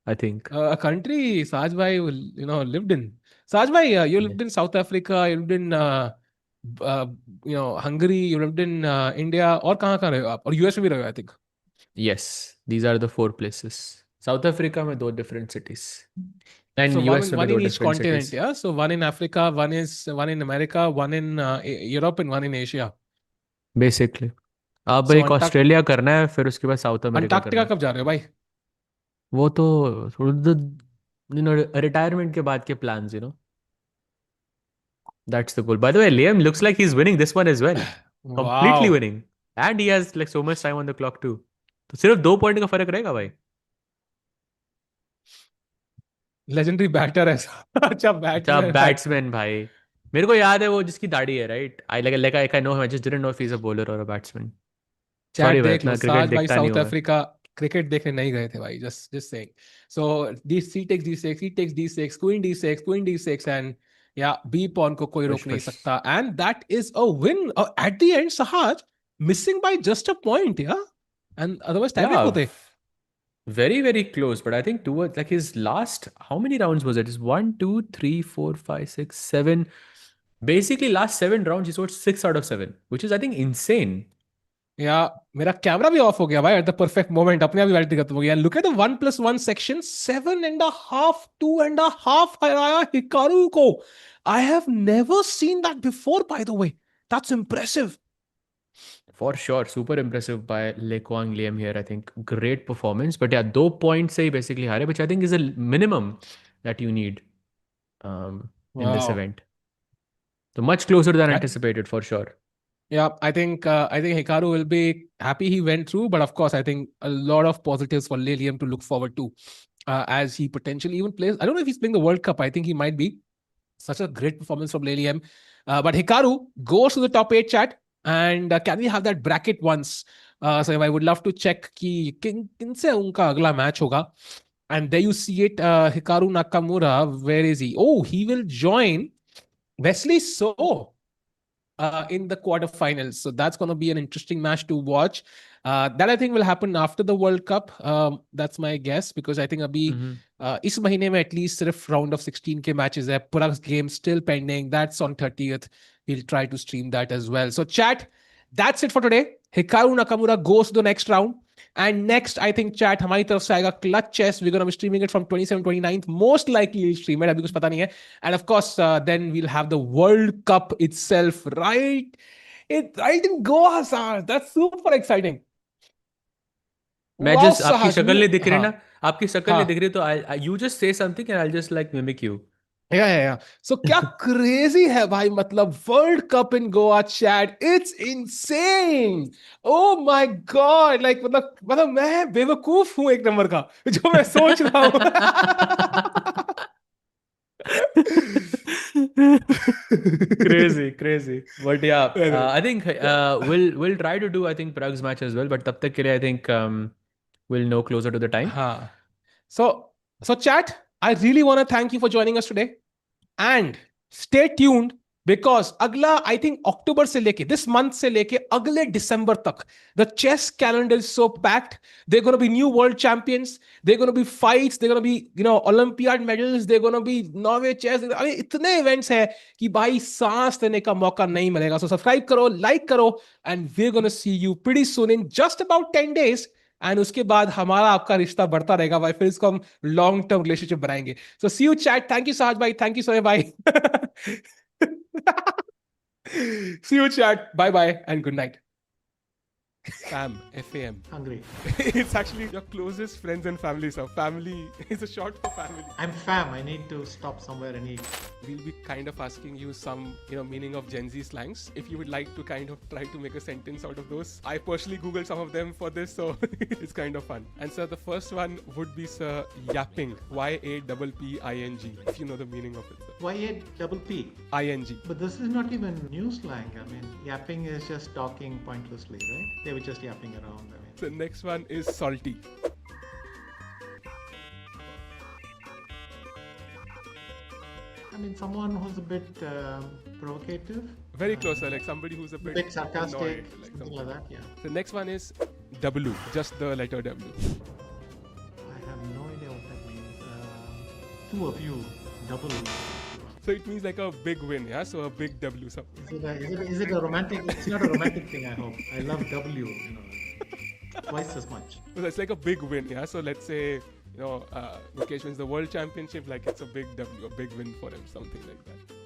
I think. A country Saj bhai lived in. Saj bhai, you lived in South Africa, you lived in Hungary, you lived in India, और कहाँ रहे हो आप? और US में भी रहे हो, I think. Yes, these are the 4 places. South Africa में 2 different cities. And So US में one भी 2 in each different continent, cities. yeah. So one in Africa, one in America, one in Europe, and one in Asia. Basically. अब So एक Australia करना है, फिर उसके बाद साउथ अमेरिका करना अंटार्कटिका है. कब जा रहे हो भाई? वो तो रिटायरमेंट के बाद के plans, That's the goal. By the way, Liam looks like he's winning this one as well. Completely Wow. winning. And he has like so much time on the clock too. तो सिर्फ 2 point का फर्क रहेगा भाई. Legendary batter है. अच्छा batsman. Batsman भाई. मेरे को याद है वो जिसकी दाढ़ी है, right? I know him. I just didn't know if he's a bowler or a batsman. Chat Sorry भाई, देख लो, इतना क्रिकेट साज भाई देखता नहीं साउथ हूँ मैं. अफ्रीका क्रिकेट देखने नहीं गए थे भाई. just saying. So c takes d6, he takes d6, queen d6, and yeah, b pawn को कोई रोक नहीं सकता. And that is a win. At the end, Sahaj missing by just a point, yeah. And otherwise tiebreak होते. Very, very close. But I think towards like his last, how many rounds was it? It's 1, 2, 3, 4, 5, 6, 7. Basically, last 7 rounds, he scored 6 out of 7, which is, I think, insane. Yeah, मेरा camera भी of हो गया भाई at the perfect moment. अपने आप ही validity खत्म हो गया. Look at the 1+1 section. 7.5, 2.5 हराया हिकारू को. I have never seen that before, by the way. That's impressive. For sure, super impressive by Lekwang Liam here. I think great performance. But yeah, 2 points से ही basically हारे, which I think is a minimum that you need in this event. So much closer than anticipated for sure. Yeah, I think Hikaru will be happy he went through, but of course, I think a lot of positives for Liam to look forward to as he potentially even plays. I don't know if he's playing the World Cup. I think he might be. Such a great performance from Liam. But Hikaru goes to the top 8 chat. And can we have that bracket once? So I would love to check कि किनसे उनका अगला match होगा. And there you see it, Hikaru Nakamura. Where is he? Oh, he will join Wesley So in the quarterfinals. So that's going to be an interesting match to watch. That I think will happen after the World Cup. That's my guess because I think अभी इस महीने में at least सिर्फ round of 16 के matches है. Parag's game still pending. That's on 30th. We'll try to stream that as well. So chat, that's it for today. Hikaru Nakamura goes to the next round. And next, I think chat हमारी तरफ से आएगा Clutch Chess. We're going to be streaming it from 27th, 29th. Most likely we'll stream it. अभी कुछ पता नहीं है. And of course, then we'll have the World Cup itself, right? Right in Goa, sir. That's super exciting. मैं Wow, just आपकी Sahaj, शक्ल नहीं दिख रही हाँ. ना, आपकी शक्ल नहीं दिख रही तो you just say something and I'll just like mimic you. Yeah. So क्या crazy है भाई, मतलब World Cup in Goa chat. It's insane. Oh my God. Like मतलब मैं बेवकूफ हूँ एक नंबर का जो मैं सोच रहा हूँ. Crazy. But yeah, I think we'll try to do I think Prague's match as well. But तब तक के लिए I think we'll know closer to the time. हाँ. So chat, I really want to thank you for joining us today. And stay tuned because अगला I think October से लेके this month से लेके अगले December तक the chess calendar is so packed. They're going to be new world champions. They're going to be fights. They're going to be Olympiad medals. They're going to be Norway chess. I mean, इतने events है कि भाई सांस लेने का मौका नहीं मिलेगा. So subscribe करो, like करो, and we're going to see you pretty soon in just about 10 days and उसके बाद हमारा आपका रिश्ता बढ़ता रहेगा भाई, फिर इसको हम लॉन्ग टर्म रिलेशनशिप बनाएंगे. सो सी यू चैट. थैंक यू सहज भाई, थैंक यू सोहे भाई. See you chat. Bye bye and good night. Fam, FAM. Hungry. It's actually your closest friends and family, sir. Family is a short for family. I'm fam. I need to stop somewhere and eat. We'll be kind of asking you some, meaning of Gen Z slangs. If you would like to kind of try to make a sentence out of those. I personally Googled some of them for this, so it's kind of fun. And sir, the first one would be, sir, yapping. YAPPING. If you know the meaning of it, sir. YAPP. ING. But this is not even new slang. I mean, yapping is just talking pointlessly, right? They were just yapping around. I mean. The next one is salty. I mean, someone who's a bit provocative. Very close, sir. Like somebody who's a bit sarcastic, annoyed, something like that, yeah. The next one is W, just the letter W. I have no idea what that means. Two of you, double. So it means like a big win, yeah? So a big W. So. Is it a romantic? It's not a romantic thing, I hope. I love W, twice as much. So it's like a big win, yeah? So let's say, Mukesh wins the world championship, like it's a big W, a big win for him, something like that.